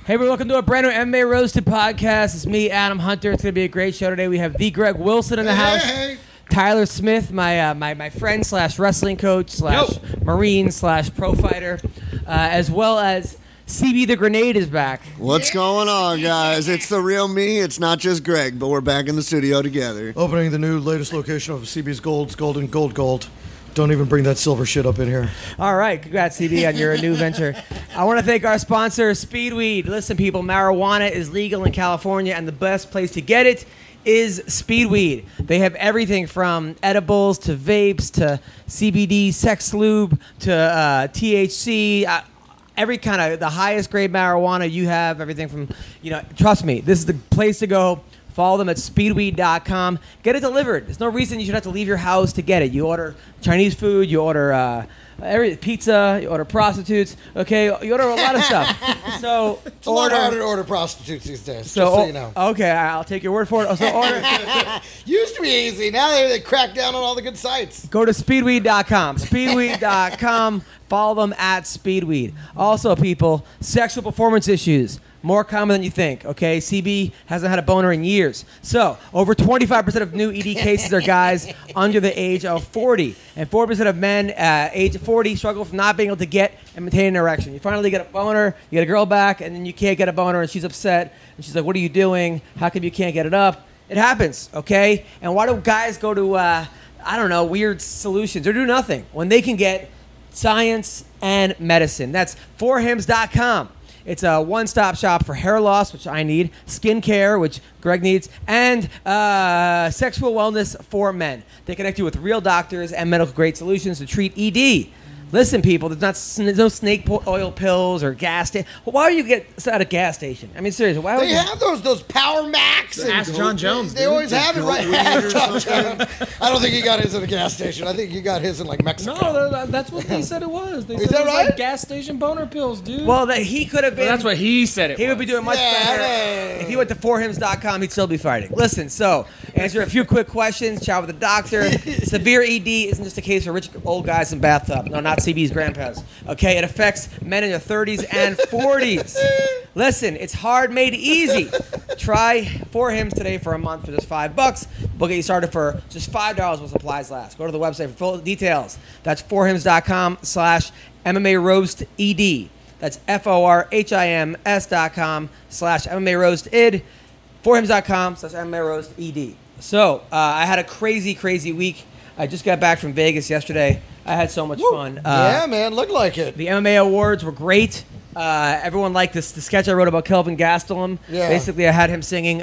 Hey, welcome to a brand new MMA Roasted podcast. It's me, Adam Hunter. It's going to be a great show today. We have the Greg Wilson in the house. Hey. Tyler Smith, my friend slash wrestling coach slash Marine slash pro fighter, as well as CB the Grenade is back. What's going on, guys? It's the real me. It's not just Greg, but we're back in the studio together. Opening the new latest location of CB's Gold's Golden Gold. Don't even bring that silver shit up in here. All right. Congrats, CB, on your new venture. I want to thank our sponsor, Speedweed. Listen, people, marijuana is legal in California, and the best place to get it is Speedweed. They have everything from edibles to vapes to CBD, sex lube to THC, every kind of the highest grade marijuana you have, everything from, trust me, this is the place to go. Follow them at speedweed.com. Get it delivered. There's no reason you should have to leave your house to get it. You order Chinese food, you order pizza, you order prostitutes, okay? You order a lot of stuff. So it's a lot harder to order prostitutes these days, just so you know. Okay, I'll take your word for it. So order. Used to be easy. Now they crack down on all the good sites. Go to speedweed.com. Speedweed.com. Follow them at Speedweed. Also, people, sexual performance issues. More common than you think, okay? CB hasn't had a boner in years. So, over 25% of new ED cases are guys under the age of 40. And 4% of men age 40 struggle with not being able to get and maintain an erection. You finally get a boner, you get a girl back, and then you can't get a boner, and she's upset. And she's like, what are you doing? How come you can't get it up? It happens, okay? And why do guys go to, weird solutions or do nothing when they can get science and medicine? That's forhims.com. It's a one-stop shop for hair loss, which I need, skin care, which Greg needs, and sexual wellness for men. They connect you with real doctors and medical-grade solutions to treat ED. Listen, people, there's no snake oil pills or gas station. Why do you get this at a gas station? I mean, seriously, why would they have those Power Max? Ask John Jones. They always have it, right? John Jones. I don't think he got his at a gas station. I think he got his in, like, Mexico. No, that's what they said it was. They Is said that it was right? like gas station boner pills, dude. Well, he could have been. Well, that's what he said it He would be doing much better. If he went to forhims.com, he'd still be fighting. Listen, so answer a few quick questions, chat with the doctor. Severe ED isn't just a case for rich old guys in bathtub. No, not CB's grandpas. Okay, it affects men in their 30s and 40s. Listen, it's hard made easy. Try 4 Hims today for a month for just $5. We'll get you started for just $5 while supplies last. Go to the website for full details. That's forhims.com/MMA Roasted. That's forhims.com/MMA Roasted. forhims.com/MMA Roasted. So, I had a crazy week. I just got back from Vegas yesterday. I had so much fun. Yeah, man, looked like it. The MMA awards were great. Everyone liked the sketch I wrote about Kelvin Gastelum. Yeah. Basically, I had him singing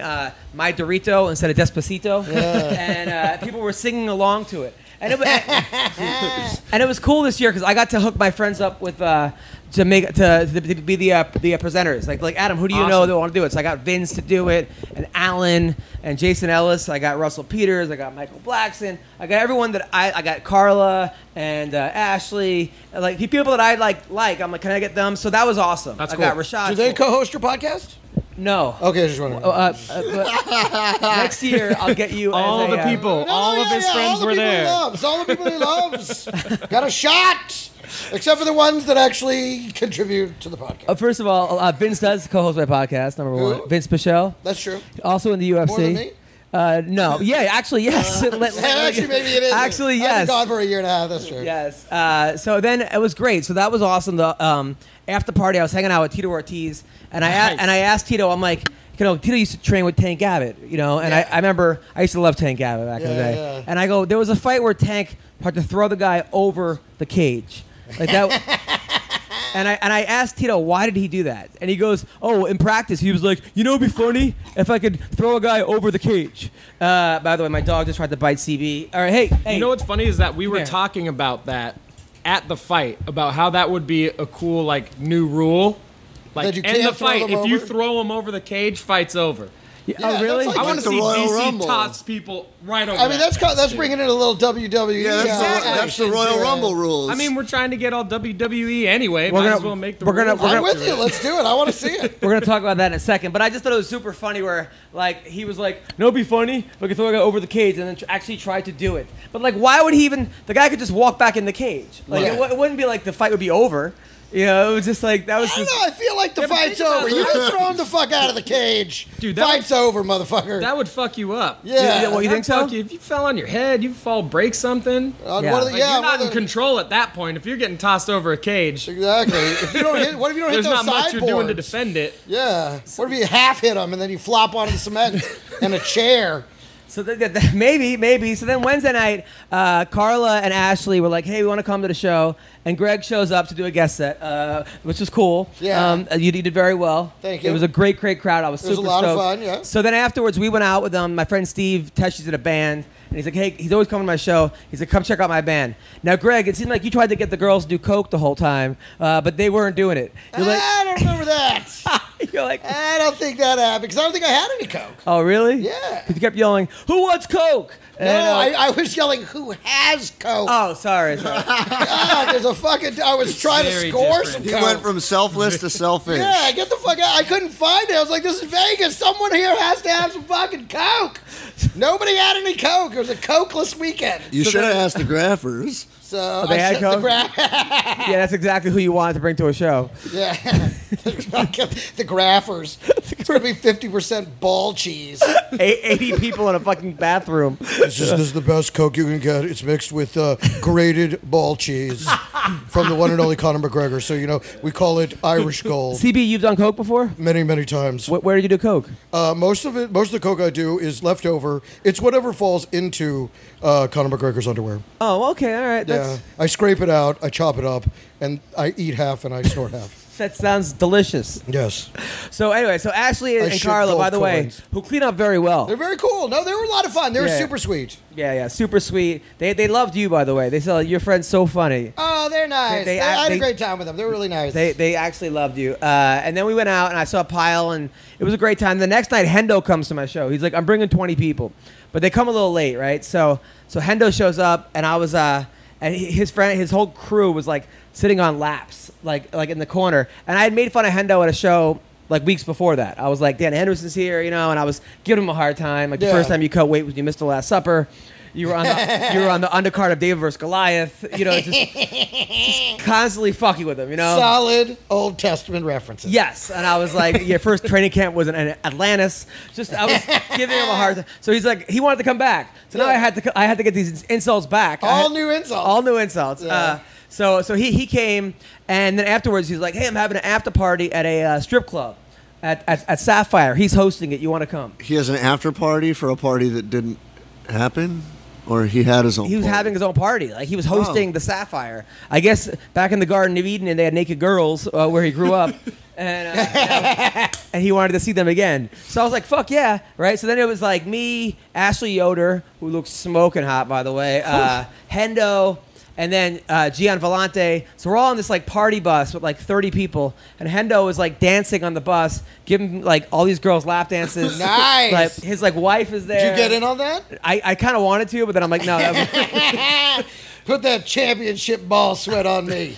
My Dorito instead of Despacito. Yeah. And people were singing along to it. And it was cool this year because I got to hook my friends up with to be the presenters. Like Adam, who do you know that want to do it? So I got Vince to do it, and Alan, and Jason Ellis. I got Russell Peters. I got Michael Blackson. I got everyone that I got Carla and Ashley. Like people that I like. I'm like, can I get them? So that was awesome. That's I cool. got Rashad. Do they co-host your podcast? No. Okay, just wondering. But next year I'll get you all the people, all of his friends were there. All the people he loves. Got a shot. Except for the ones that actually contribute to the podcast. First of all, Vince does co-host my podcast, number Who? one. Vince Pichel. That's true. Also in the UFC. More than me? No. Yeah, actually, yes. Actually, maybe it is. Actually, yes. I've been gone for a year and a half. That's true. Yes. So then it was great. So that was awesome. The after party, I was hanging out with Tito Ortiz, and I asked Tito, I'm like, Tito used to train with Tank Abbott, and I remember I used to love Tank Abbott back in the day. Yeah. And I go, there was a fight where Tank had to throw the guy over the cage, like that. And I asked Tito, why did he do that? And he goes, in practice, he was like, it'd be funny if I could throw a guy over the cage. By the way, my dog just tried to bite CB. All right, hey. You know what's funny is that we were talking about that at the fight, about how that would be a cool, new rule. That you end can't the fight. throw them If you over? throw him over the cage, fight's over. Yeah, oh, really? that's I want to the see Royal DC Rumble. toss people right over. I mean, that's bringing in a little WWE. Yeah, that's the Royal Rumble rules. I mean, we're trying to get all WWE anyway. Might as well make the rules. I'm with you. Let's do it. I want to see it. We're going to talk about that in a second. But I just thought it was super funny where, he was like, no, it'd be funny if I could throw a guy over the cage, and then actually tried to do it. But, why would he even... The guy could just walk back in the cage. It wouldn't be like the fight would be over. You know, it was just like that was. I don't just, know. I feel like the fight's over. You just throw him the fuck out of the cage. Dude, fight's over, motherfucker. That would fuck you up. Yeah. What, you think so? If you fell on your head, you fall, break something. Yeah. What are the, Like, you're not in control at that point. If you're getting tossed over a cage, Exactly. If you don't hit, what if you don't hit there's those not much sideboards? you're doing to defend it. Yeah. What if you half hit him and then you flop onto the cement and a chair? So maybe. So then Wednesday night, Carla and Ashley were like, "Hey, we want to come to the show," and Greg shows up to do a guest set, which was cool. Yeah. You did very well. Thank you. It was a great crowd. I was super It was a lot stoked. of fun. Yeah. So then afterwards, we went out with my friend Steve Tesch's in a band. And he's like, hey, he's always coming to my show. He's like, come check out my band. Now, Greg, it seemed like you tried to get the girls to do coke the whole time, but they weren't doing it. You're like, I don't remember that. you're like, I don't think that happened because I don't think I had any coke. oh, really? Yeah. Because you kept yelling, who wants coke? No, I was yelling, who has coke? Oh, sorry. God, there's a fucking. I was trying to Very score different. some He coke. went from selfless to selfish. Yeah, get the fuck out. I couldn't find it. I was like, this is Vegas. Someone here has to have some fucking coke. Nobody had any coke. It was a cokeless weekend. You should have asked the graphers. So they I had shut the coke? Yeah, that's exactly who you wanted to bring to a show. Yeah. The graphers. It's going to be 50% ball cheese. 80 people in a fucking bathroom. This is the best coke you can get. It's mixed with grated ball cheese from the one and only Conor McGregor. So, we call it Irish Gold. CB, you've done coke before? Many, many times. Where did you do coke? Most of the coke I do is leftover. It's whatever falls into Conor McGregor's underwear. Oh, okay, all right. Yeah, I scrape it out, I chop it up, and I eat half and I snort half. That sounds delicious. Yes. So anyway, Ashley and shit Carla, gold by the way, coins. who clean up very well. They're very cool. No, they were a lot of fun. They were Yeah. super sweet. Yeah, super sweet. They loved you, by the way. They said your friend's so funny. Oh, they're nice. They- I had they- a great time with them. They were really nice. They actually loved you. And then we went out and I saw Pyle and it was a great time. The next night, Hendo comes to my show. He's like, I'm bringing 20 people, but they come a little late, right? So Hendo shows up and I was and his whole crew was like sitting on laps, like in the corner. And I had made fun of Hendo at a show like weeks before that. I was like, Dan Henderson's here, and I was giving him a hard time. Like the first time you cut weight was you missed the Last Supper. You were on the undercard of David versus Goliath. Just constantly fucking with him. Solid Old Testament references. Yes, and I was like, your first training camp was in Atlantis. I was giving him a hard time. So he's like, he wanted to come back. So now I had to get these insults back. All new insults. Yeah. So he came, and then afterwards he's like, hey, I'm having an after party at a strip club at Sapphire. He's hosting it. You want to come? He has an after party for a party that didn't happen? Or he had his own He was party? having his own party. Like he was hosting the Sapphire. I guess back in the Garden of Eden, and they had naked girls where he grew up, and he wanted to see them again. So I was like, "Fuck yeah!" Right. So then it was like me, Ashley Yoder, who looks smoking hot, by the way, Hendo, and then Gian Volante. So we're all on this like party bus with like 30 people, and Hendo was like dancing on the bus, giving like all these girls lap dances. Nice. Like his like wife is there. Did you get in on that? I kind of wanted to, but then I'm like, no. Put that championship ball sweat on me.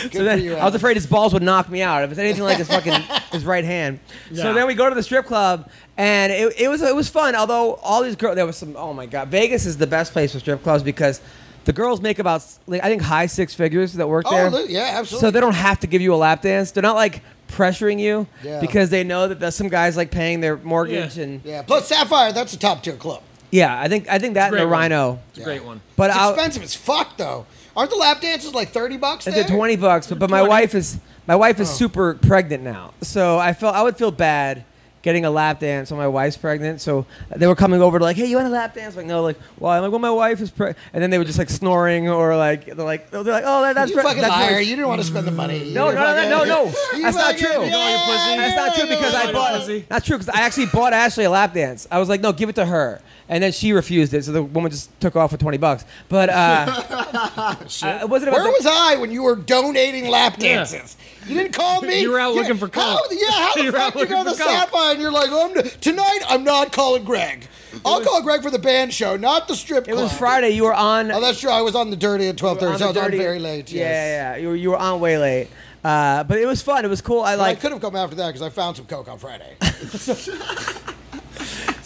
Good So then for you, I was afraid his balls would knock me out if it's anything like his right hand. So Yeah. then we go to the strip club, and it was fun. Although all these girls, there was some. Oh my god, Vegas is the best place for strip clubs because the girls make about I think high six figures that work there. Yeah, absolutely. So they don't have to give you a lap dance. They're not like pressuring you because they know that there's some guys like paying their mortgage and Yeah. Plus Sapphire, that's a top tier club. yeah. I think that and the Great one. Rhino. It's a great one. But It's I'll, expensive as fuck though. Aren't the lap dances like $30 there? It's at $20, but my wife is super pregnant now, so I would feel bad getting a lap dance when my wife's pregnant. So they were coming over to like, hey, you want a lap dance? Like, no, like, well, I'm like, well, my wife is pregnant, and then they were just like snoring or like they're like, oh, that's You fucking that's liar. nice. You didn't want to spend the money. No. You That's not fucking- true. Yeah, That's not true because I bought. pussy. Not true because I actually bought Ashley a lap dance. I was like, no, give it to her, and then she refused it. So the woman just took off for $20. But it wasn't about Where was I when you were donating lap dances? You didn't call me. You were out looking for How coke. the You were out fuck you go to looking for coke. Sapphire and you're like, tonight I'm not calling Greg. I'll call Greg for the band show, not the strip It club. was Friday. You were on. Oh, that's true. I was on the Dirty at 12:30, so I was on Dirty- very late. Yes. Yeah. You were on way late. But it was fun. It was cool. I Well, I like. could have come after that because I found some coke on Friday.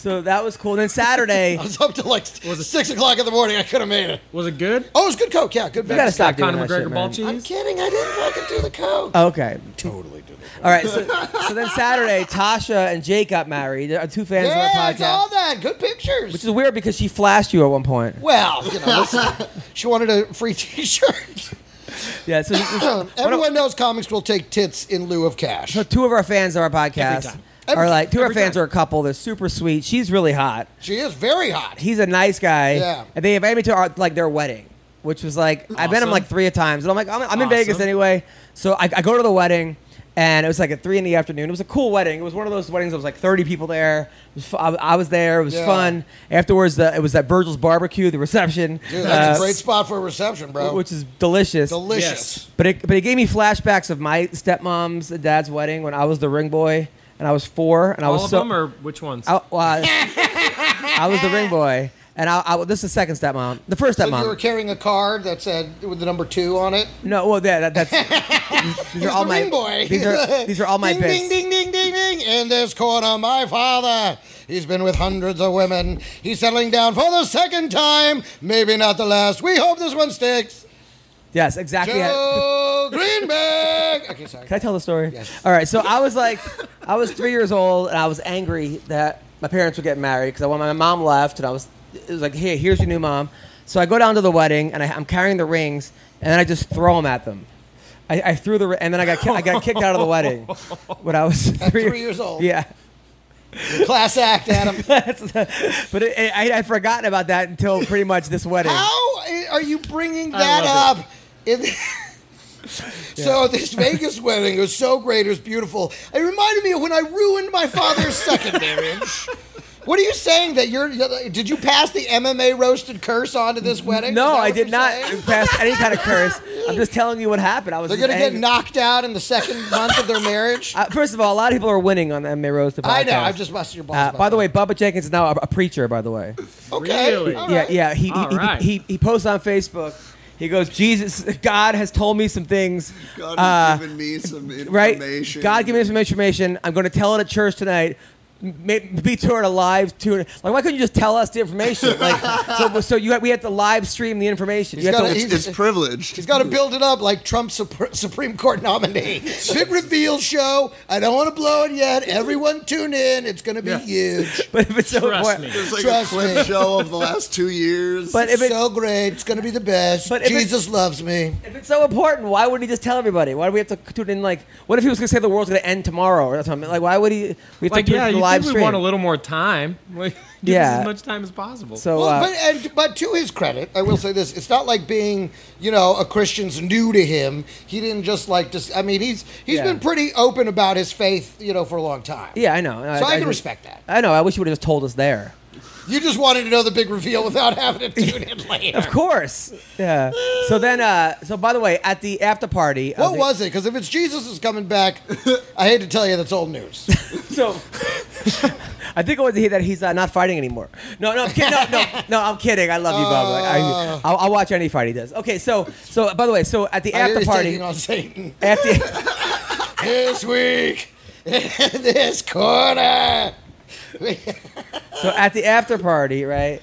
So that was cool. And then Saturday, I was up till like 6 o'clock in the morning. I could have made it. Was it good? Oh, it was good coke. Yeah, good. you gotta stop doing Conor that McGregor shit, ball man. cheese? I'm kidding. I didn't fucking do the coke. Okay. Totally did it. All right. So then Saturday, Tasha and Jake got married. There are two fans of our Yeah, I podcast. saw that. Good pictures. Which is weird because she flashed you at one point. Well, listen, she wanted a free T-shirt. Yeah. So Everyone knows comics will take tits in lieu of cash. So two of our fans of our podcast time. are like two of our Every fans time. are a couple. They're super sweet. She's really hot. She is very hot. He's a nice guy. Yeah. And they invited me to their wedding, which was like I've been to them like 3 times, and I'm like I'm in Vegas anyway. So I go to the wedding, and it was like at 3 p.m. It was a cool wedding. It was one of those weddings that was like 30 people there. It was I was there. It was fun. Afterwards, it was at Virgil's Barbecue, the reception. Dude, that's a great spot for a reception, bro. Which is delicious. Delicious. Yes. But it gave me flashbacks of my stepmom's and dad's wedding when I was the ring boy and I was 4 and I was All of so them, or which ones? I was the ring boy and this is the second stepmom. The first So stepmom. you were carrying a card that said with the number 2 on it. No, well that's these are all the my ring boy. These are all my ding, bits. ding, ding, ding, ding, ding. In this corner, my father. He's been with hundreds of women. He's settling down for the second time. Maybe not the last. We hope this one sticks. Yes, exactly. Joe Greenberg. Okay, sorry. Can I tell the story? Yes. All right. So I was 3 years old, and I was angry that my parents were getting married because when my mom left, and it was like, hey, here's your new mom. So I go down to the wedding, and I'm carrying the rings, and then I just throw them at them. I threw and then I got kicked out of the wedding when I was At 3 years old. Yeah. Class act, Adam. But I had forgotten about that until pretty much this wedding. How are you bringing that love up? So this Vegas wedding was so great. It was beautiful. It reminded me of when I ruined my father's second marriage. What are you saying that did you pass the MMA roasted curse onto this wedding? No, Is that I what did you're not saying? pass any kind of curse. I'm just telling you what happened. I was They're just going to get angry. knocked out in the second month of their marriage? First of all, a lot of people are winning on the MMA Roasted podcast. I know. I've just busted your balls. about by the that. way, Bubba Jenkins is now a preacher, by the way. Okay. Really? all Yeah, right. yeah. All right. He posts on Facebook. He goes, God has told me some things. God has given me some Right? information. God gave me some information. I'm going to tell it at church tonight. Be toured a live tour. Like, why couldn't you just tell us the information? Like, so we had to live stream the information. You gotta- have to, It's privileged. He's got to build it up like Trump's Supreme Court nominee. Big reveal show. I don't want to blow it yet. Everyone tune in. It's going to be huge. but if it's so Trust important, me. There's like Trust a clip me. show of the last 2 years. but if it's So great. It's going to be the best. But if Jesus loves me. If it's so important, why wouldn't he just tell everybody? Why do we have to tune in? Like, what if he was going to say the world's going to end tomorrow or something? Like, why would he? We have Like, to tune yeah, in the you live think we stream. want a little more time. Like, give Yeah. us as much time as possible. So, Well, but to his credit, I will say this: it's not like being, a Christian's new to him. He didn't just I mean, he's Yeah. been pretty open about his faith, for a long time. yeah, I know. So I can respect that. I know. I wish you would have just told us there. You just wanted to know the big reveal without having to tune in later. Of course. Yeah. So then, so by the way, at the after party, What was it? Because if it's Jesus is coming back, I hate to tell you, that's old news. So, I think it was that he's not fighting anymore. No, I'm kidding. No, I'm kidding. I love you, Bubba. I'll watch any fight he does. Okay, so by the way, so at the I hear after he's party, taking on Satan after, this week in this corner. so at the after party, right?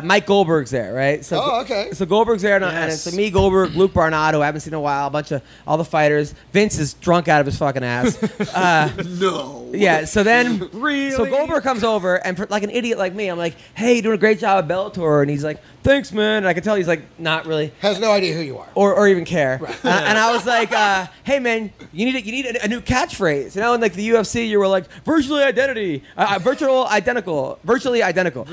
Mike Goldberg's there, right? So, Oh, okay. So Goldberg's there, and Yes. it's me, Goldberg, Luke Barnett, who I haven't seen in a while, a bunch of all the fighters. Vince is drunk out of his fucking ass. No. Yeah, so then, Really? so Goldberg comes over, and for like an idiot like me, I'm like, "Hey, you're doing a great job at Bellator," and he's like, "Thanks, man." And I can tell he's like, not really, Has no idea who you are. or even care. And I was like, "Hey, man, you need a new catchphrase." You know, in like the UFC, you were like, "Virtually identity, virtually identical," or identical.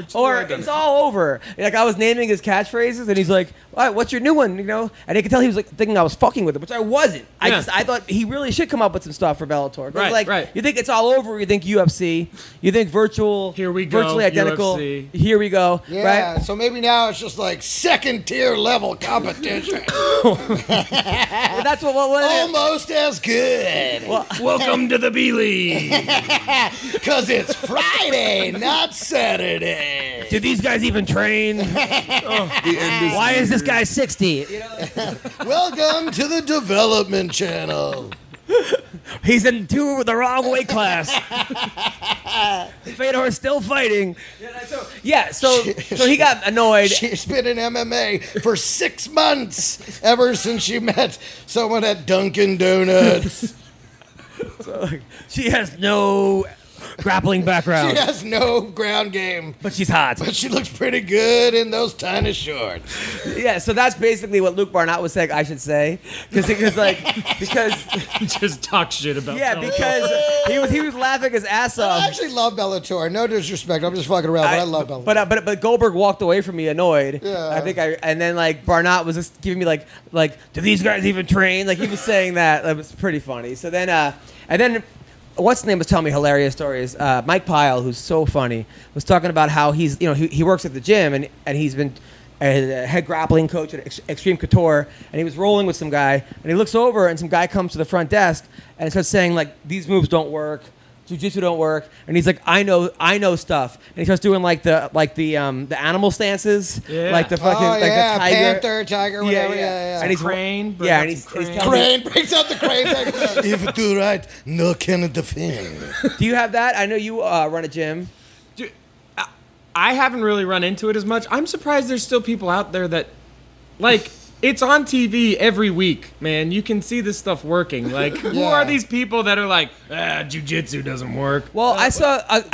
"It's all over." Like I was naming his catchphrases, and he's like, "All right, what's your new one?" You know, and I could tell he was like thinking I was fucking with it, which I wasn't. I thought he really should come up with some stuff for Bellator. 'Cause, Right. You think it's all over? You think UFC? You think virtual? Here we go, Virtually identical. UFC. Here we go. Yeah, Right. so maybe now it's just like second tier level competition. Well, that's what it is. Almost as good. Welcome to the B League. Because it's Friday, not Saturday. Do these guys even train? The end is Why is this near. guy 60? Welcome to the development channel. He's in the wrong weight class. Fedor's still fighting. So he got annoyed. She's been in MMA for 6 months ever since she met someone at Dunkin' Donuts. So, she has no grappling background. She has no ground game. But she's hot. But she looks pretty good in those tiny shorts. Yeah, so that's basically what Luke Barnett was saying I should say. Because Just talk shit about because he was laughing his ass off. I actually love Bellator. No disrespect. I'm just fucking around, but I love Bellator. But Goldberg walked away from me annoyed. Yeah. And then like Barnett was just giving me like do these guys even train? Like he was saying that. That was pretty funny. So then and then what's his name was telling me hilarious stories. Mike Pyle, who's so funny, was talking about how he's he works at the gym and he's been a head grappling coach at Extreme Couture, and he was rolling with some guy, and he looks over and some guy comes to the front desk and starts saying like these moves don't work. Jiu-jitsu don't work, and he's like, I know stuff, and he starts doing like the animal stances, like the fucking like the tiger, panther, tiger, whatever. Yeah. And he's crane. and he's telling Crane brings out the crane. If you do right, no can defend. Do you have that? I know you run a gym. Dude, I haven't really run into it as much. I'm surprised there's still people out there that, like, it's on TV every week, man. You can see this stuff working. Like, who are these people that are like, jiu-jitsu doesn't work? Well, I saw Kind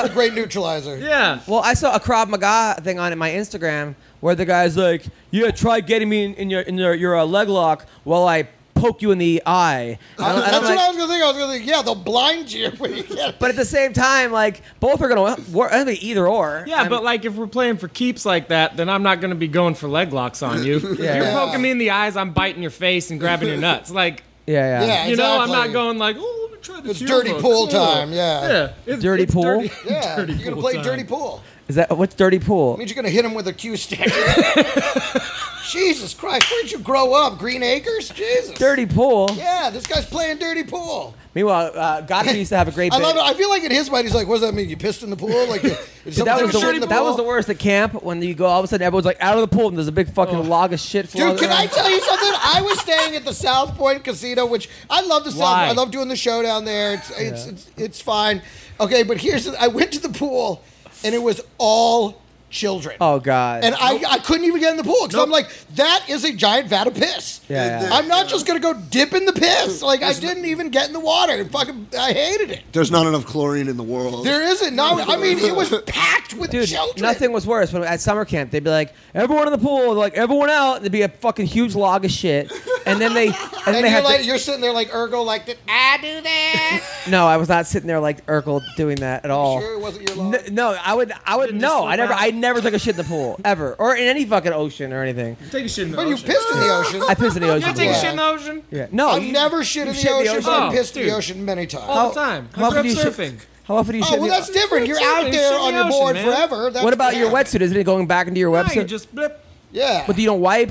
of a great neutralizer. Yeah. Well, I saw a Krav Maga thing on my Instagram where the guy's like, "Yeah, try getting me in your leg lock while I poke you in the eye." That's what I was gonna think. I was gonna think, yeah, they'll blind you when you get. But at the same time, like both are gonna work. I mean, either or. Yeah, but like if we're playing for keeps like that, then I'm not gonna be going for leg locks on you. If you're poking me in the eyes, I'm biting your face and grabbing your nuts. Like, yeah. You know, I'm not going like, oh, let me try this. It's dirty pool time. Yeah. It's Dirty pool? dirty- Yeah. dirty You're gonna pool play time. dirty pool. Is that what's dirty pool? It means you're gonna hit him with a cue stick. Jesus Christ, where'd you grow up? Green Acres? Jesus. Dirty pool. Yeah, this guy's playing dirty pool. Meanwhile, Gotti used to have a great. I love it. I feel like in his mind, he's like, "What does that mean? You pissed in the pool? Like, Dude, that was the worst at camp when you go. All of a sudden, everyone's like out of the pool and there's a big fucking log of shit. Dude, can I tell you something? I was staying at the South Point Casino, which I love the South. Why? I love doing the show down there. It's fine. Okay, but I went to the pool, and it was all children. Oh God. And I couldn't even get in the pool because I'm like, that is a giant vat of piss. Yeah. I'm not just gonna go dip in the piss. Like I didn't even get in the water. I hated it. There's not enough chlorine in the world. There isn't. No, I mean it was packed with Dude, children. nothing was worse. When at summer camp, they'd be like, "Everyone in the pool," like everyone out. And there'd be a fucking huge log of shit, and then they You're sitting there like Urkel, like, did I do that? No, I was not sitting there like Urkel doing that at all. Sure, it wasn't your log. No, I would no. I never took a shit in the pool ever, or in any fucking ocean or anything. Take a shit in the But ocean. you pissed in the ocean. I pissed in the ocean. You take a before. shit in the ocean? Yeah. No, I've never shit in you the ocean, but I Oh, pissed in the dude. ocean many times. All the time. How I grew often up do you shit? surfing. How often do you shit? Oh, in well, the that's different. You're out Shit there in on the your ocean, board man. forever. That's What about your bad. wetsuit? Isn't it going back into your No, wetsuit? you just blip. Yeah. But you don't wipe?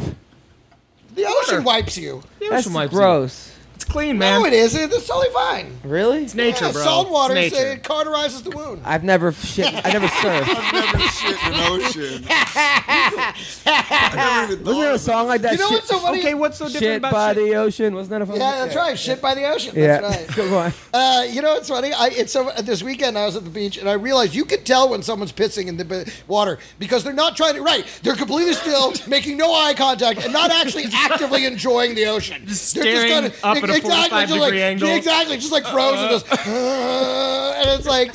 The ocean wipes you. The That's ocean wipes you. gross. It's clean, man. No, it isn't. It's totally fine. Really? It's nature, Yeah, bro. salt water, It's nature. it cauterizes the wound. I've never shit. I never surfed. I've never shit in an ocean. I never even Wasn't there a song like that? You know shit, what's so funny? Okay, what's so different shit about by shit? the ocean. Wasn't that a fun? Yeah, that's right. Shit by the ocean. Yeah. That's right. Go on. You know what's funny? This weekend I was at the beach and I realized you can tell when someone's pissing in the water because they're not trying to. Right, they're completely still, making no eye contact, and not actually actively enjoying the ocean. Just They're staring kinda- up at a exactly, 45 just degree angle. Exactly, just like frozen. Just, and it's like,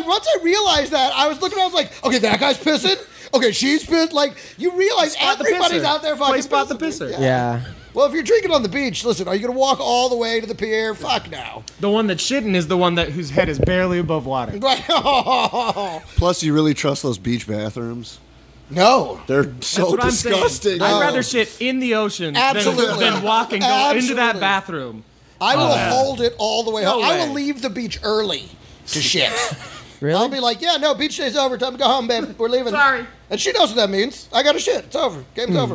once I realized that, I was looking, I was like, okay, that guy's pissing. Okay, she's pissed. Like you realize Spot the everybody's pisser. out there fucking Play spot the pissing. pisser. Yeah. Well, if you're drinking on the beach, listen, are you going to walk all the way to the pier? Fuck no. The one that's shitting is the one whose head is barely above water. Right. Plus, you really trust those beach bathrooms? No. They're That's so what I'm disgusting. saying. I'd rather shit in the ocean Absolutely. than walk and go into that Absolutely. bathroom. I will hold it all the way home. No I way. will leave the beach early to shit. Really? I'll be like, yeah, no, beach day's over. Time to go home, babe. We're leaving. Sorry. And she knows what that means. I got to shit. It's over. Game's over.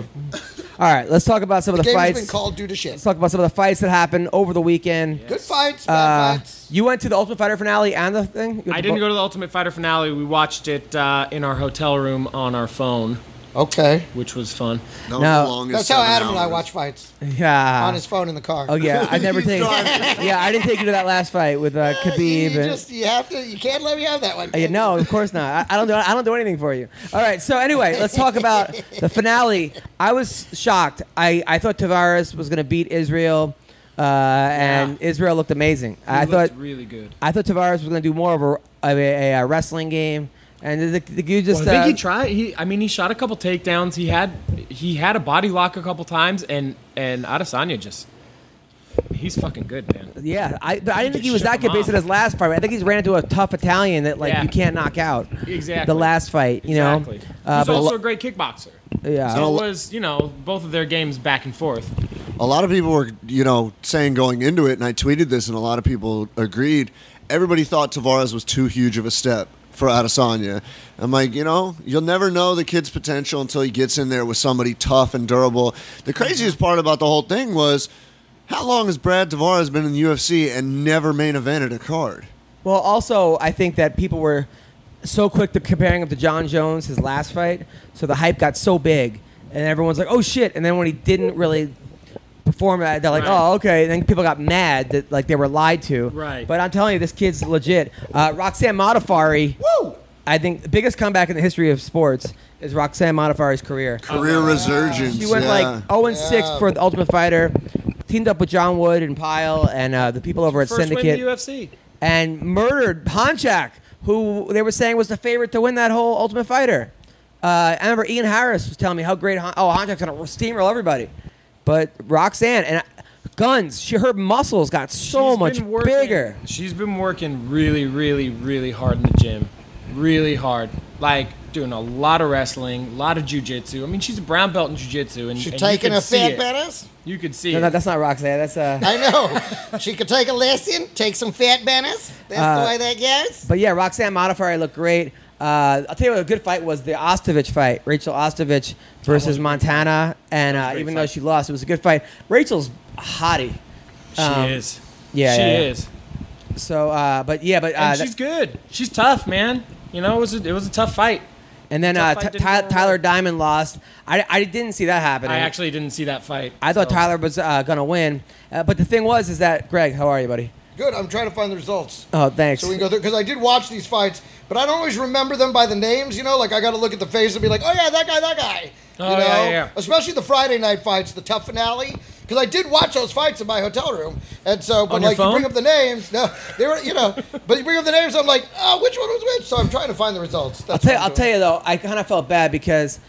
All right. Let's talk about some of the Game's fights. been called due to shit. Let's talk about some of the fights that happened over the weekend. Good fights, bad fights. You went to the Ultimate Fighter finale and the thing. I didn't go to the Ultimate Fighter finale. We watched it in our hotel room on our phone. Okay. which was fun. That was No. the longest That's how 7 Adam and I hours. watch fights. Yeah. On his phone in the car. Oh yeah, I never He's take. driving. Yeah, I didn't take you to that last fight with Khabib. You can't let me have that one. No, of course not. I don't do anything for you. All right. So anyway, let's talk about the finale. I was shocked. I thought Tavares was going to beat Israel, and Israel looked amazing. I thought really good. I thought Tavares was going to do more of a wrestling game, and the dude just. I think he tried. He shot a couple takedowns. He had a body lock a couple times, and Adesanya just. He's fucking good, man. Yeah, but I didn't think he was shook that him good based on off. his last fight. I think he's ran into a tough Italian that you can't knock out. Exactly. The last fight, you Exactly. know. He's but also a great kickboxer. yeah. So it was, both of their games back and forth. A lot of people were, saying going into it, and I tweeted this, and a lot of people agreed. Everybody thought Tavares was too huge of a step for Adesanya. I'm like, you'll never know the kid's potential until he gets in there with somebody tough and durable. The craziest part about the whole thing was, how long has Brad Tavares been in the UFC and never main evented a card? Well, also, I think that people were so quick to comparing him to John Jones, his last fight, so the hype got so big, and everyone's like, oh, shit. And then when he didn't really perform, they're like, Right. oh, okay. And then people got mad that they were lied to. Right. But I'm telling you, this kid's legit. Roxanne Modafferi, I think the biggest comeback in the history of sports is Roxanne Modafferi's career. Career resurgence. She went like 0-6 for the Ultimate Fighter, teamed up with John Wood and Pyle and the people over at First Syndicate. win in the UFC. And murdered Honchak, who they were saying was the favorite to win that whole Ultimate Fighter. I remember Ian Harris was telling me how great Honchak's going to steamroll everybody. But Roxanne, and guns, her muscles got so She's much been working- bigger. She's been working really, really, really hard in the gym. Really hard. Like, doing a lot of wrestling, a lot of jiu-jitsu. I mean, she's a brown belt in jiu-jitsu. And, She and taking you a could see fat it. banners? You could see No, it. that's not Roxanne. That's I know. She could take a lesson, take some fat banners. That's the way that goes. But yeah, Roxanne Modafferi looked great. I'll tell you what a good fight was, the Ostovich fight. Rachel Ostovich versus Montana. And a great even though fight. she lost, it was a good fight. Rachel's a hottie. She is. Yeah, She yeah, yeah. is. So, but And she's good. She's tough, man. It was a tough fight. and then Tough fight didn't go Tyler well. Diamond lost. I didn't see that happening. I actually didn't see that fight. I thought so. Tyler was going to win. But the thing is that, Greg, how are you, buddy? Good. I'm trying to find the results. Oh, thanks. So we can go through, because I did watch these fights, but I don't always remember them by the names, Like, I got to look at the face and be like, oh, yeah, that guy. Oh, yeah. Especially the Friday night fights, the tough finale. Because I did watch those fights in my hotel room. And so, but On your you phone? bring up the names. No, they were, but you bring up the names, I'm like, oh, which one was which? So I'm trying to find the results. I'll tell you, though, I kind of felt bad because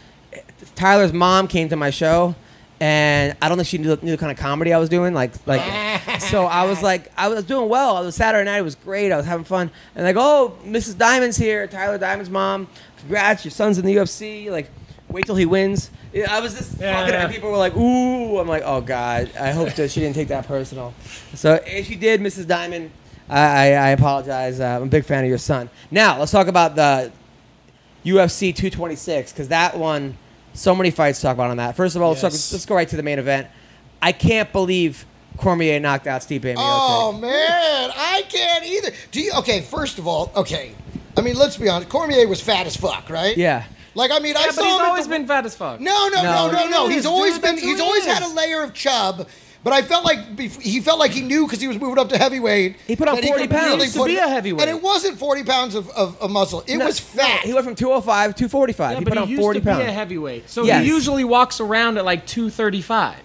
Tyler's mom came to my show, and I don't think she knew the kind of comedy I was doing. So I was doing well. It was Saturday night. It was great. I was having fun. And like, oh, Mrs. Diamond's here. Tyler Diamond's mom. Congrats, your son's in the UFC. Like, wait till he wins. I was just fucking, and people were like, ooh. I'm like, oh, God. I hope that she didn't take that personal. So if she did, Mrs. Diamond, I apologize. I'm a big fan of your son. Now, let's talk about the UFC 226, because that one, so many fights to talk about on that. First of all, let's go right to the main event. I can't believe Cormier knocked out Stipe Miocic. Oh, man. I can't either. Okay, first of all, I mean, let's be honest. Cormier was fat as fuck, right? Yeah. Like, I mean, I Yeah, saw but he's him always been fat as fuck. No. He He's is, always dude, been. that's who He's he always is. had a layer of chub. But I felt like he felt like he knew because he was moving up to heavyweight. He put on that 40 could pounds. really He used to put be it- a heavyweight. and it wasn't 40 pounds of muscle. It was fat. He went from 205 to 245. Yeah, he but put on he used 40 to be pounds. a heavyweight. So Yes. he usually walks around at like 235.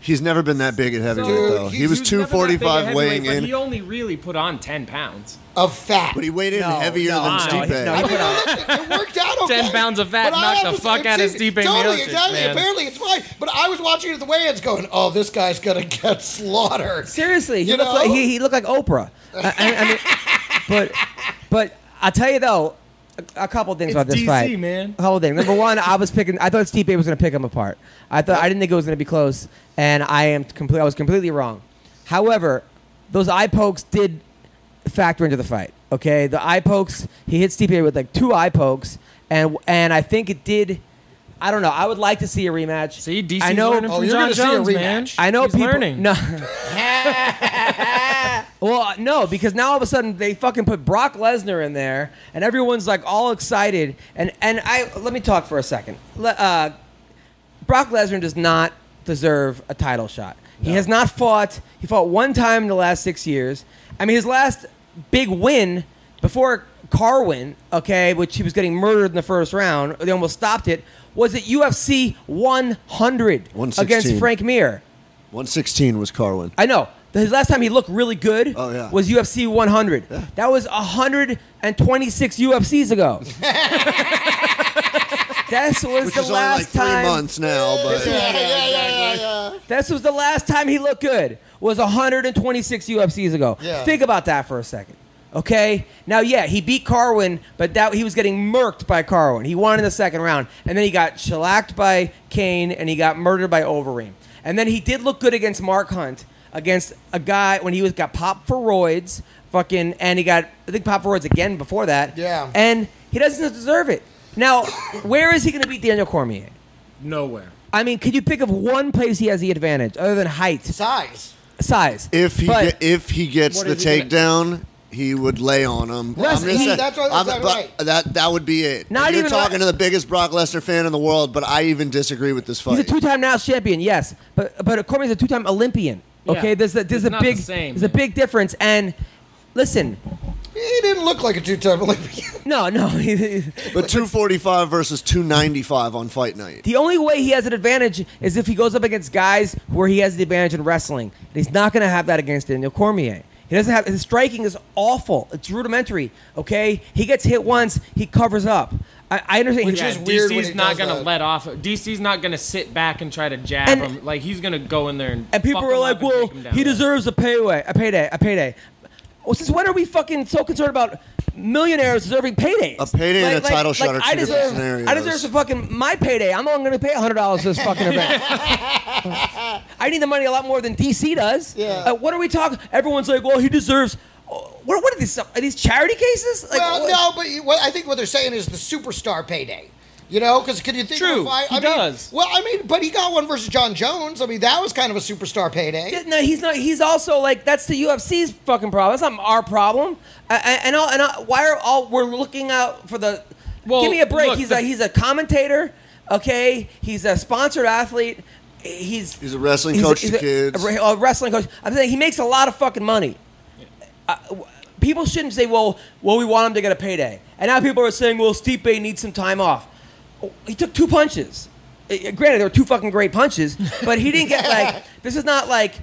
He's never been that big at heavyweight, Dude, though. He was he's never that big at 245 heavyweight, weighing but in, He only really put on 10 pounds. of fat. but he weighed in No, heavier no, than no, Stipe. he- no, I he mean, put on. listen, it worked out okay. 10 pounds of fat But I knocked the was- fuck out of see, Stipe Totally, Miocic, exactly. man. Apparently, it's fine. But I was watching it at the weigh-ins going, oh, this guy's going to get slaughtered. Seriously, he You looked know? like he looked like Oprah. I mean, but I'll tell you though, a couple things about this DC, fight. man. A couple things. Number one, I thought Stipe was going to pick him apart. I didn't think it was going to be close, and I was completely wrong. However, those eye pokes did factor into the fight. Okay, the eye pokes. He hit Stipe with like 2 eye pokes, and I think it did. I don't know. I would like to see a rematch. See, DC's I know. learning Oh, from you're John gonna see a Jones, rematch. man. I know He's people. learning. No. Well, no, because now all of a sudden they fucking put Brock Lesnar in there, and everyone's like all excited. And let me talk for a second. Brock Lesnar does not deserve a title shot. He has not fought. He fought one time in the last 6 years. I mean, his last big win before Carwin, okay, which he was getting murdered in the first round, they almost stopped it, was at UFC 100 against Frank Mir. 116 was Carwin. I know. His last time he looked really good was UFC 100. Yeah. That was 126 UFCs ago. This was Which the is last only like 3 time. months now, but This was the last time he looked good. Was 126 UFCs ago. Yeah. Think about that for a second. Okay? Now, yeah, he beat Carwin, but he was getting murked by Carwin. He won in the second round. And then he got shellacked by Kane, and he got murdered by Overeem. And then he did look good against Mark Hunt, against a guy when he got popped for roids, and he got, I think, popped for roids again before that. Yeah. And he doesn't deserve it. Now, where is he going to beat Daniel Cormier? Nowhere. I mean, could you pick of one place he has the advantage other than height? Size. But if he gets What the is he takedown, he would lay on him. That's- I'm just saying- that's right. that would be it. Not You're even talking to the biggest Brock Lesnar fan in the world, but I even disagree with this fight. he's a two-time national champion, yes, but Cormier's a two-time Olympian. Okay, Yeah. there's a It's not big the same, there's a man. big difference. And listen, He didn't look like a two-time Olympian. no, But 245 versus 295 on fight night. the only way he has an advantage is if he goes up against guys where he has the advantage in wrestling. And he's not going to have that against Daniel Cormier. He doesn't have his striking is awful. It's rudimentary. Okay, he gets hit once, he covers up. I understand. Which is weird when DC's he not does going to that. let off. DC's not going to sit back and try to jab And- him. Like, he's going to go in there And people fuck were him like, up and "Well, take him down." he deserves a payday." Well, since when are we fucking so concerned about millionaires deserving paydays? A payday and a title shot are two different I scenarios. deserve some fucking my payday. I'm only going to pay $100 for this fucking event. I need the money a lot more than DC does. Yeah. What are we talking? Everyone's like, "Well, he deserves." What are these? Are these charity cases? Like, Well, what- no, but I think what they're saying is the superstar payday. You know, because can you think True, of a fight? he does. Well, I mean, but he got one versus John Jones. I mean, that was kind of a superstar payday. No, he's not. He's also like that's the UFC's fucking problem. That's not our problem. Why are all we're looking out for the? Well, give me a break. look, He's a commentator. Okay, he's a sponsored athlete. He's He's a wrestling coach to kids. A wrestling coach. I'm saying he makes a lot of fucking money. People shouldn't say, well, we want him to get a payday. And now people are saying, well, Stipe needs some time off. He took 2 punches. Granted, there were 2 fucking great punches, but he didn't get like. This is not like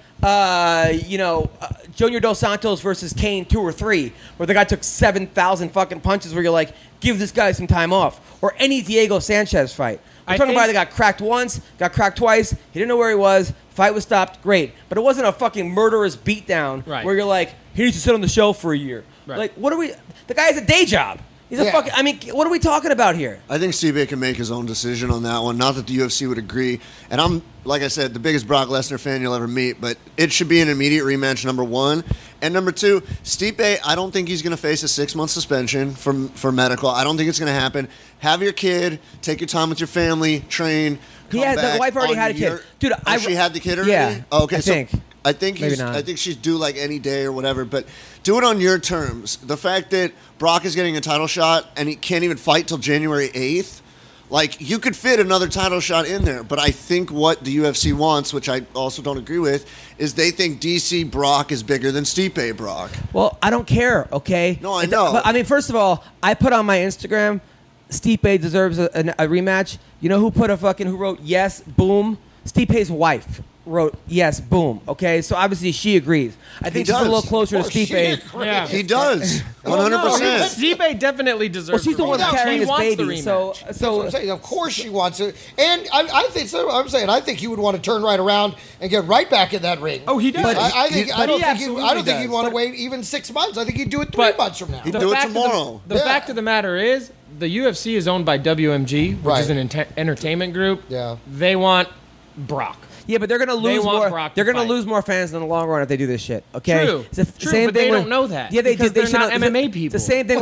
Junior Dos Santos versus Kane 2 or 3, where the guy took 7,000 fucking punches. Where you're like, give this guy some time off, or any Diego Sanchez fight. We're talking about a guy that got cracked once, got cracked twice. He didn't know where he was. Fight was stopped. Great, but it wasn't a fucking murderous beatdown where you're like, he needs to sit on the shelf for a year. Right. Like, what are we? The guy has a day job. He's a fucking. I mean, what are we talking about here? I think Stipe can make his own decision on that one. Not that the UFC would agree. And I'm, like I said, the biggest Brock Lesnar fan you'll ever meet. But it should be an immediate rematch, number 1. And number 2, Stipe, I don't think he's going to face a 6-month suspension for medical. I don't think it's going to happen. Have your kid. Take your time with your family. Train. He had the wife already had a kid. Dude, she had the kid already? Yeah. Oh, okay, I think. I think Maybe not. I think she's due like any day or whatever, but do it on your terms. The fact that Brock is getting a title shot and he can't even fight till January 8th, like you could fit another title shot in there. But I think what the UFC wants, which I also don't agree with, is they think DC Brock is bigger than Stipe Brock. Well, I don't care. Okay. No, I know. But I mean, first of all, I put on my Instagram, Stipe deserves a rematch. You know who wrote yes, boom? Stipe's wife wrote yes, boom. Okay, so obviously she agrees. I think she's a little closer to Stipe. Yeah. He does, 100%. Stipe definitely deserves. Well, she's the one rematch. carrying He his wants the baby. rematch. So That's what I'm saying. Of course she wants it, and I think so. I'm saying I think he would want to turn right around and get right back in that ring. Oh, he does. I don't think absolutely he'd want to does. wait even 6 months. I think he'd do it 3 months from now. He'd do it fact of the- tomorrow. The fact of the matter is, the UFC is owned by WMG, which Right. is an entertainment group. Yeah. They want Brock. Yeah, but they're gonna lose want more. Brock to They're gonna fight. lose more fans in the long run if they do this shit. Okay. True. It's the True, but they don't know that. Yeah, they because do. They they're should not know. MMA people. The same thing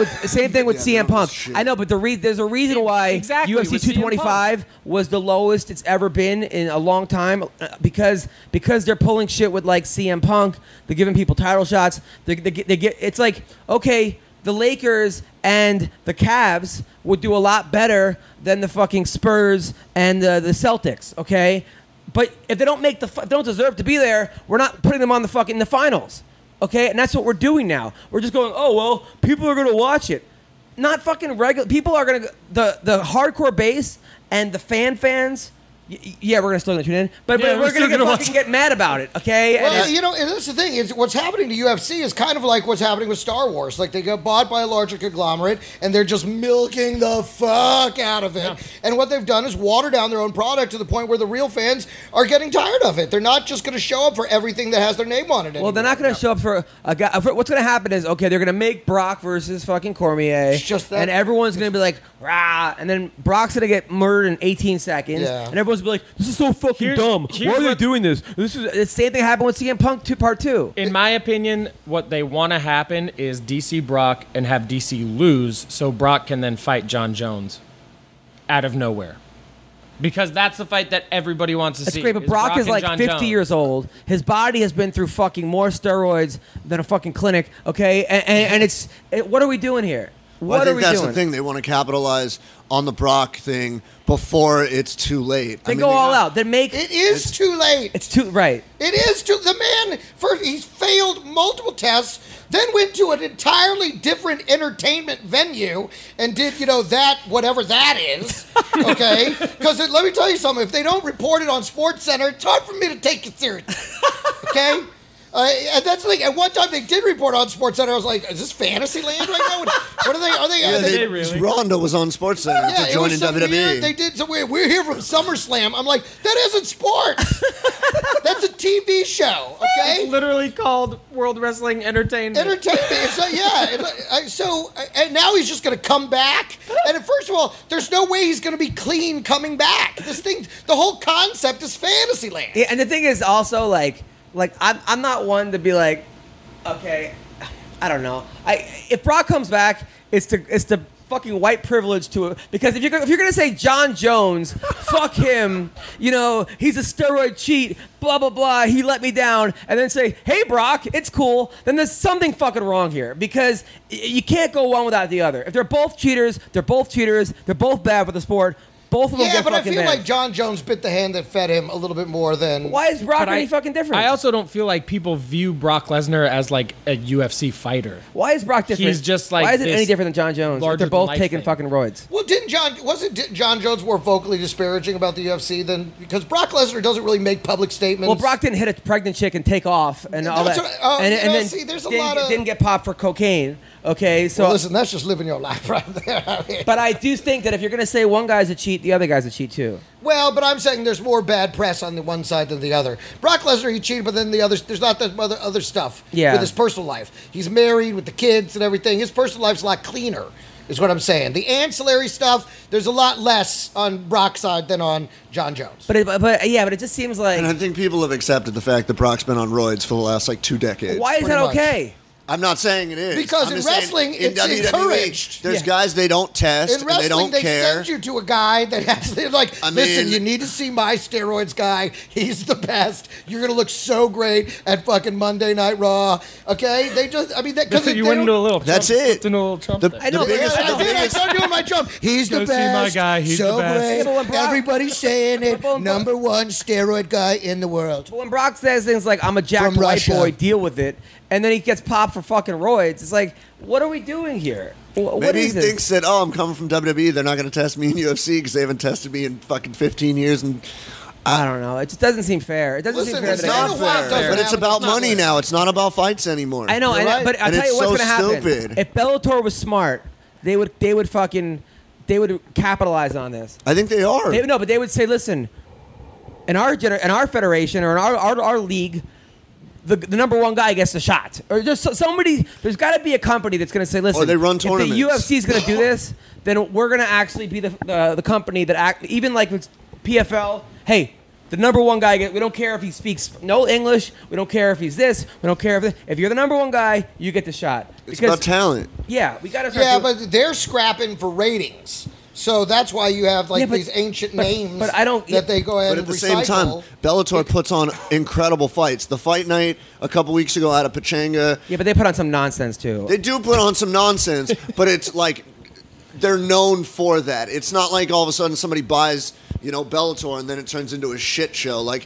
with Yeah, CM Punk. shit. I know, but there's a reason why Exactly, UFC with CM 225 was the lowest it's ever been in a long time because they're pulling shit with like CM Punk. They're giving people title shots. They get. It's like, okay, the Lakers and the Cavs would do a lot better than the fucking Spurs and the Celtics, okay? But if they don't if they don't deserve to be there, we're not putting them on the finals, okay? And that's what we're doing now. We're just going, oh well, people are gonna watch it. Not fucking regular. People are gonna the hardcore base and the fans. Yeah, we're gonna still tune in, but Yeah, we're gonna fucking get mad about it, okay? Well, And you know, and that's the thing is what's happening to UFC is kind of like what's happening with Star Wars. Like they got bought by a larger conglomerate, and they're just milking the fuck out of it. Yeah. And what they've done is water down their own product to the point where the real fans are getting tired of it. They're not just going to show up for everything that has their name on it anymore. Well, they're not going to show up for a guy. What's going to happen is, okay, they're going to make Brock versus fucking Cormier, It's just that- and everyone's going to be like, rah, and then Brock's going to get murdered in 18 seconds, Yeah. and everyone's going to be like, this is so fucking Here's- dumb. here's Why are they what- doing this? This is the same thing happened with CM Punk Part 2. In my opinion, what they want to happen is DC Brock and have DC lose so Brock can then fight John Jones out of nowhere. Because that's the fight that everybody wants to That's see. great, but Brock is and like John 50 Jones. years old. His body has been through fucking more steroids than a fucking clinic, okay? And what are we doing here? Well, What I are think we that's doing? the thing. They want to capitalize on the Brock thing before it's too late. They go all out. They make It is too late. it's too right. It is too. The man, first, he's failed multiple tests, then went to an entirely different entertainment venue and did, that, whatever that is, okay? Because let me tell you something. If they don't report it on SportsCenter, it's hard for me to take it seriously, okay? And that's the thing. At one time, they did report on SportsCenter. I was like, "Is this Fantasyland right now? What are they? Are they? Yeah, are they really? Ronda was on SportsCenter yeah, for it joining was some WWE. weird- they did some weird. We're here from SummerSlam. I'm like, that isn't sports. That's a TV show, okay? It's literally called World Wrestling Entertainment. Entertainment. So and now he's just going to come back. And first of all, there's no way he's going to be clean coming back. This thing, the whole concept is Fantasyland. Yeah, and the thing is also like I'm not one to be like, okay, I don't know. If Brock comes back, it's the fucking white privilege to it, because if you're gonna say John Jones, fuck him, he's a steroid cheat, blah blah blah, he let me down, and then say, hey Brock, it's cool, then there's something fucking wrong here, because you can't go one without the other. If they're both cheaters, they're both bad for the sport. Both of them Yeah, get but I fucking feel banned. like John Jones bit the hand that fed him a little bit more than. Why is Brock But any fucking different? I also don't feel like people view Brock Lesnar as like a UFC fighter. Why is Brock different? He's just like why is it any this different than John Jones? If they're larger both than life taking thing. fucking roids. Well, wasn't John Jones more vocally disparaging about the UFC than because Brock Lesnar doesn't really make public statements. Well, Brock didn't hit a pregnant chick and take off and all That's that, what- and then see, there's a didn't, lot of- didn't get popped for cocaine. Okay, so Well, listen, that's just living your life right there. but I do think that if you're gonna say one guy's a cheat, the other guy's a cheat too. Well, but I'm saying there's more bad press on the one side than the other. Brock Lesnar, he cheated, but then the others, there's not that other stuff Yeah. with his personal life. He's married with the kids and everything. His personal life's a lot cleaner, is what I'm saying. The ancillary stuff, there's a lot less on Brock's side than on John Jones. But it just seems like, And I think people have accepted the fact that Brock's been on roids for the last 2 decades. why is pretty that much. okay? I'm not saying it is. Because I'm in just saying wrestling, in it's WWE, encouraged. There's Yeah. guys they don't test In and they wrestling, don't they care. send you to a guy that has, they're like, I listen, mean- you need to see my steroids guy. He's the best. You're going to look so great at fucking Monday Night Raw. Okay? They just, I mean, because you went into a little. That's Trump, it. slipped into a little Trump The- thing. I know, the biggest- but- I did. I started doing my jump. He's the Go see best. my guy. He's so the best. great. Yeah, but when Brock- Everybody's saying it. But when- Number one steroid guy in the world. But when Brock says things like, I'm a jacked From white Russia. boy, deal with it, and then he gets popped for fucking roids, it's like, what are we doing here? What Maybe he is this? thinks that, I'm coming from WWE, they're not going to test me in UFC because they haven't tested me in fucking 15 years. And I don't know. It just doesn't seem fair. It doesn't Listen, seem fair. it's that not I- fair. Doesn't But it's happen. about It's not money fair. now. It's not about fights anymore. I know, You're right. but I'll And tell you it's what's so going to happen. stupid. If Bellator was smart, they would capitalize on this. I think they are. But they would say, listen, in our federation or in our league, the number one guy gets the shot. Or just somebody. There's got to be a company that's going to say, listen, Or they run if the tournaments. UFC is going to do this, then we're going to actually be the company that even like with PFL. Hey, The number one guy, we don't care if he speaks no English. We don't care if he's this. We don't care if you're the number one guy, you get the shot. It's about talent. Yeah, we got to. Yeah, but they're scrapping for ratings. So that's why you have these ancient names but I don't, that they go ahead and recycle. But at the same time, Bellator puts on incredible fights. The fight night a couple weeks ago out of Pechanga. Yeah, but they put on some nonsense too. They do put on some nonsense, but it's like they're known for that. It's not like all of a sudden somebody buys, Bellator and then it turns into a shit show. Like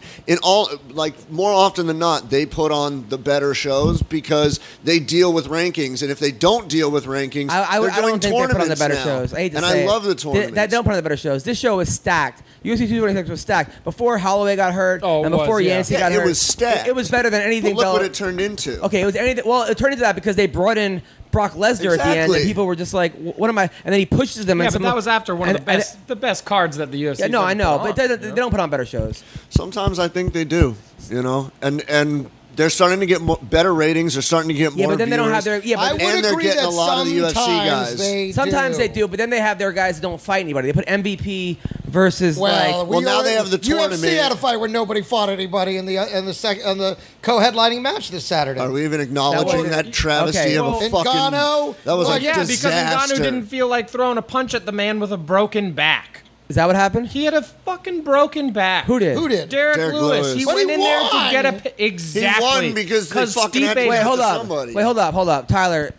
more often than not, they put on the better shows because they deal with rankings. And if they don't deal with rankings, I don't think they put on the better shows. I love the tournaments. They don't put on the better shows. This show is stacked. UFC 226 was stacked. Before Holloway got hurt and before Yancey got hurt. It was stacked. It was better than anything. But look what it turned into. Okay, it was anything. Well, it turned into that because they brought in Brock Lesnar at the end, and people were just like, "What am I?" And then he pushes them. Yeah, but that was after one of the best cards that the UFC. Yeah, no, I know, but they don't put on better shows. Sometimes I think they do, and they're starting to get better ratings. They're starting to get more. Yeah, but then viewers, they don't have their. Yeah, but and they're getting a lot of the UFC guys. Sometimes they do, but then they have their guys that don't fight anybody. They put MVP versus now they have the tournament. UFC had a fight where nobody fought anybody in the co-headlining match this Saturday. Are we even acknowledging that travesty of a fucking? Ngannou, that was a disaster. Because Ngannou didn't feel like throwing a punch at the man with a broken back. Is that what happened? He had a fucking broken back. Who did? Derek Lewis. He went in there to get exactly. He won because they fucking had to Wait, hold up. Hold up. Tyler,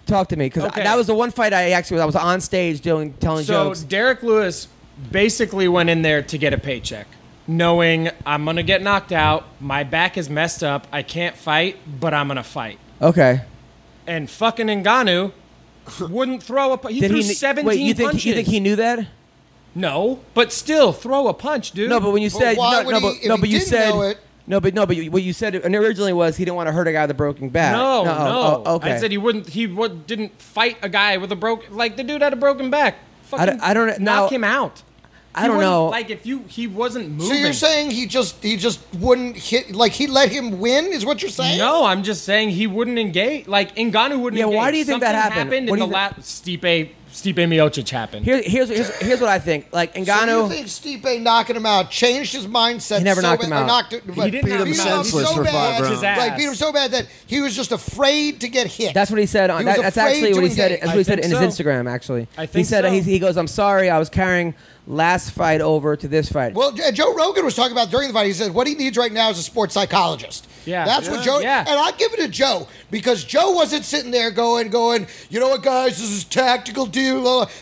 talk to me because that was the one fight I was on stage telling jokes. So Derek Lewis basically went in there to get a paycheck, knowing I'm gonna get knocked out. My back is messed up. I can't fight, but I'm gonna fight. Okay. And fucking Ngannou wouldn't throw a. He threw 17 punches. You think he knew that? No, but still throw a punch, dude. No, but when you said what you said originally was he didn't want to hurt a guy with a broken back. No. Oh, okay. I said he didn't fight a guy with a broken, like the dude had a broken back. Fucking I don't knock him out. I don't know. Like he wasn't moving. So you're saying he just wouldn't hit? Like he let him win? Is what you're saying? No, I'm just saying he wouldn't engage. Like Ngannou wouldn't engage. Yeah, why do you think that happened? In the last Stipe Miocic happened. Here's what I think. Like Ngannou. So you think Stipe knocking him out changed his mindset? He never knocked him out. He didn't beat him senseless for 5 rounds. Like beat him so bad that he was just afraid to get hit. That's what he said. That's actually what he said. That's what he said in his Instagram. Actually, he said he goes, "I'm sorry, I was carrying last fight over to this fight." Well, Joe Rogan was talking about during the fight. He said what he needs right now is a sports psychologist. Yeah, that's what Joe. Yeah. And I'll give it to Joe because Joe wasn't sitting there going, you know what, guys, this is tactical deal.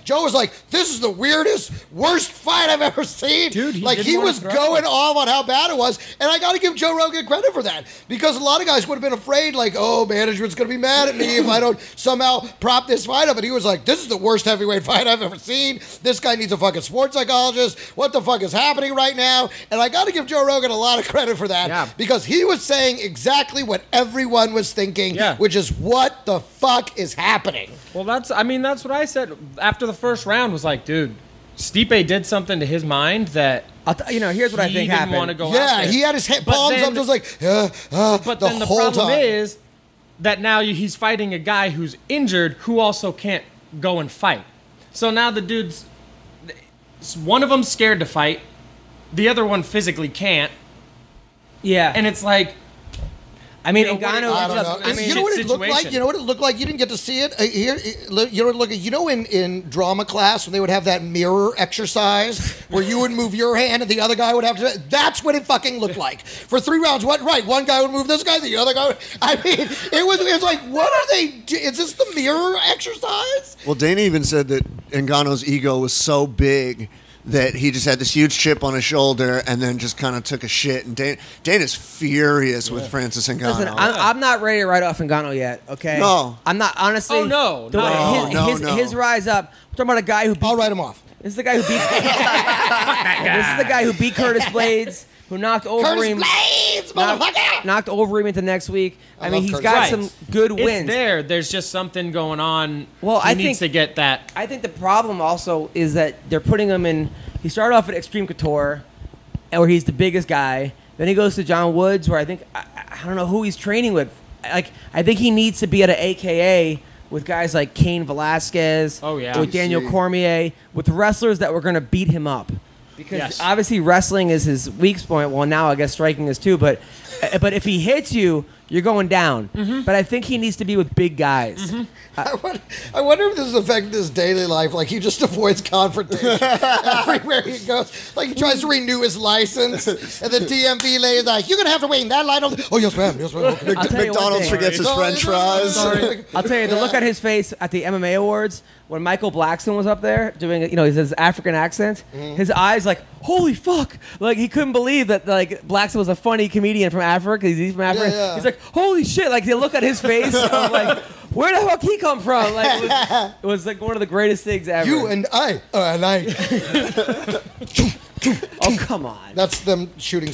Joe was like, this is the weirdest, worst fight I've ever seen. Dude, he was going off on how bad it was, and I got to give Joe Rogan credit for that because a lot of guys would have been afraid, like, oh, management's going to be mad at me if I don't somehow prop this fight up. And he was like, this is the worst heavyweight fight I've ever seen. This guy needs a fucking sports psychologist. What the fuck is happening right now? And I got to give Joe Rogan a lot of credit for that because he was saying exactly what everyone was thinking, which is what the fuck is happening. Well, that's what I said after the first round was like, dude, Stipe did something to his mind that here's what I think happened. Want to go out there. He had his palms up, just like, but then the problem is that now he's fighting a guy who's injured who also can't go and fight. So now the dude's one of them's scared to fight, the other one physically can't. Yeah, and it's like. Ngannou. I don't know. You know what it looked like? You know what it looked like? You didn't get to see it. You know what it looked like? You know in drama class when they would have that mirror exercise where you would move your hand and the other guy would have to. That's what it fucking looked like for 3 rounds. What? Right? One guy would move this guy, the other guy. It was like, what are they? Is this the mirror exercise? Well, Dana even said that Ngannou's ego was so big that he just had this huge chip on his shoulder and then just kind of took a shit. And Dana's furious with Francis Ngannou. Listen, I'm not ready to write off Ngannou yet, okay? No. I'm not, honestly. Oh, no. His rise up. We're talking about a guy who beat... I'll write him off. This is the guy who beat... This is the guy who beat Curtis Blades, who knocked Overeem... Blades, motherfucker! Knocked Overeem into next week. He's got some good wins. There's just something going on. Well, he needs to get that. I think the problem also is that they're putting him in... He started off at Extreme Couture, where he's the biggest guy. Then he goes to John Woods, where I think... I don't know who he's training with. I think he needs to be at an AKA with guys like Cain Velasquez, with Daniel Cormier, with wrestlers that were going to beat him up. Because Yes. obviously wrestling is his weak point. Well, now I guess striking is too. But if he hits you, you're going down. But I think he needs to be with big guys. I wonder if this is affecting his daily life. Like, he just avoids confrontation everywhere he goes. Like, he tries to renew his license, and the DMV lady is like, "You're going to have to wait in that line." Oh, yes, ma'am. Yes, ma'am. Okay. I'll tell you one McDonald's thing. forgets his French fries. I'll tell you, the look on his face at the MMA awards when Michael Blackson was up there doing, his African accent, his eyes like, holy fuck! Like, he couldn't believe that like Blackson was a funny comedian from Africa. He's from Africa. Yeah. He's like, holy shit! Like, the look on his face, I'm like, where the fuck he come from? Like, it was like one of the greatest things ever. You and I are alike. Oh, come on. That's them shooting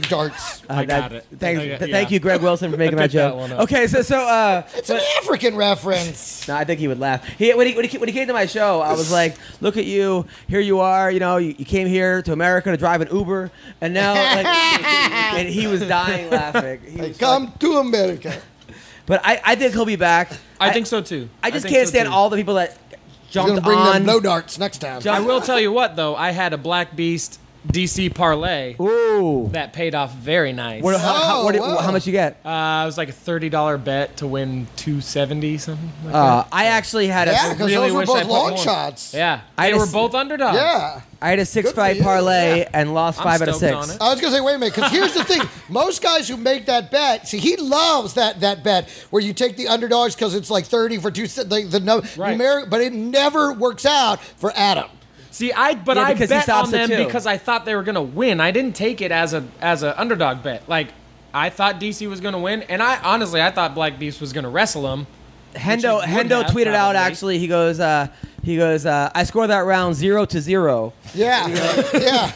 darts. I got it. Thank you, Greg Wilson, for making that picked that joke. one up. Okay, so It's an African reference. no, I think he would laugh. When he came to my show, I was like, "Look at you! Here you are. You came here to America to drive an Uber, and now." And he was dying laughing. He was Come to America. but I think he'll be back. I think so too. I just think can't so, stand too. all the people that He's going jumped to bring on. them no darts next time. I will tell you what, though. I had a Black Beast DC parlay Ooh. that paid off very nice. How much you get? It was like a $30 bet to win $270 something. Like that. I actually had Yeah, because really those were wish I both put long more. shots. Yeah, I they were just- both underdogs. Yeah. I had a Good for 6-fight you. parlay Yeah. and lost I'm 5 out of stoked 6. on it. I was going to say, wait a minute, because here's the thing. Most guys who make that bet, see, he loves that bet where you take the underdogs because it's like 30 for two, Right. numeric, but it never works out for Adam. See, I because he bet stops on it them too. because I thought they were gonna win. I didn't take it as a underdog bet. Like, I thought DC was gonna win, and I thought Black Beast was gonna wrestle him. Hendo Which he would have, tweeted out probably. actually. He goes, I scored that round 0-0. Yeah. Yeah.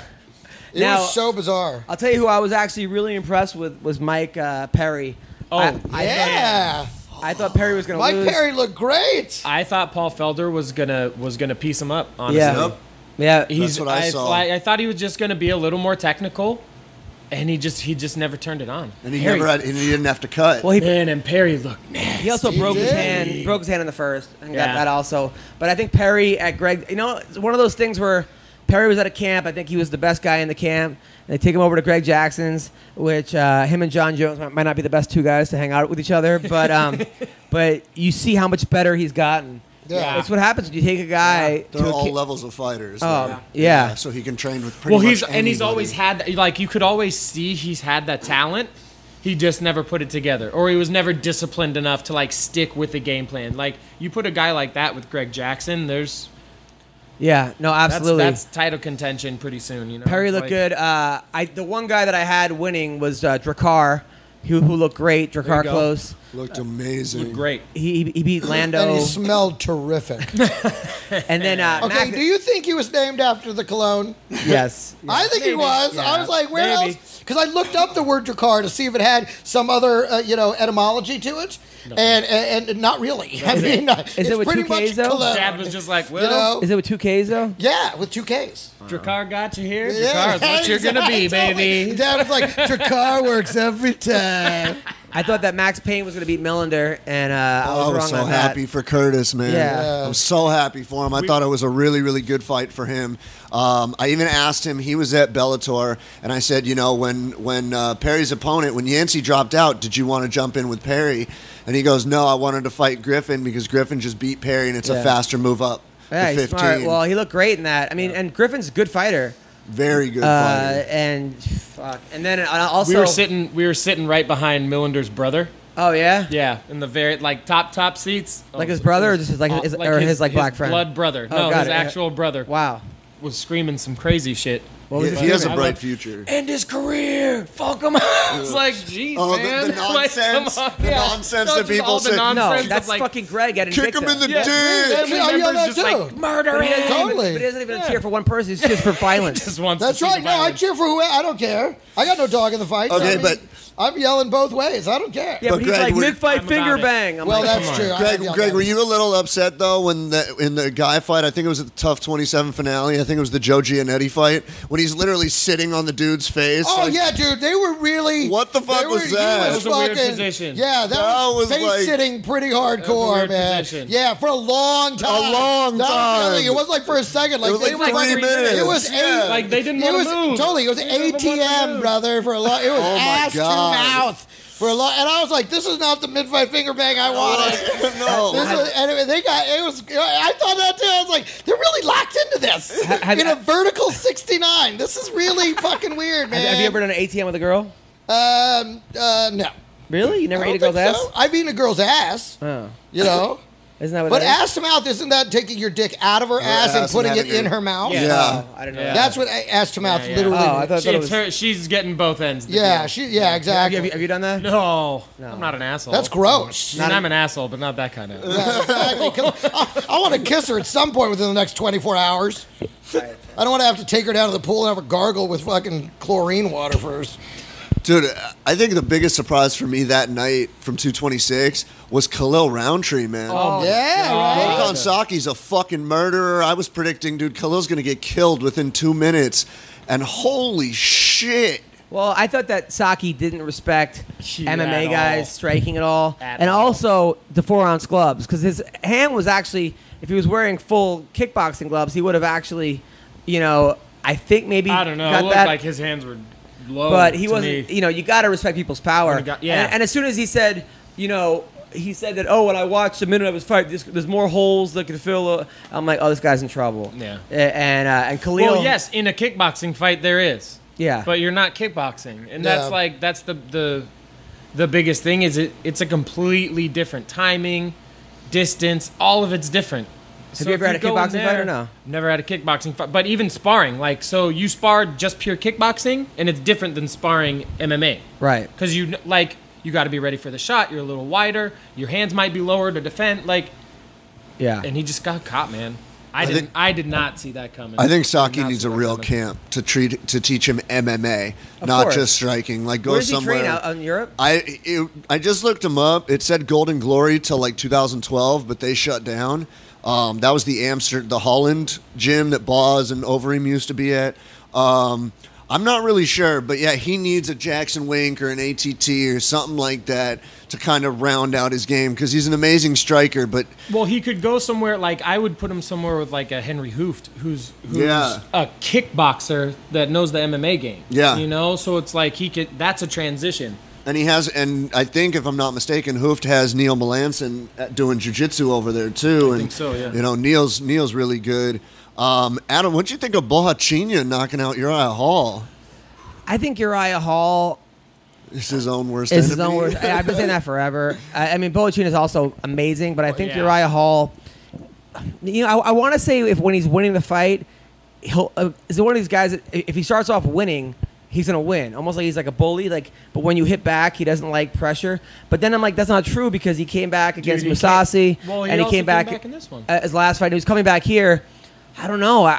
It Now- was so bizarre. I'll tell you who I was actually really impressed with was Mike Perry. Oh, Yeah. I thought Perry was going to Mike lose. Perry looked great. I thought Paul Felder was gonna piece him up. Honestly, Yeah. Yep. Yeah. That's what I saw. I thought he was just gonna be a little more technical, and he just never turned it on. And he Perry- he didn't have to cut. Well, Man, and Perry looked nasty. he also broke his did. hand. He broke his hand in the first. I think Yeah. that also. But I think Perry at Greg, it's one of those things where Perry was at a camp. I think he was the best guy in the camp. They take him over to Greg Jackson's, which him and John Jones might not be the best two guys to hang out with each other, but but you see how much better he's gotten. Yeah. That's what happens when you take a guy They're to a all ki- levels of fighters. Oh, there. yeah. So he can train with pretty Well, much he's anybody. always had, like, you could always see he's had that talent. He just never put it together, or he was never disciplined enough to like stick with the game plan. Like, you put a guy like that with Greg Jackson, there's Yeah, no, absolutely. that's title contention pretty soon. You know, Perry looked Like, good. The one guy that I had winning was Drakkar, who looked great. There Drakkar you go. close. Looked amazing. Looked great. He beat Lando. And he smelled terrific. And then Okay, Mac- do you think he was named after the cologne? yes. I think he was. I was like, where Maybe. else? Because I looked up the word Drakkar to see if it had some other, etymology to it, and not really. I mean, it's it with pretty two much Ks, though? cologne. Dad was just like, you well, know? Is it with 2 Ks though? Yeah, with 2 Ks. Drakkar got you here. Yeah, Drakkar is what you're gonna be, totally. baby. Dad was like, Drakkar works every time. I thought that Max Payne was going to beat Millender, and I was I wrong was so on that. happy for Curtis, man. Yeah. I'm so happy for him. I thought it was a really, really good fight for him. I even asked him, he was at Bellator, and I said, when Perry's opponent, when Yancey dropped out, did you want to jump in with Perry? And he goes, no, I wanted to fight Griffin because Griffin just beat Perry, and it's a Yeah. faster move up Yeah, to he's 15. smart. Well, he looked great in that. I mean, and Griffin's a good fighter. Very good fighter. And fuck. And then also We were sitting right behind Millender's brother. Oh yeah. Yeah, in the very top seats. Like his brother, or just his black friend? Blood brother. Oh, No, got his it. actual brother Wow. was screaming some crazy shit. What was He his has a favorite? bright future. End his career. Fuck him. I was like, jeez, Oh, man. the nonsense. Like, come on. The Yeah. nonsense No, that just people all the say. No, nonsense that's of, like, fucking Greg at Kick him in the Yeah. dick. I yell Members that just too. like murder But he doesn't him. even- Totally. But he doesn't even cheer for one person. He's just for violence. Just wants to That's see right. the No, I violence. cheer for whoever. I don't care. I got no dog in the fight. Okay, so, but I'm yelling both ways. I don't care. Yeah, but he's Greg, like we're- mid-fight I'm finger about it. bang. I'm Well, like, that's come on. true. I have Greg, yelled were at you a little upset though when in the guy fight? I think it was at the Tough 27 finale. I think it was the Joe Giannetti fight when he's literally sitting on the dude's face. Oh like, yeah, dude, they were really. What the fuck they was that? He That was a weird fucking- position. Yeah, that was was face like- sitting pretty hardcore, weird man. position. Yeah, for a long time. long That was time. really- it was like for a second. Like It was like they like were 3 minutes. It was Yeah. Like they didn't It want was to move. totally. It was They didn't want to ATM, move. brother. For a long. It was Oh, my ass to God. mouth for a long. And I was like, this is not the mid-fight finger bang I wanted. no. They got it was. I thought that too. I was like, they're really locked into this in a vertical 69. This is really fucking weird, man. Have you ever done an ATM with a girl? No. Really? You never I ate a don't girl's think ass? so. I've eaten a girl's ass. Oh. You know. Isn't that what But that is? ass to mouth, isn't that taking your dick out of her ass and ass putting and it having in it- her mouth? Yeah. Yeah. Oh, I didn't know Yeah. that. That's what ass to mouth Yeah. literally Oh, I means. thought it It's was... her. She's getting both ends. of the Yeah, deal. exactly. Have you done that? No, I'm not an asshole. That's gross. I mean, I'm an asshole, but not that kind of. Yeah, exactly. 'Cause I want to kiss her at some point within the next 24 hours. I don't want to have to take her down to the pool and have her gargle with fucking chlorine water first. Dude, I think the biggest surprise for me that night from 226 was Khalil Roundtree, man. Yeah, right. Volkan Saki's a fucking murderer. I was predicting, dude, Khalil's going to get killed within 2 minutes. And holy shit. Well, I thought that Saki didn't respect MMA at guys all. striking at all. At And all. also the 4-ounce gloves. Because his hand was actually, if he was wearing full kickboxing gloves, he would have actually, I think maybe I don't know. It got looked that. like his hands were low. But he to wasn't, me. you got to respect people's power. Yeah. And as soon as he said, he said that, when I watched a minute of his fight, there's more holes that could fill. I'm like, this guy's in trouble. Yeah. And Khalil. Well, yes, in a kickboxing fight there is. Yeah. But you're not kickboxing, and Yeah. that's the biggest thing is it's a completely different timing, distance, all of it's different. Have you ever had a kickboxing fight or no? Never had a kickboxing fight, but even sparring, so you sparred just pure kickboxing, and it's different than sparring MMA, Right. because you got to be ready for the shot. You're a little wider. Your hands might be lower to defend, Yeah. and he just got caught, man. think- I did not see that coming. I think Saki Did not needs see a that real coming. camp to teach him MMA, Of not course. just striking. Like, go Where does he somewhere. train out in Europe? I just looked him up. It said Golden Glory till like 2012, but they shut down. That was the Holland gym that Boz and Overeem used to be at. I'm not really sure, but yeah, he needs a Jackson Wink or an ATT or something like that to kind of round out his game because he's an amazing striker. But Well, he could go somewhere I would put him somewhere with a Henry Hooft, who's Yeah. a kickboxer that knows the MMA game. Yeah. So it's he could. That's a transition. and I think if I'm not mistaken, Hooft has Neil Melanson doing jiu-jitsu over there too. And think so, yeah. Neil's really good. Adam, what'd you think of Bohachina knocking out Uriah Hall? I think Uriah Hall It's his own worst is his enemy. own worst. I've been saying that forever. I mean, Bohachina is also amazing, but I think yeah. Uriah Hall. I want to say when he's winning the fight, he'll is one of these guys that if he starts off winning, he's gonna win. Almost like he's like a bully. But when you hit back, he doesn't like pressure. But then I'm like, that's not true because he came back against he Musasi, Well, he and he also came back in this one. his last fight. He was coming back here. I don't know.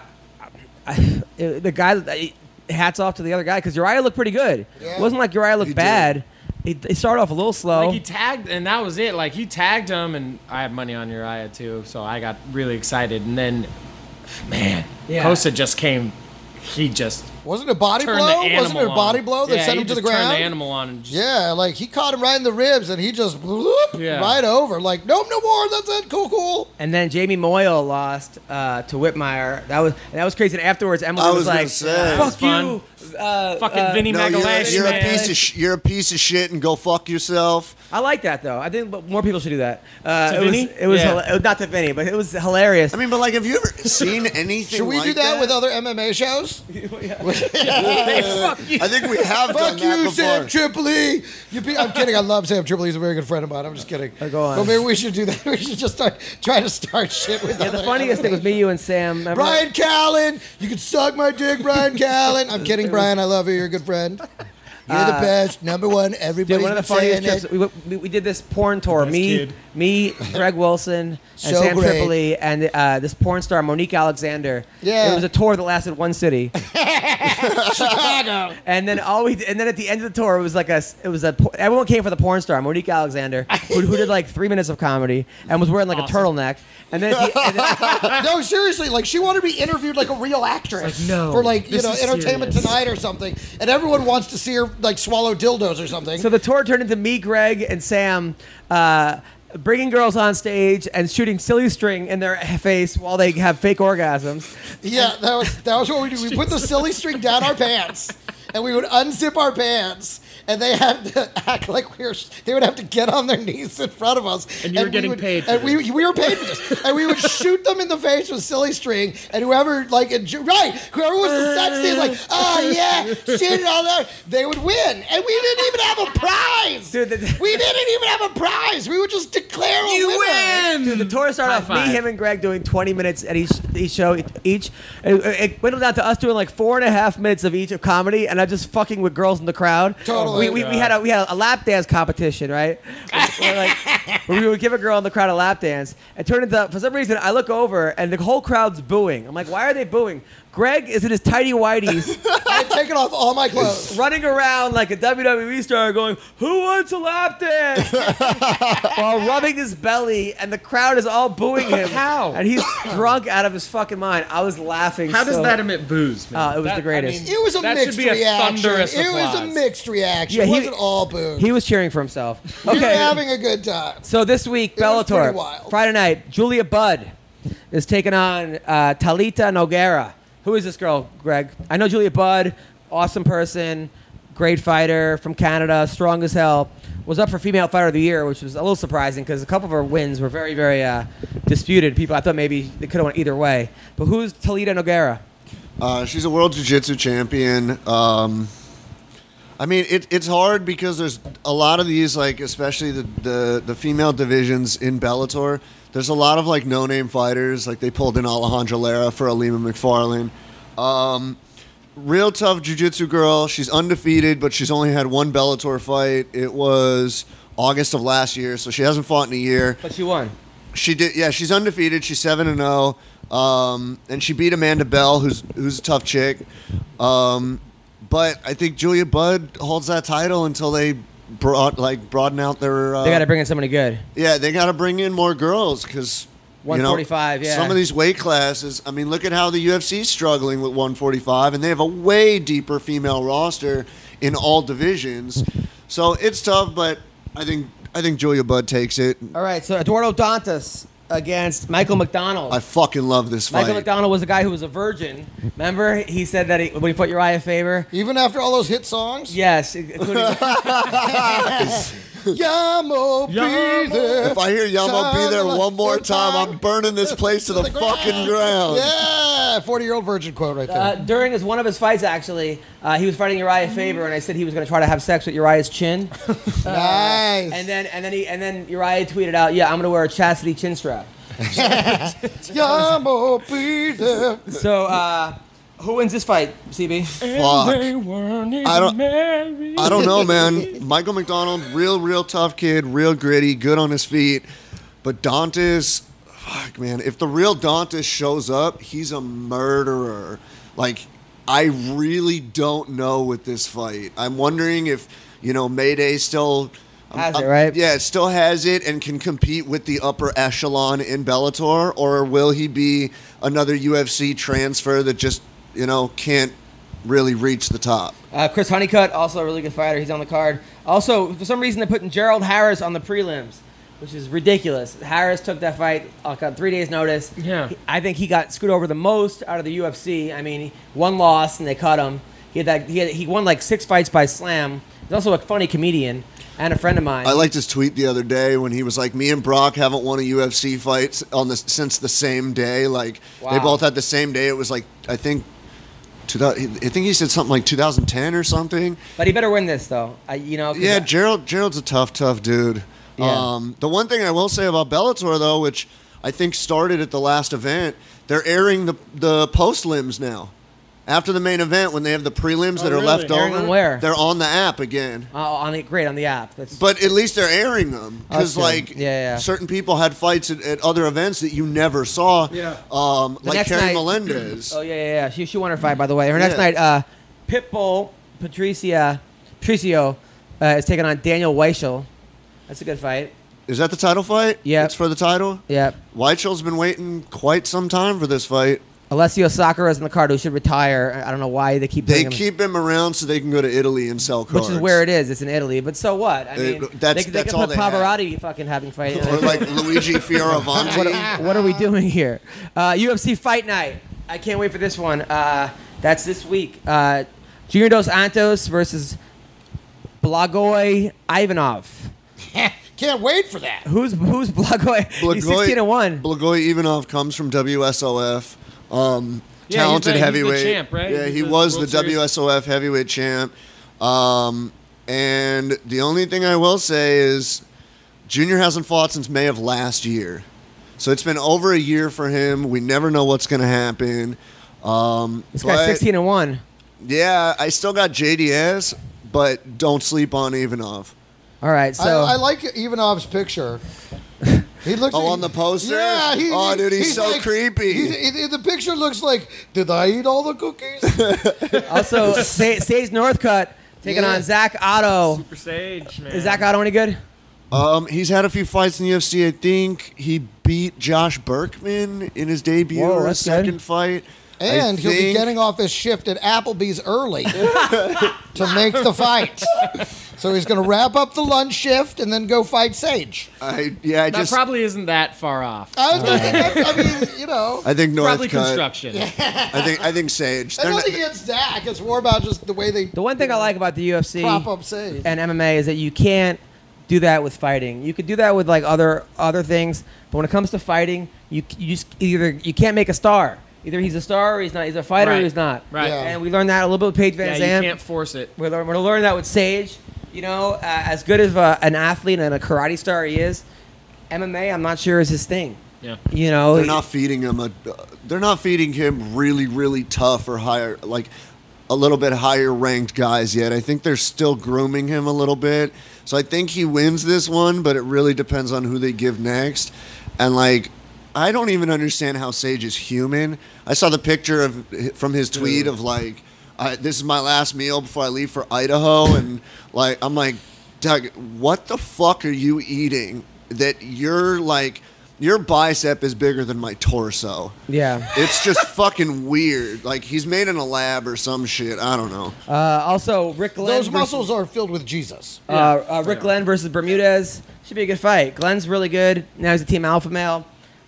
The guy. Hats off to the other guy because Uriah looked pretty good. Yeah. It wasn't like Uriah looked He bad. He started off a little slow. He tagged, and that was it. He tagged him, and I had money on Uriah too, so I got really excited. And then, man, Yeah. Kosa just came. He just Wasn't it a body turned blow? the animal Wasn't it a body on. blow that Yeah, sent he him to the just turned ground? the animal on. And just, Yeah, he caught him right in the ribs and he just bloop, Yeah. right over. Nope, no more. That's it. Cool. And then Jamie Moyle lost to Whitmire. That was crazy. And afterwards, Emily I was was gonna like, say. That was "Fuck fun. you, Fucking Vinny No, Magalash, you're a man. you're a piece of shit and go fuck yourself. I like that though. I think more people should do that. To it Vinny? was Yeah. not to Vinny, but it was hilarious. I mean, but have you ever seen anything? Should we like do that with other MMA shows? Fuck you. I think we have done Fuck that you, before. Sam Tripoli. I'm kidding. I love Sam Tripoli. He's a very good friend of mine. I'm just kidding. Go on. Well, maybe we should do that. We should just try to start shit with Yeah, other the funniest thing was me, you, and Sam. Remember? Brian Callen. You can suck my dick, Brian Callen. I'm kidding, Brian. I love you. You're a good friend. You're the best. Number one. Dude, Everybody's one of the been saying funniest it. trips. We did this porn tour. Best Me, kid. Me, Greg Wilson, and So Sam great. Tripoli, and this porn star Monique Alexander. Yeah. It was a tour that lasted one city. Chicago. And then and then at the end of the tour, everyone came for the porn star Monique Alexander, who did like 3 minutes of comedy and was wearing like a turtleneck. And then, No, seriously, like she wanted to be interviewed like a real actress no, for like this is Entertainment serious. Tonight or something, and everyone wants to see her like swallow dildos or something. so the tour turned into me, Greg, and Sam. Bringing girls on stage and shooting silly string in their face while they have fake orgasms. Yeah, that was what we do. We put the silly string down our pants, and we would unzip our pants, and they had to act like they would have to get on their knees in front of us. And you were getting paid for And this. we were paid for this. And we would shoot them in the face with silly string, and whoever was the sexiest, like, oh yeah, shit and all that, they would win. And we didn't even have a prize. Dude, We didn't even have a prize. We would just declare a winner. Dude, the tour started High off me, five. him, and Greg doing 20 minutes at each show each. It went down to us doing like 4.5 minutes of each of comedy, and I just fucking with girls in the crowd. Totally. We had a lap dance competition, right? Where we would give a girl in the crowd a lap dance. It turned into, for some reason, I look over and the whole crowd's booing. I'm like, why are they booing? Greg is in his tighty whities, I had taken off all my clothes. running around like a WWE star, going, "Who wants a lap dance?" while rubbing his belly, and the crowd is all booing him. How? And he's drunk out of his fucking mind. I was laughing. How does so- that emit booze, man? It was the greatest. It was a That mixed should be a reaction. thunderous It was a applause. mixed reaction. Yeah, It he- wasn't all booze. He was cheering for himself. We were Okay. having a good time. So this week, It was Bellator, pretty wild. Friday night, Julia Budd is taking on Talita Nogueira. Who is this girl, Greg? I know Julia Budd, awesome person, great fighter from Canada, strong as hell. Was up for Female Fighter of the Year, which was a little surprising because a couple of her wins were very, very disputed. People, I thought maybe they could have went either way. But who's Talita Nogueira? She's a world jiu-jitsu champion. I mean, it's hard because there's a lot of these, like, especially the female divisions in Bellator. There's a lot of, like, no-name fighters. Like, they pulled in Alejandra Lara for Alima McFarlane. Real tough jiu-jitsu girl. She's undefeated, but she's only had one Bellator fight. It was August of last year, so she hasn't fought in a year. But she won. She did, yeah. She's undefeated. She's 7-0, and she beat Amanda Bell, who's a tough chick. But I think Julia Budd holds that title until they broaden out their. They got to bring in somebody good. Yeah, they got to bring in more girls because 145, yeah. Some of these weight classes. I mean, look at how the UFC's struggling with 145, and they have a way deeper female roster in all divisions. So it's tough, but I think Julia Budd takes it. All right, so Eduardo Dantas against Michael McDonald. I fucking love this fight. Michael McDonald was a guy who was a virgin. Remember? He said that when he fought Uriah Faber. Even after all those hit songs? Yes. Including, Yamo, be there. If I hear Yamo be there one more time, I'm burning this place to the fucking ground. Yeah, 40-year-old virgin quote right there. during one of his fights, actually, he was fighting Uriah Faber, and I said he was going to try to have sex with Uriah's chin. Nice. And then Uriah tweeted out, "Yeah, I'm going to wear a chastity chin strap." Yamo, be there. So, who wins this fight, CB? Fuck. I don't know, man. Michael McDonald, real tough kid, real gritty, good on his feet. But Dantas, fuck, man. If the real Dantas shows up, he's a murderer. Like, I really don't know with this fight. I'm wondering if, Mayday still Has it, right? Yeah, it still has it and can compete with the upper echelon in Bellator, or will he be another UFC transfer that just, can't really reach the top? Chris Honeycutt, also a really good fighter. He's on the card. Also, for some reason, they're putting Gerald Harris on the prelims, which is ridiculous. Harris took that fight on 3 days' notice. Yeah. I think he got screwed over the most out of the UFC. I mean, one loss and they cut him. He won like 6 fights by slam. He's also a funny comedian and a friend of mine. I liked his tweet the other day when he was like, "Me and Brock haven't won a UFC fight since the same day." Like, Wow. they both had the same day. It was like, I think he said something like 2010 or something. But he better win this, though. 'Cause Yeah, Gerald's a tough dude. Yeah. The one thing I will say about Bellator, though, which I think started at the last event, they're airing the post limbs now. After the main event, when they have the prelims that are really? left Airing over, them where? they're on the app again. On the app. That's, But at least they're airing them because, That's good. Yeah. certain people had fights at other events that you never saw. Yeah. The Like next Carrie night- Melendez. Oh yeah. She won her fight, by the way. Her next Yeah. night, Pitbull Patricio is taking on Daniel Weichel. That's a good fight. Is that the title fight? Yep. It's for the title? Yep. Weichel's been waiting quite some time for this fight. Alessio Sakura is in the card, who should retire. I don't know why they keep They bringing him. keep him around so they can go to Italy and sell cards. Which is where it is. It's in Italy. But so what? I mean, that's they could all put they have. Pavarotti fucking having fight. Or like Luigi Fioravanti. What are we doing here? UFC Fight Night. I can't wait for this one. That's this week. Junior Dos Santos versus Blagoy Ivanov. Can't wait for that. Who's Blagoy? He's 16-1. Blagoy Ivanov comes from WSOF. Yeah, Talented he's the heavyweight. champ, right? Yeah, He's he the was the World Series. WSOF heavyweight champ. And the only thing I will say is Junior hasn't fought since May of last year. So it's been over a year for him. We never know what's going to happen. This guy's 16-1. Yeah, I still got JDS, but don't sleep on Ivanov. All right, so I like Ivanov's picture. He looks. Oh, on the poster? Yeah. Oh, dude, he's so creepy. The picture looks like, did I eat all the cookies? also Sage Northcutt taking Yeah. on Zach Otto. Super Sage, man. Is Zach Otto any good? He's had a few fights in the UFC. I think he beat Josh Berkman in his debut Whoa, or his that's good. second fight. And I he'll be think- getting off his shift at Applebee's early to make the fight. So he's going to wrap up the lunch shift and then go fight Sage. That probably isn't that far off. I mean, you know. I think Probably Northcutt. construction. I think Sage. I don't think against Dak. It's more about just the way they The one thing I like about the UFC prop up Sage. and MMA is that you can't do that with fighting. You could do that with like other things, but when it comes to fighting, you just either you can't make a star. Either he's a star or he's not. He's a fighter or Right. he's not. Right. Yeah. And we learned that a little bit with Paige Van Yeah, Zandt. you can't force it. We're going to learn that with Sage. You know, as good as an athlete and a karate star he is, MMA I'm not sure is his thing. Yeah. You know, They're not feeding him they're not feeding him really, really tough or higher, like a little bit higher ranked guys yet. I think they're still grooming him a little bit. So I think he wins this one, but it really depends on who they give next. And like, I don't even understand how Sage is human. I saw the picture from his tweet of like, this is my last meal before I leave for Idaho, and like, I'm like, Doug, what the fuck are you eating that you're like? Your bicep is bigger than my torso. yeah. It's just fucking weird. Like, he's made in a lab or some shit. I don't know. Also, Rick Glenn. Those muscles are filled with Jesus. Rick Glenn versus Bermudez should be a good fight. Glenn's really good. Now he's a team alpha male.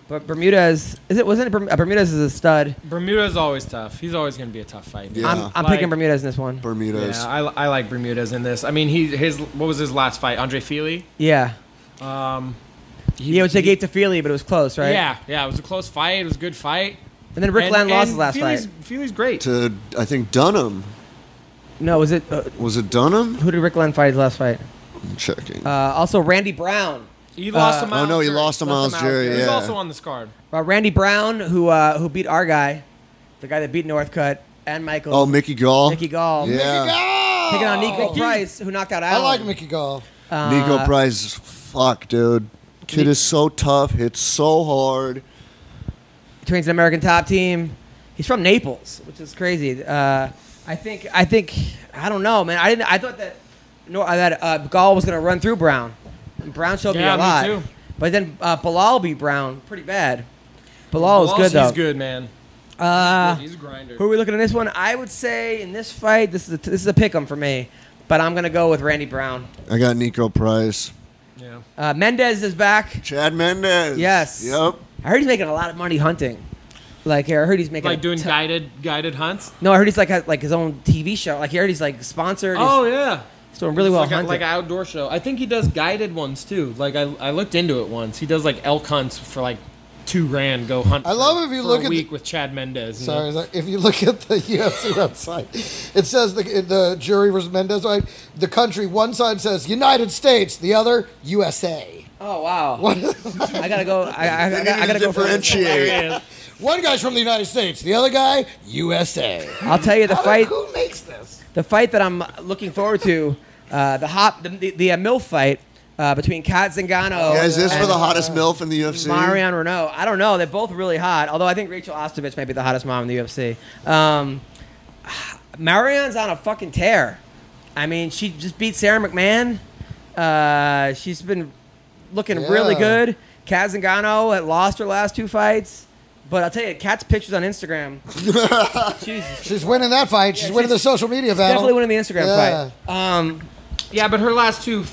But Bermudez, Bermudez is a stud. Bermuda's always tough. He's always going to be a tough fight. Yeah. I'm picking Bermudez in this one. Bermudez. Yeah, I like Bermudez in this. I mean, what was his last fight? Andre Fili? Yeah. He They gave to Feely, but it was close, right? Yeah, it was a close fight. It was a good fight. And then Rick Glenn lost his last fight. Fili's great. To, I think, Dunham. No, was it? Was it Dunham? Who did Rick Glenn fight his last fight? I'm checking. Also, Randy Brown. He lost to Oh, Miles no, he Jury. lost to Miles Jury, He's yeah. also on this card. Randy Brown, who beat our guy, the guy that beat Northcutt, and Michael. Oh, Mickey Gall. Mickey Gall. Yeah. Go! Taking on Nico Price, who knocked out I Allen. like Mickey Gall. Nico Price, fuck, dude. Kid is so tough, hits so hard. Trains an American Top Team. He's from Naples, which is crazy. I think I don't know, man. I thought that Gall was going to run through Brown. And Brown showed me a lot. Me too. But then Bilal beat Brown pretty bad. Bilal is good though. He's good, man. He's a grinder. Who are we looking at this one? I would say in this fight, this is a pick 'em for me. But I'm going to go with Randy Brown. I got Nico Price. Yeah. Mendez is back. Chad Mendez. Yes. Yep. I heard he's making a lot of money hunting. Like, I heard he's making Like doing guided hunts. No, I heard he's like his own TV show. Like, I heard he's like sponsored. Oh yeah. He's doing really well Like hunting. like an outdoor show. I think he does guided ones too. Like I looked into it once. He does like elk hunts for like $2,000. Go hunt. I love if you look a at week with Chad Mendez. Sorry, if you look at the UFC website, it says the Jury versus Mendez fight. The country, one side says United States, the other USA. Oh wow! What? I gotta go. I gotta go. differentiate. One guy's from the United States. The other guy, USA. I'll tell you Who makes this? The fight that I'm looking forward to, the MILF fight between Kat Zingano. Yeah, is this for and, the hottest MILF in the UFC? Marion Renault. I don't know. They're both really hot. Although I think Rachel Ostovich might be the hottest mom in the UFC. Marion's on a fucking tear. I mean, she just beat Sarah McMahon. She's been looking really good. Kat Zingano had lost her last 2 fights. But I'll tell you, Kat's pictures on Instagram. She's winning that fight. She's winning the social media battle. Definitely winning the Instagram fight. Yeah, but her last two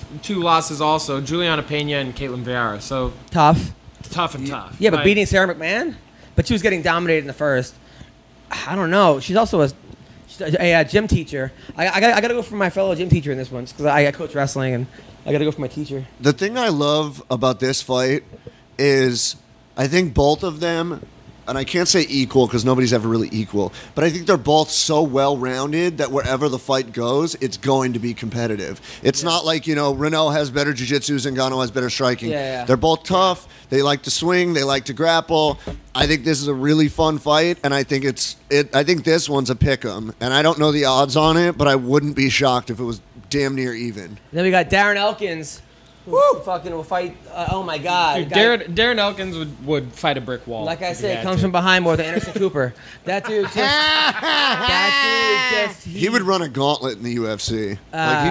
losses also, Juliana Pena and Caitlin Vieira. So Tough. tough. Yeah, but beating Sarah McMahon? But she was getting dominated in the first. I don't know. She's also a gym teacher. I got to go for my fellow gym teacher in this one because I coach wrestling and I got to go for my teacher. The thing I love about this fight is I think both of them, and I can't say equal because nobody's ever really equal, but I think they're both so well-rounded that wherever the fight goes, it's going to be competitive. It's not like, Renault has better jiu-jitsu, Zingano has better striking. Yeah. They're both tough. They like to swing. They like to grapple. I think this is a really fun fight, and I think I think this one's a pick'em. And I don't know the odds on it, but I wouldn't be shocked if it was damn near even. Then we got Darren Elkins. Who fucking will fight. Oh my God. Dude, Darren Elkins would fight a brick wall. Like I said, comes from behind more than Anderson Cooper. That dude just. He would run a gauntlet in the UFC. He'd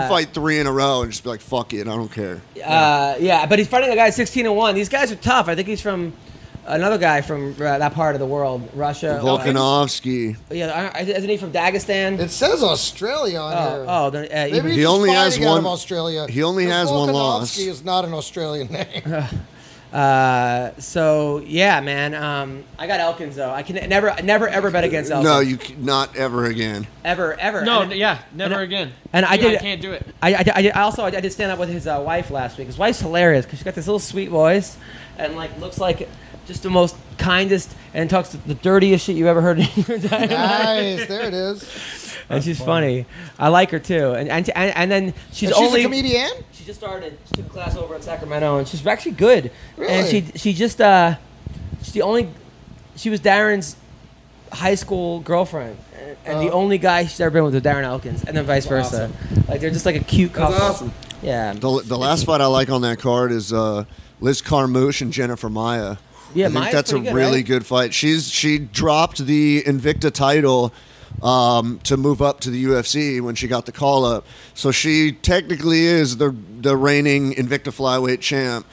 fight 3 in a row and just be like, fuck it, I don't care. Yeah, but he's fighting a guy 16-1. These guys are tough. I think he's from another guy from that part of the world, Russia. Volkanovski. Yeah, isn't he from Dagestan? It says Australia on here. Then, Maybe he he's only has fighting out one. of Australia. He only has one loss. Volkanovski is not an Australian name. So yeah, man. I got Elkins though. I can never ever bet against Elkins. No, not ever again. Ever. No, and, never again. And I can't do it. I did stand up with his wife last week. His wife's hilarious because she's got this little sweet voice and looks like just the most kindest and talks the dirtiest shit you ever heard in your entire life. Nice, there it is. And she's funny. I like her too. And then she's a comedian? She just started. She took a class over in Sacramento, and she's actually good. Really? And she just she was Darren's high school girlfriend, and the only guy she's ever been with was Darren Elkins, and then vice versa. Awesome. They're just like a cute couple. That's awesome. Yeah. The last fight I like on that card is Liz Carmouche and Jennifer Maia. Yeah, I think Maia's that's a pretty good, really right? good fight. She dropped the Invicta title to move up to the UFC when she got the call up. So she technically is the reigning Invicta flyweight champ,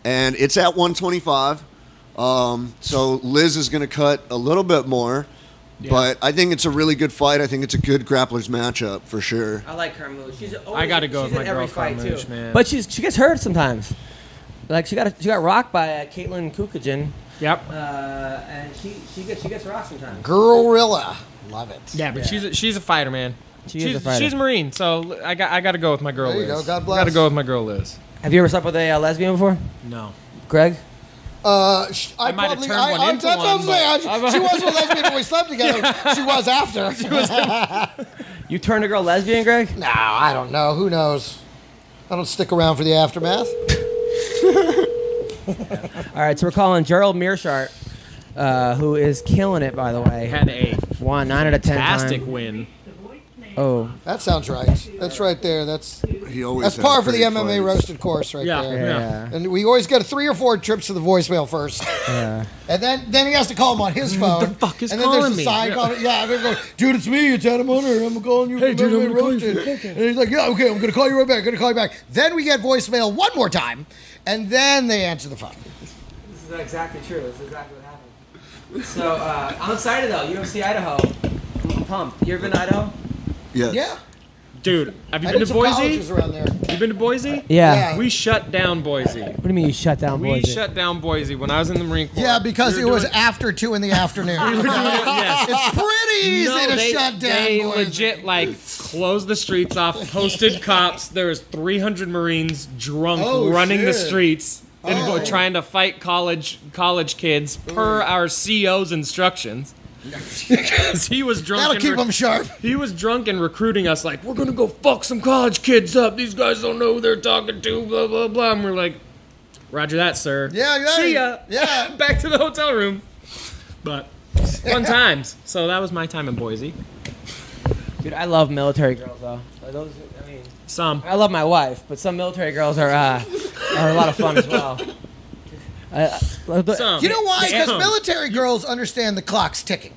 and it's at 125. So Liz is going to cut a little bit more, but I think it's a really good fight. I think it's a good grapplers matchup for sure. I like Carmouche. I got to go with my girl fight Carmouche, too. man. But she gets hurt sometimes. She got rocked by Caitlin Kukajan. Yep. And she gets rocked sometimes. Gorilla. Love it. Yeah, but she's a fighter, man. She's a fighter. She's a Marine, so I got to go with my girl There you Liz. go. God bless. Got to go with my girl Liz. Have you ever slept with a lesbian before, No. Greg? I might have turned one into that's one, what I'm saying. She wasn't a lesbian when we slept together. She was after. You turned a girl lesbian, Greg? No, I don't know. Who knows? I don't stick around for the aftermath. All right, so we're calling Gerald Meerschaert, who is killing it, by the way. Had a 9 out of 10 fantastic time. win. Oh. That sounds right. That's right there. That's That's par for the MMA Roasted course right Yeah. there. Yeah. And we always get 3 or 4 trips to the voicemail first. Yeah. And then he has to call him on his phone. The fuck is and then there's calling a me? side call. Yeah, they're going, dude, it's me. It's Adam Hunter. I'm calling you. Hey, dude, I'm MMA gonna call you. Roasted. And he's like, yeah, okay, I'm going to call you right back. Then we get voicemail one more time, and then they answer the phone. This is exactly true. This is exactly what happened. So, I'm excited, though. UFC Idaho. I'm pumped. You ever been to Idaho? Yes. Yeah. Dude, have you I been did to some Boise? colleges around there. You been to Boise? Yeah. Yeah. We shut down Boise. What do you mean you shut down We Boise? shut down Boise when I was in the Marine Corps. Yeah, because We it were was doing- after 2 in the afternoon. yes. It's pretty easy No, to shut down they Boise. legit closed the streets off, posted cops. There was 300 Marines drunk Oh, running the shit. streets and Oh. trying to fight college kids per our CO's instructions. Because he was drunk. That'll and keep them sharp. He was drunk and recruiting us like, we're gonna go fuck some college kids up. These guys don't know who they're talking to. Blah blah blah. And we're like, Roger that, sir. Yeah, yeah. See ya. Yeah. Back to the hotel room. But fun times. So that was my time in Boise. Dude, I love military girls though. Those, I mean, Some. I love my wife, but some military girls are a lot of fun as well. Some. You know why? Because Some. military girls understand the clock's ticking.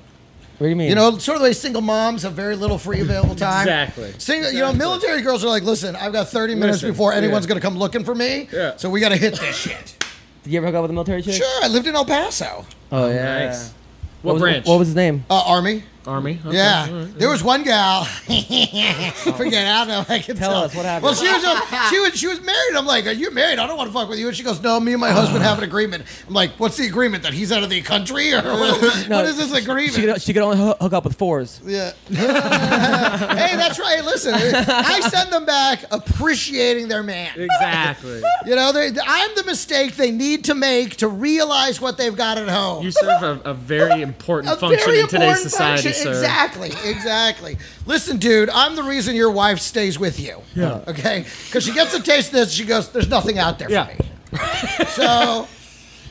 What do you mean? You know, sort of like single moms have very little free available time. Exactly. You know, military girls are like, listen, I've got 30 minutes before anyone's going to come looking for me, so we got to hit this shit. Did you ever hook up with a military chick? Sure, I lived in El Paso. Oh, yeah. Nice. What branch? What was his name? Army. Army. Okay. Yeah, All right. there was one gal. Forget, I don't know. I can Tell us what happened. Well, she was married. I'm like, are you married? I don't want to fuck with you. And she goes, no, me and my husband have an agreement. I'm like, what's the agreement? That he's out of the country, or what is this agreement? She could only hook up with 4s. Yeah. Hey, that's right. Listen, I send them back appreciating their man. Exactly. You know, I'm the mistake they need to make to realize what they've got at home. You serve a very important function very in today's important society, function. sir. Exactly. Listen, dude, I'm the reason your wife stays with you. Yeah. Okay? Because she gets a taste of this, she goes, there's nothing out there for me. So,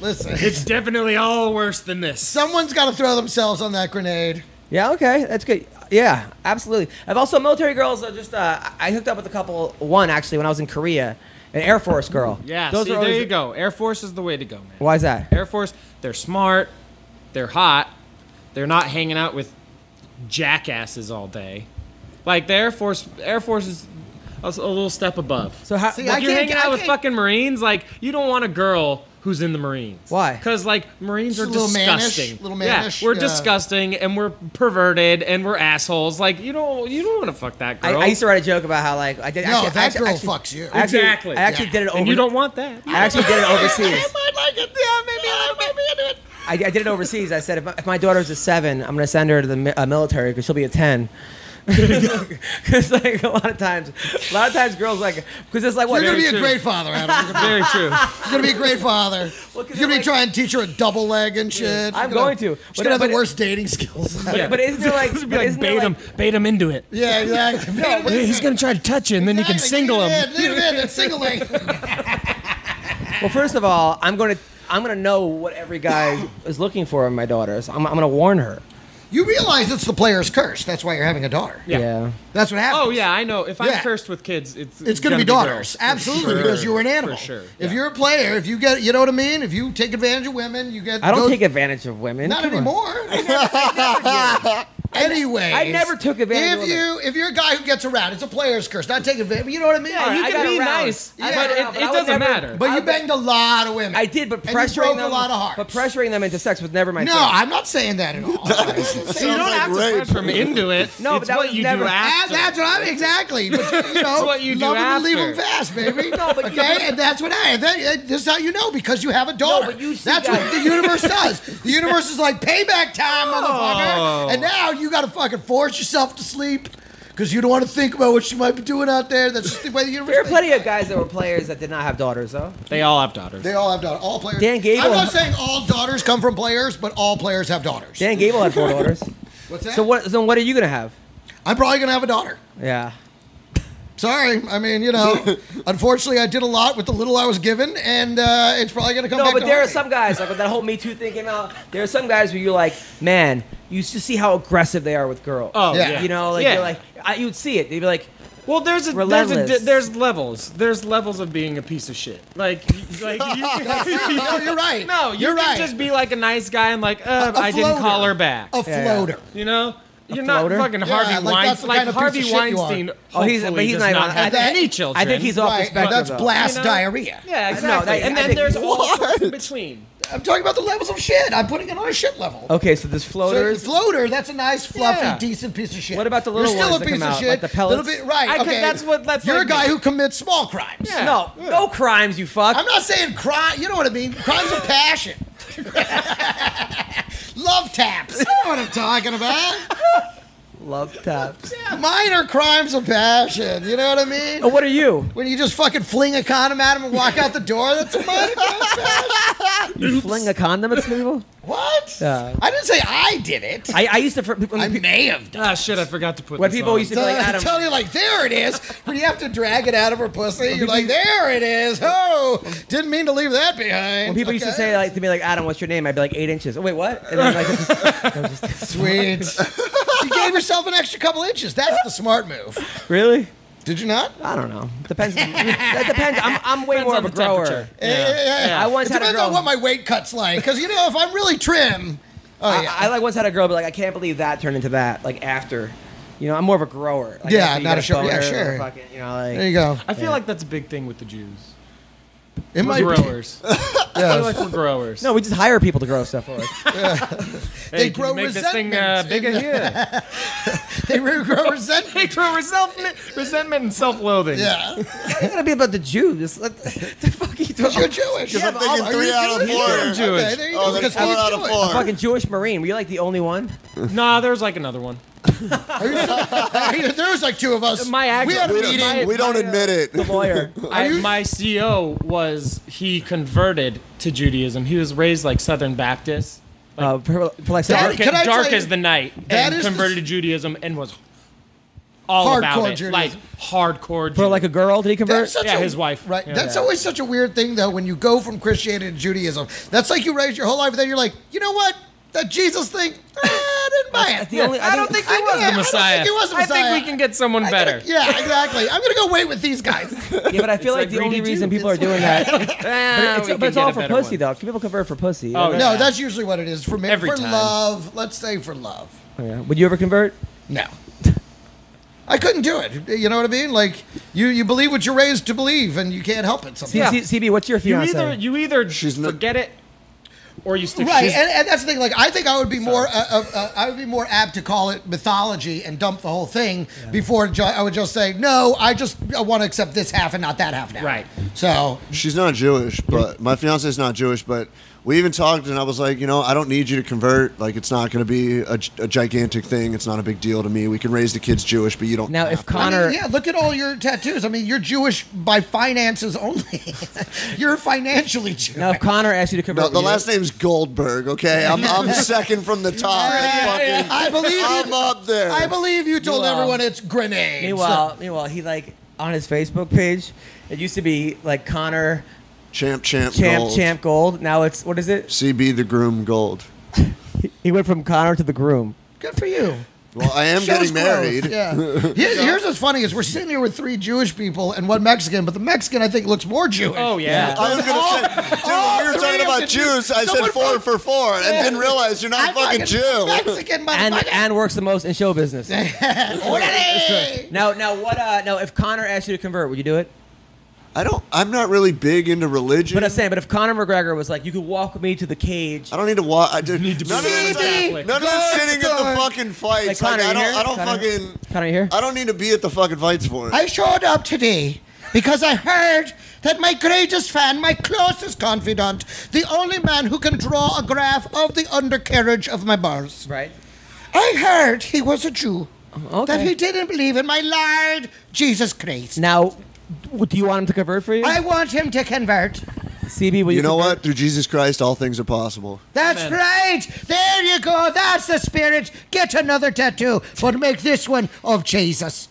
listen. It's definitely all worse than this. Someone's got to throw themselves on that grenade. Yeah, okay. That's good. Yeah, absolutely. I've also, military girls, I hooked up with one actually when I was in Korea. An Air Force girl. Yeah, Those see, are always, there you go. Air Force is the way to go, man. Why is that? Air Force, they're smart, they're hot, they're not hanging out with jackasses all day. Like the Air Force is a little step above. So how? See, Like you're hanging out with fucking Marines, like you don't want a girl who's in the Marines. Why? Because like Marines are Just a little disgusting. mannish, little mannish, Yeah, we're yeah. disgusting and we're perverted and we're assholes. Like you don't want to fuck that girl. I used to write a joke about how like I did. No, actually, that girl actually, fucks you. Exactly. I actually did it over. and you don't want that. I actually did it overseas. I might like it. Yeah, maybe I do it. I did it overseas. I said if my daughter's a 7, I'm gonna send her to the military because she'll be a 10. Because like a lot of times girls like because it's like what You're going to be Very a true. great father, Adam. Very true. You're going to be a great father. Well, 'cause You're going to be like- trying to teach her a double leg and shit. I'm going to. She's But- going to have but the it- worst dating skills. but isn't there like, Be like bait him into it. Yeah, exactly. He's gonna try to touch you, and then you can single him. Leave him in. It's singling. well, first of all, I'm gonna know what every guy is looking for in my daughters. I'm gonna warn her. You realize it's the player's curse. That's why you're having a daughter. Yeah. That's what happens. Oh yeah, I know. If I'm Yeah. cursed with kids, it's It's going to be daughters. girls. Absolutely, For because sure. you were an animal. For sure. If Yeah. you're a player, if you get, you know what I mean? If you take advantage of women, you get. I don't take advantage of women. Not Come on. anymore. Anyway, I never took advantage of If you're a guy who gets around, it's a player's curse. Not taking advantage. You know what I mean? Yeah, You I can got be around. nice, I but got it around, but I would doesn't never- matter. But you banged a lot of women. I did, but And you pressuring broke them. a lot of hearts. But pressuring them into sex was never my No, thing. I'm not saying that at all. You don't like have to rape. press them into it. No, but it's that what was you never- do after. That's what I'm exactly. But you know, what you do love 'em and leave after. them fast, baby. No, but okay, and that's what this is how you know because you have a daughter. but you see that's guys- what the universe does. The universe is like payback time, motherfucker. And now you got to fucking force yourself to sleep because you don't want to think about what she might be doing out there. That's just the way the universe. There are thinks. plenty of guys that were players that did not have daughters, though. They all have daughters. They all have daughters. All players. Dan Gable- I'm not saying all daughters come from players, but all players have daughters. Dan Gable had 4 daughters. What's that? So what are you gonna have? I'm probably gonna have a daughter. Yeah. Sorry, I mean, you know, unfortunately, I did a lot with the little I was given, and it's probably going to come No, back but to there are haunt me. some guys like when that whole Me Too thing came out. There are some guys where you're like, man, you used to see how aggressive they are with girls. Oh Yeah. yeah. You know, like Yeah. you're like, you would see it. They'd be like, Well, there's Relentless. levels. There's levels of being a piece of shit. Like you No, you're right. No, you you're can right. just be like a nice guy and like, A I didn't floater. call her back. A floater. You know, you're floater? not fucking Yeah, Harvey like, that's Weinstein. the Like kind of piece Harvey of shit you are. Weinstein. Oh, he's- but hopefully he's does not even- not have I think- any children. I think he's off the Right, spectrum. that's though. blast You know? diarrhea. Yeah, No, exactly. And I then think- there's all sorts in between. I'm talking about the levels of shit. I'm putting it on a shit level. Okay, so there's So floaters. floater, that's a nice, fluffy, Yeah. decent piece of shit. What about the little You're still ones a that piece come of out, shit. like the pellets? Little bit, right? I could- okay. that's You're like a guy me. who commits small crimes. Yeah. no crimes, you fuck. I'm not saying crime. You know what I mean? Crimes of passion. Love taps. You know what I'm talking about. Love taps. Minor crimes of passion. You know what I mean? Oh, what are you? When you just fucking fling a condom at him and walk out the door, that's a minor crime of passion. You fling a condom at people? What? Yeah. I didn't say I did it. I used to. I may have done. Ah, shit! I forgot to put. When this people on. used to be like, I Adam, tell you, like, there it is. When you have to drag it out of her pussy, you're like, there it is. Oh, didn't mean to leave that behind. when people used to say like to me like, Adam, what's your name? I'd be like 8 inches. Oh wait, what? And then like, Sweet. You gave yourself an extra couple inches. That's the smart move. Really? Did you not? I don't know. Depends. That depends. I'm way Depends more on of a the grower. temperature. Yeah. I once It had a depends girl. on what my weight cut's like. Because, you know, if I'm really trim. Oh, yeah. I like once had a girl be like, I can't believe that turned into that. Like after, you know, I'm more of a grower. Like, Yeah, after you not get a show. Yeah, boner, sure. Fucking, you know, like. There you go. I feel like that's a big thing with the Jews. It might We're be. growers. I feel like we're growers. No, we just hire people to grow stuff for us. Hey, They can grow you make this thing resentment. bigger here. They grow resentment. They grow resentment and self-loathing. Yeah. It's gotta be about the Jews. The fuck are you Because talking? you're Jewish. Because I'm thinking 3 out of 4. Okay, Jewish. there you Oh, go. that's Because 4 he's out of Jewish. 4. A fucking Jewish Marine. Were you like the only one? Nah, there's like another one. There was like 2 of us. My we had a We meeting. don't, we don't admit it. The lawyer. My CO he converted to Judaism. He was raised like Southern Baptist, For like That- Can I dark tell you- as the night, that and is converted the- to Judaism and was all Hardcore about it, Judaism. like hardcore. for like a girl. Did he convert? That's such Yeah, a- his wife. Right. Yeah. That's always such a weird thing, though, when you go from Christianity to Judaism. That's like you raised your whole life, and then you're like, you know what? That Jesus thing, I didn't buy it. That's the only- I don't think he was the Messiah. I don't think he was the I think Messiah. we can get someone better. Yeah, exactly. I'm gonna go wait with these guys. Yeah, but I feel like like the only greedy reason Jew. people are doing that. But it's all for pussy, though. though. People convert for pussy. Oh, Like, No, Yeah. that's usually what it is for me. Every For time. love, let's say for love. oh, yeah. Would you ever convert? No. I couldn't do it. You know what I mean? Like you believe what you're raised to believe, and you can't help it sometimes. CB, what's your You fiance? either She's not- forget it, or you stick. Right, she's- and that's the thing. Like, I think I would be more, I would be more apt to call it mythology and dump the whole thing before I would just say, no, I want to accept this half and not that half now. Right. So She's not Jewish, but my fiance is not Jewish, but we even talked, and I was like, you know, I don't need you to convert. Like, it's not going to be a gigantic thing. It's not a big deal to me. We can raise the kids Jewish, but you don't. Now, if have to. Connor, I mean, yeah, look at all your tattoos. I mean, you're Jewish by finances only. You're financially Jewish. now if Connor asked you to convert, No, the would you? last name's Goldberg. Okay, I'm second from the top. Fucking- I believe I'm you. up there. I believe you told Meanwhile- everyone it's grenades. Meanwhile, he like on his Facebook page, it used to be like Connor Champ Gold. Now it's what is it? CB the Groom Gold. He went from Connor to the groom. Good for you. Well, I am Shows getting married. growth, Yeah. Here's what's funny is we're sitting here with 3 Jewish people and 1 Mexican, but the Mexican I think looks more Jewish. Oh yeah. I was gonna say, dude, when we were 3 talking of about the Jews, I said someone 4 for 4, and didn't realize you're not a fucking Jew. Mexican And motherfucker. works the most in show business. Orale! Now if Connor asked you to convert, would you do it? I'm not really big into religion. But I'm saying, but if Conor McGregor was like, you could walk me to the cage. I don't need to watch. None of be this Catholic. none of this sitting at the fucking fights. Like, Like, Connor, I you here? don't Connor? fucking. Connor, you here? I don't need to be at the fucking fights for it. I showed up today because I heard that my greatest fan, my closest confidant, the only man who can draw a graph of the undercarriage of my bars. Right. I heard he was a Jew. Okay. That he didn't believe in my Lord Jesus Christ. Now, do you want him to convert for you? I want him to convert. CB, will you You know convert? what? Through Jesus Christ, all things are possible. That's Amen. right. There you go. That's the spirit. Get another tattoo, but make this one of Jesus.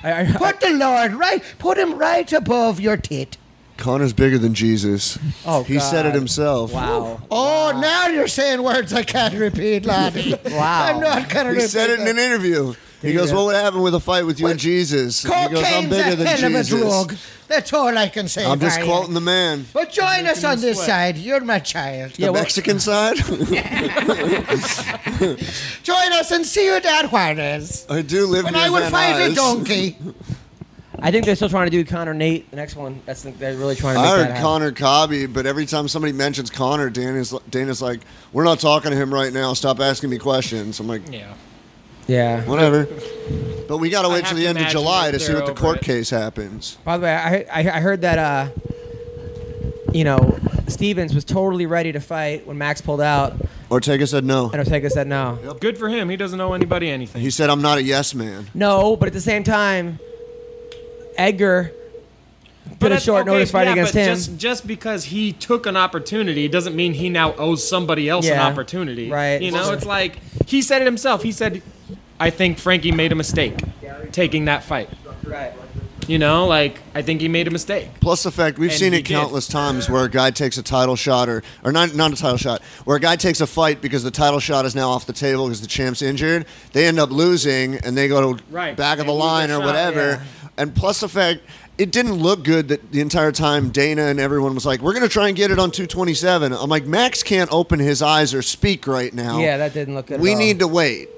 Put the Lord right. Put him right above your tit. Connor's bigger than Jesus. Oh, He said it God. himself. Wow. Oh, now you're saying words I can't repeat, laddie. Wow. I'm not gonna He repeat said it in that. an interview. He goes, "What would happen with a fight with you and Jesus?" He goes, "I'm Cocaine's bigger a than hell of a Jesus." drug. That's all I can say. I'm just Barry. quoting the man. But join us on this side. You're my child. The Mexican side. Join us and see your dad Juarez. I do live When near I would Van fight a Nuys. donkey. I think they're still trying to do Connor Nate, the next one. They're really trying to make I that heard happen. Connor Cobby, but every time somebody mentions Connor, Dana's like, "We're not talking to him right now. Stop asking me questions." I'm like, Yeah. Yeah. whatever. But we got to wait have till the to end of imagine July that to see they're what the over court it. case happens. By the way, I heard that Stevens was totally ready to fight when Max pulled out, Ortega said no. And Ortega said no. Good for him. He doesn't owe anybody anything. He said, I'm not a yes man. No, but at the same time, Edgar put a short notice fight against him. Just because he took an opportunity doesn't mean he now owes somebody else an opportunity. Right. You know, it's like he said it himself. He said, I think Frankie made a mistake taking that fight. Right. You know, like, I think he made a mistake. Plus the fact, we've seen it countless times where a guy takes a title shot or not a title shot, where a guy takes a fight because the title shot is now off the table because the champ's injured. They end up losing and they go to back of the line or whatever. Yeah. And plus the fact, it didn't look good that the entire time Dana and everyone was like, we're going to try and get it on 227. I'm like, Max can't open his eyes or speak right now. Yeah, that didn't look good We at all. need to wait.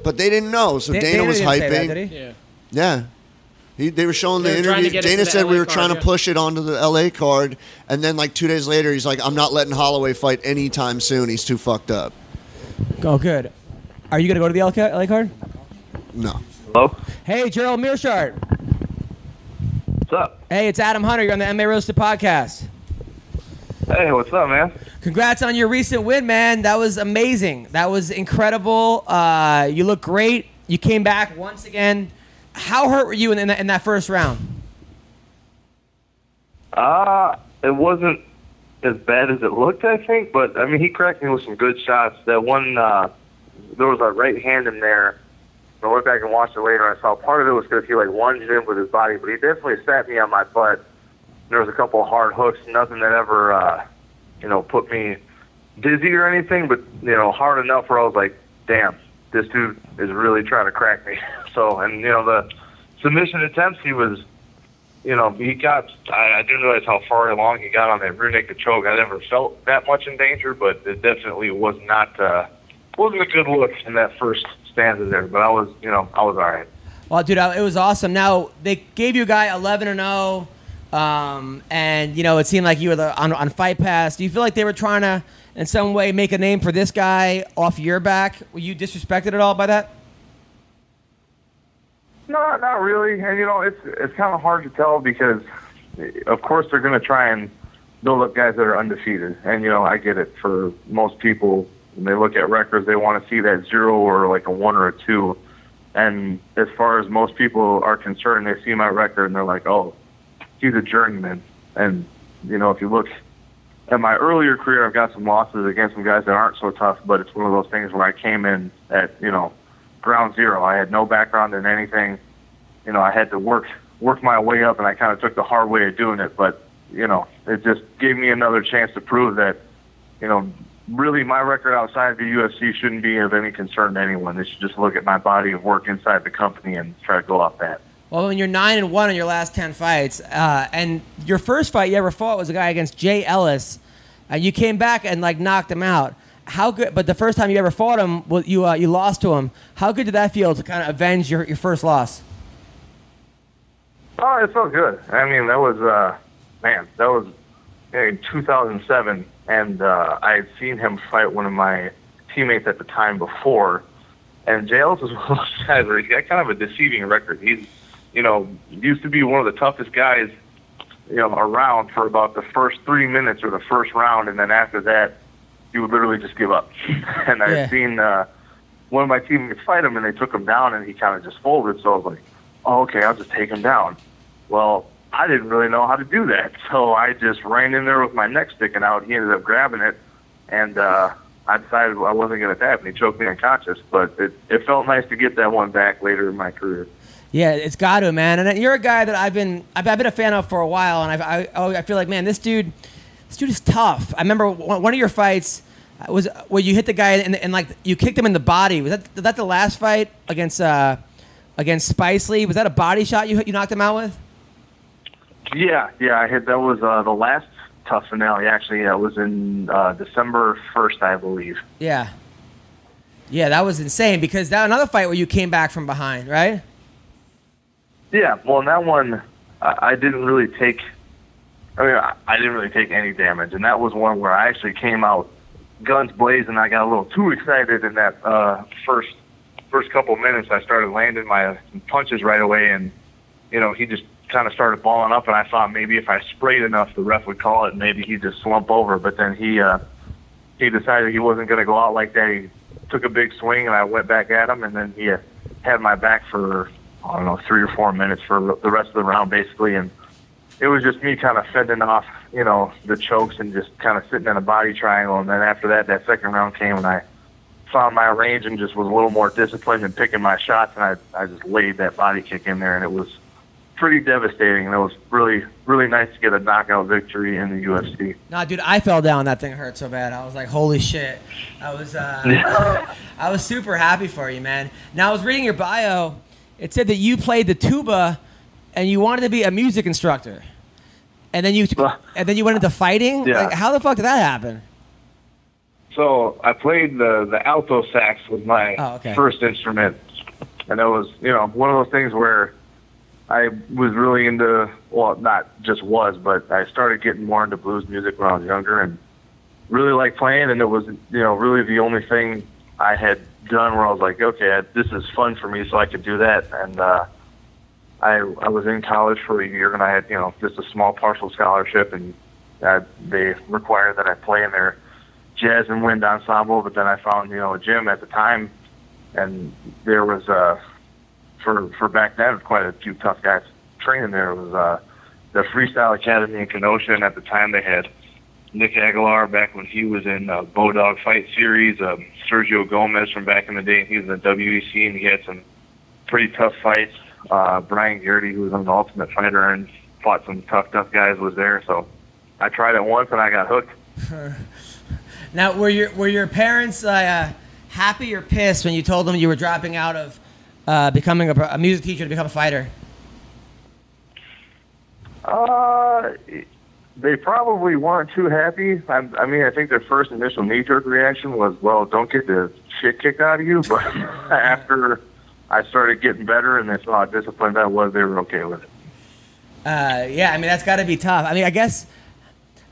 But they didn't know, so Dana was hyping. Say that, did he? Yeah. They were showing the interview. Dana said we were trying to push it onto the LA card, and then like 2 days later, he's like, I'm not letting Holloway fight anytime soon. He's too fucked up. Oh, good. Are you going to go to the LA card? No. Hello? Hey, Gerald Meerschaert. What's up? Hey, it's Adam Hunter. You're on the MMA Roasted podcast. Hey, what's up, man? Congrats on your recent win, man. That was amazing. That was incredible. You look great. You came back once again. How hurt were you in that first round? It wasn't as bad as it looked, I think, but I mean, he cracked me with some good shots. That one, there was a right hand in there. I went back and watched it later, and I saw part of it was because he like lunged in with his body, but he definitely sat me on my butt. There was a couple of hard hooks, nothing that ever, put me dizzy or anything, but hard enough where I was like, damn, this dude is really trying to crack me. So, and the submission attempts, he was, he got. I didn't realize how far along he got on that rear naked choke. I never felt that much in danger, but it definitely was not. Wasn't a good look in that first stanza there. But I was all right. Well, dude, it was awesome. Now they gave you a guy 11-0, and it seemed like you were on Fight Pass. Do you feel like they were trying to, in some way, make a name for this guy off your back? Were you disrespected at all by that? No, not really. And it's kind of hard to tell because, of course, they're going to try and build up guys that are undefeated. And I get it. For most people, when they look at records, they want to see that 0 or like a 1 or a 2. And as far as most people are concerned, they see my record and they're like, "Oh, he's a journeyman." And if you look at my earlier career, I've got some losses against some guys that aren't so tough. But it's one of those things where I came in at ground zero. I had no background in anything. I had to work my way up, and I kind of took the hard way of doing it. But it just gave me another chance to prove that really my record outside the UFC shouldn't be of any concern to anyone. They should just look at my body and work inside the company and try to go off that. Well, when you're 9-1 in your last 10 fights, and your first fight you ever fought was a guy against Jay Ellis, and you came back and knocked him out. How good? But the first time you ever fought him, you lost to him. How good did that feel to kind of avenge your first loss? Oh, it felt good. I mean, that was in 2007, and I had seen him fight one of my teammates at the time before. And Jay Ellis is one of those guys where he's got kind of a deceiving record. He's, used to be one of the toughest guys, around for about the first 3 minutes or the first round, and then after that, he would literally just give up. And I've seen one of my teammates fight him, and they took him down, and he kind of just folded. So I was like, "Oh, okay, I'll just take him down." Well, I didn't really know how to do that, so I just ran in there with my neck sticking out. He ended up grabbing it, and I decided I wasn't going to tap, and he choked me unconscious. But it felt nice to get that one back later in my career. Yeah, it's got to, man. And you're a guy that I've been a fan of for a while, and I feel like, man, this dude is tough. I remember one of your fights was where you hit the guy and you kicked him in the body. Was that the last fight against Spicely? Was that a body shot you knocked him out with? Yeah, I hit. That was the last tough finale. Actually, it was in December 1st, I believe. Yeah, that was insane because that another fight where you came back from behind, right? Yeah, well, in that one, I didn't really take. I didn't really take any damage, and that was one where I actually came out guns blazing. I got a little too excited in that first couple minutes. I started landing my punches right away, and he just kind of started balling up, and I thought maybe if I sprayed enough, the ref would call it, and maybe he'd just slump over. But then he he decided he wasn't going to go out like that. He took a big swing, and I went back at him, and then he had my back for, I don't know, 3 or 4 minutes for the rest of the round, basically. And it was just me kind of fending off, the chokes and just kind of sitting in a body triangle. And then after that second round came, and I found my range and just was a little more disciplined in picking my shots, and I just laid that body kick in there, and it was pretty devastating. And it was really, really nice to get a knockout victory in the UFC. Nah, dude, I fell down. That thing hurt so bad. I was like, holy shit. I was super happy for you, man. Now, I was reading your bio. It said that you played the tuba and you wanted to be a music instructor. And then you went into fighting? Yeah. Like, how the fuck did that happen? So I played the alto sax with my first instrument. And it was, one of those things where I was really into, well, not just was, but I started getting more into blues music when I was younger and really liked playing. And it was, really the only thing I had done where I was like, okay, this is fun for me, so I could do that. And I was in college for a year, and I had, just a small partial scholarship, and they required that I play in their jazz and wind ensemble. But then I found, a gym at the time, and there was for back then, quite a few tough guys training there. It was the Freestyle Academy in Kenosha, and at the time they had Nick Aguilar back when he was in Bodog Fight Series, Sergio Gomez from back in the day, he was in the WEC, and he had some pretty tough fights. Brian Garrity, who was on the Ultimate Fighter and fought some tough guys, was there. So I tried it once, and I got hooked. Now, were your parents happy or pissed when you told them you were dropping out of becoming a music teacher to become a fighter? They probably weren't too happy. I think their first initial knee-jerk reaction was, well, don't get the shit kicked out of you. But after I started getting better and they saw how disciplined I was, they were okay with it. That's got to be tough. I guess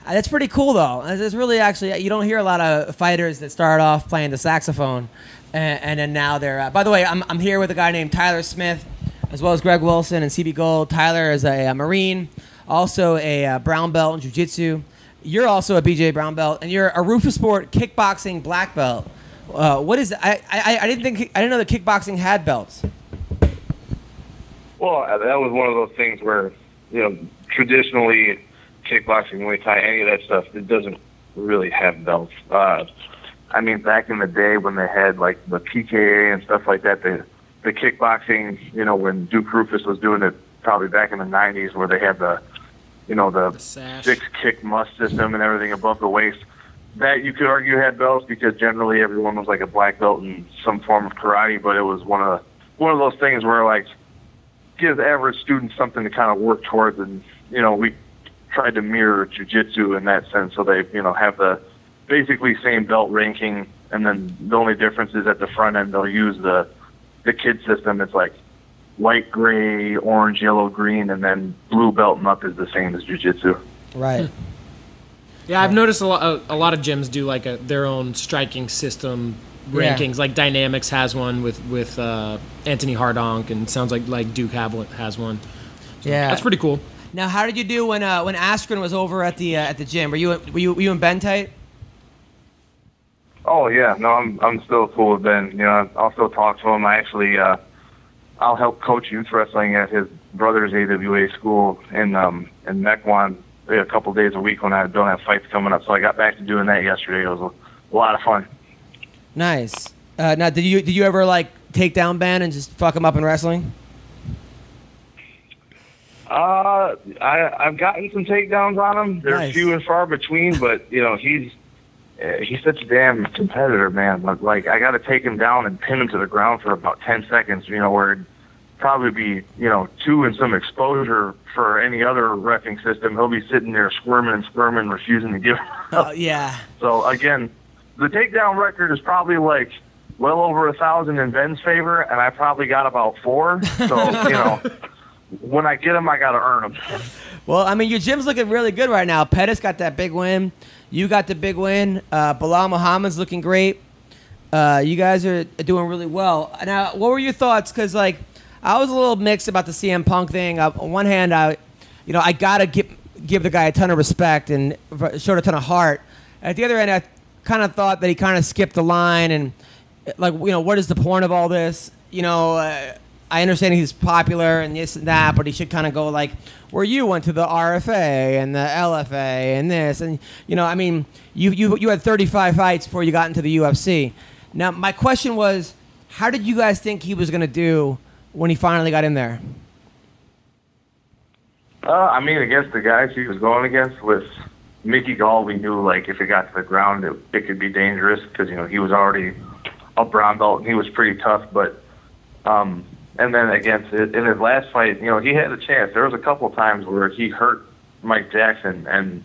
that's pretty cool, though. It's really actually, you don't hear a lot of fighters that start off playing the saxophone and then now they're... by the way, I'm here with a guy named Tyler Smith, as well as Greg Wilson and CB Gold. Tyler is a Marine, also a brown belt in jiu-jitsu. You're also a BJ brown belt, and you're a Rufus Sport kickboxing black belt. What is I didn't know that kickboxing had belts. Well, that was one of those things where, traditionally kickboxing, Muay Thai, any of that stuff, it doesn't really have belts. Back in the day when they had like the PKA and stuff like that, the kickboxing, when Duke Rufus was doing it probably back in the 90s, where they had the 6-kick must system and everything above the waist. That you could argue had belts because generally everyone was like a black belt in some form of karate, but it was one of those things where like give the average student something to kind of work towards, and we tried to mirror jiu-jitsu in that sense, so they have the basically same belt ranking, and then the only difference is at the front end they'll use the kid system. It's like white, gray, orange, yellow, green, and then blue belt and up is the same as jiu-jitsu. Right. Yeah, I've noticed a lot of gyms do like their own striking system rankings. Like Dynamics has one with Anthony Hardonk, and sounds like Duke has one. So yeah, that's pretty cool. Now, how did you do when Askren was over at the gym? Were you and Ben tight? Oh yeah, no, I'm still cool with Ben. I'll still talk to him. I actually I'll help coach youth wrestling at his brother's AWA school in Mequon a couple days a week when I don't have fights coming up. So I got back to doing that yesterday. It was a lot of fun. Nice. Now, did you ever like take down Ben and just fuck him up in wrestling? I've gotten some takedowns on him. They're Nice. few and far between, but he's such a damn competitor, man. Like I got to take him down and pin him to the ground for about 10 seconds. Where it'd probably be 2 and some exposure for any other reffing system. He'll be sitting there squirming, refusing to give up. Yeah. So again, the takedown record is probably like well over 1,000 in Ben's favor, and I probably got about 4. So when I get him, I got to earn them. Well, your gym's looking really good right now. Pettis got that big win. You got the big win. Bilal Muhammad's looking great. You guys are doing really well. Now, what were your thoughts? Because, I was a little mixed about the CM Punk thing. On one hand, I got to give the guy a ton of respect and showed a ton of heart. At the other end, kind of thought that he kind of skipped the line and, like, what is the point of all this? I understand he's popular and this and that, but he should kind of go like where you went to the RFA and the LFA and this. And, you had 35 fights before you got into the UFC. Now, my question was, how did you guys think he was going to do when he finally got in there? Against the guys he was going against with Mickey Gall, we knew, like, if it got to the ground, it could be dangerous because, he was already a brown belt and he was pretty tough. But, and then against it, in his last fight, he had a chance. There was a couple of times where he hurt Mike Jackson, and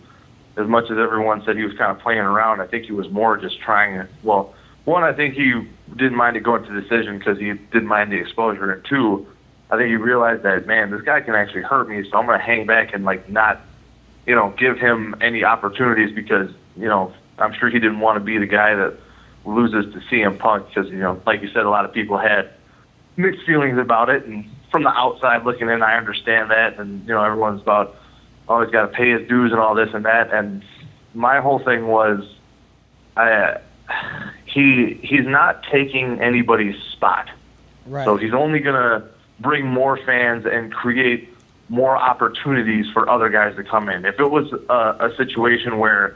as much as everyone said he was kind of playing around, I think he was more just trying to, well, one, I think he didn't mind it going to decision because he didn't mind the exposure, and two, I think he realized that, man, this guy can actually hurt me, so I'm going to hang back and, like, not, give him any opportunities because, I'm sure he didn't want to be the guy that loses to CM Punk because, like you said, a lot of people had mixed feelings about it, and from the outside looking in, I understand that, and, everyone's about, oh, he's got to pay his dues and all this and that, and my whole thing was, he's not taking anybody's spot. Right. So he's only going to bring more fans and create more opportunities for other guys to come in. If it was a situation where,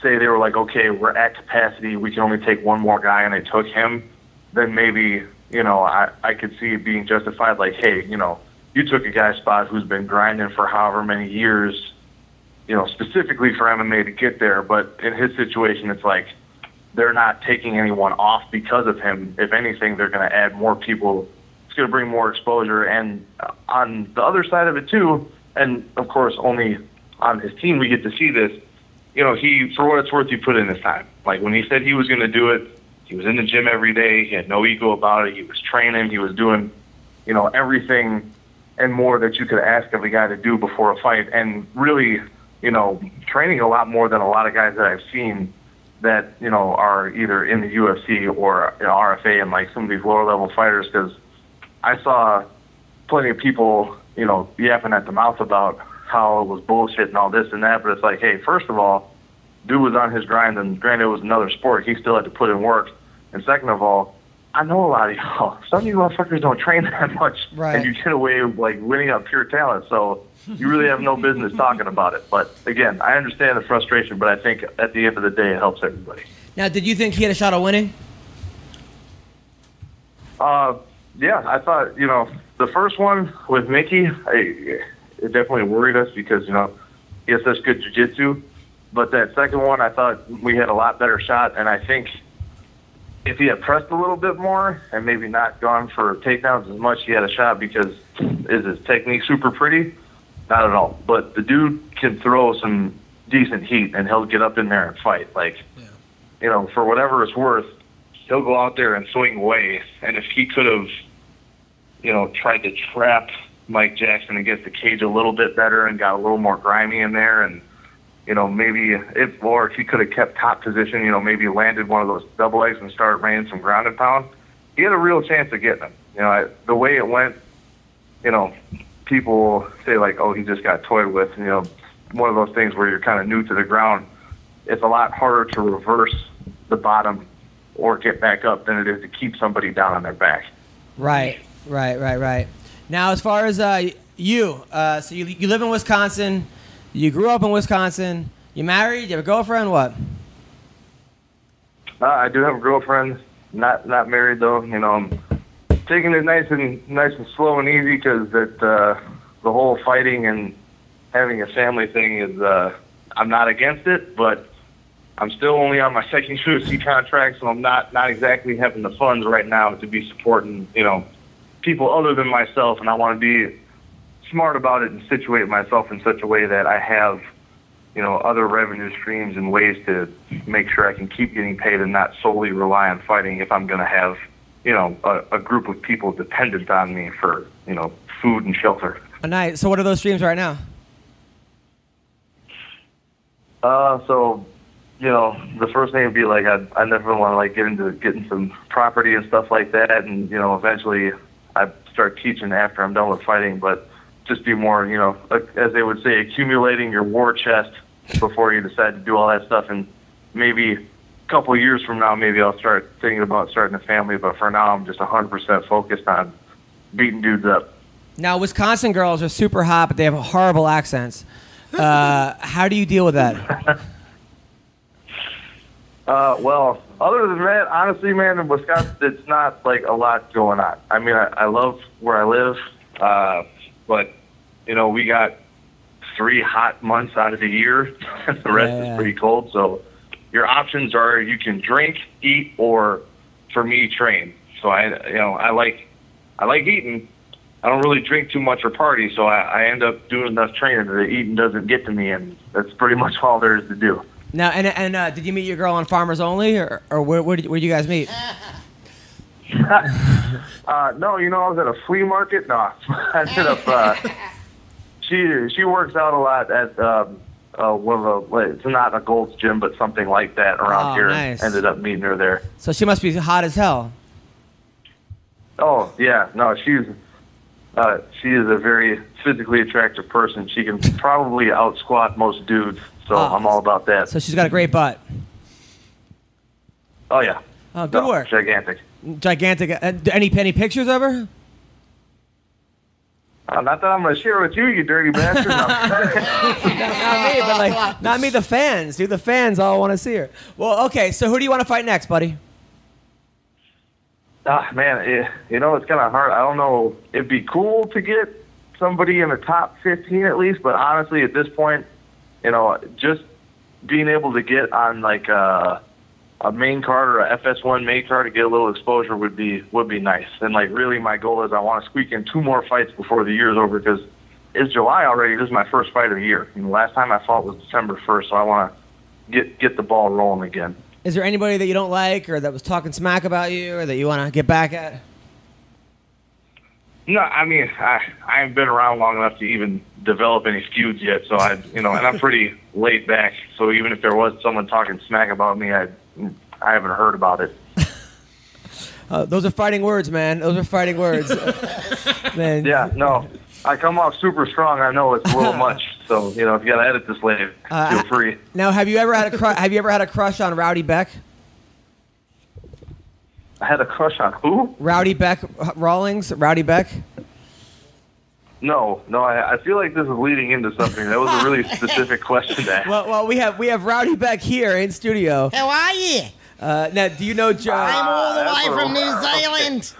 say they were like, okay, we're at capacity, we can only take one more guy, and they took him, then maybe, I could see it being justified, like, hey, you took a guy's spot who's been grinding for however many years, specifically for MMA to get there. But in his situation, it's like they're not taking anyone off because of him. If anything, they're going to add more people. It's going to bring more exposure. And on the other side of it, too, and, of course, only on his team we get to see this, he, for what it's worth, he put in his time. Like, when he said he was going to do it, he was in the gym every day. He had no ego about it. He was training. He was doing, everything and more that you could ask of a guy to do before a fight. And really, training a lot more than a lot of guys that I've seen that, are either in the UFC or RFA and, like, some of these lower-level fighters, because I saw plenty of people, yapping at the mouth about how it was bullshit and all this and that, but it's like, hey, first of all, dude was on his grind, and granted it was another sport, he still had to put in work, and second of all, I know a lot of y'all, some of you motherfuckers don't train that much, right, and you get away with, like, winning on pure talent, so you really have no business talking about it. But again, I understand the frustration, but I think at the end of the day, it helps everybody. Now, did you think he had a shot at winning? Yeah, I thought, the first one with Mickey, it definitely worried us because, he has such good jiu-jitsu. But that second one, I thought we had a lot better shot. And I think if he had pressed a little bit more and maybe not gone for takedowns as much, he had a shot because is his technique super pretty? Not at all. But the dude can throw some decent heat, and he'll get up in there and fight. Like, for whatever it's worth, he'll go out there and swing away. And if he could have, tried to trap Mike Jackson against the cage a little bit better and got a little more grimy in there, and maybe if he could have kept top position, maybe landed one of those double legs and started raining some ground and pound, he had a real chance of getting him. The way it went, people say like, oh, he just got toyed with. One of those things where you're kind of new to the ground. It's a lot harder to reverse the bottom or get back up than it is to keep somebody down on their back. Right. Now, as far as so you live in Wisconsin, you grew up in Wisconsin, you married, you have a girlfriend, what? I do have a girlfriend, not married though. I'm taking it nice and slow and easy because the whole fighting and having a family thing is I'm not against it, but I'm still only on my second UFC contract, so I'm not exactly having the funds right now to be supporting people other than myself, and I want to be smart about it and situate myself in such a way that I have, other revenue streams and ways to make sure I can keep getting paid and not solely rely on fighting if I'm going to have, a group of people dependent on me for, food and shelter. Nice. So what are those streams right now? The first thing would be like I never want to like get into getting some property and stuff like that, and eventually I start teaching after I'm done with fighting, but just be more, as they would say, accumulating your war chest before you decide to do all that stuff, and maybe couple of years from now, maybe I'll start thinking about starting a family. But for now, I'm just 100% focused on beating dudes up. Now, Wisconsin girls are super hot, but they have horrible accents. How do you deal with that? Well, other than that, honestly, man, in Wisconsin, it's not like a lot going on. I mean, I love where I live, but, you know, we got 3 hot months out of the year. The rest is pretty cold. So your options are you can drink, eat, or, for me, train. So I like eating. I don't really drink too much or party, so I end up doing enough training that the eating doesn't get to me, and that's pretty much all there is to do. Now, and did you meet your girl on Farmers Only, or where did you guys meet? No, you know, I was at a flea market. No, I ended up. She works out a lot at one of the. It's not a Gold's Gym, but something like that around here. Nice. And ended up meeting her there. So she must be hot as hell. Oh yeah, no, she is a very physically attractive person. She can probably out squat most dudes. So I'm all about that. So she's got a great butt. Oh yeah. Oh, good work. Gigantic. Any pictures of her? Not that I'm going to share with you, you dirty bastard. No. Not me, but like, not me. The fans, dude. The fans all want to see her. Well, okay. So who do you want to fight next, buddy? Man, you know, it's kind of hard. I don't know. It'd be cool to get somebody in the top 15 at least, but honestly, at this point, you know, just being able to get on like a main card or a FS1 main card to get a little exposure would be nice. And like really, my goal is I want to squeak in 2 more fights before the year's over because it's July already. This is my first fight of the year. And the last time I fought was December 1st, so I want to get the ball rolling again. Is there anybody that you don't like or that was talking smack about you or that you want to get back at? No, I mean, I haven't been around long enough to even develop any feuds yet, so and I'm pretty laid back, so even if there was someone talking smack about me, I haven't heard about it. Those are fighting words, man. Those are fighting words. Man. Yeah, no, I come off super strong. I know it's a little much, so you know if you got to edit this later, feel free. Now, have you ever had a crush on Rowdy Beck? I had a crush on who? Rowdy Beck Rawlings. Rowdy Beck. No, I feel like this is leading into something. That was a really specific question to ask. Well, we have Rowdy Beck here in studio. How are you? Now, do you know? I'm all the way from New Zealand.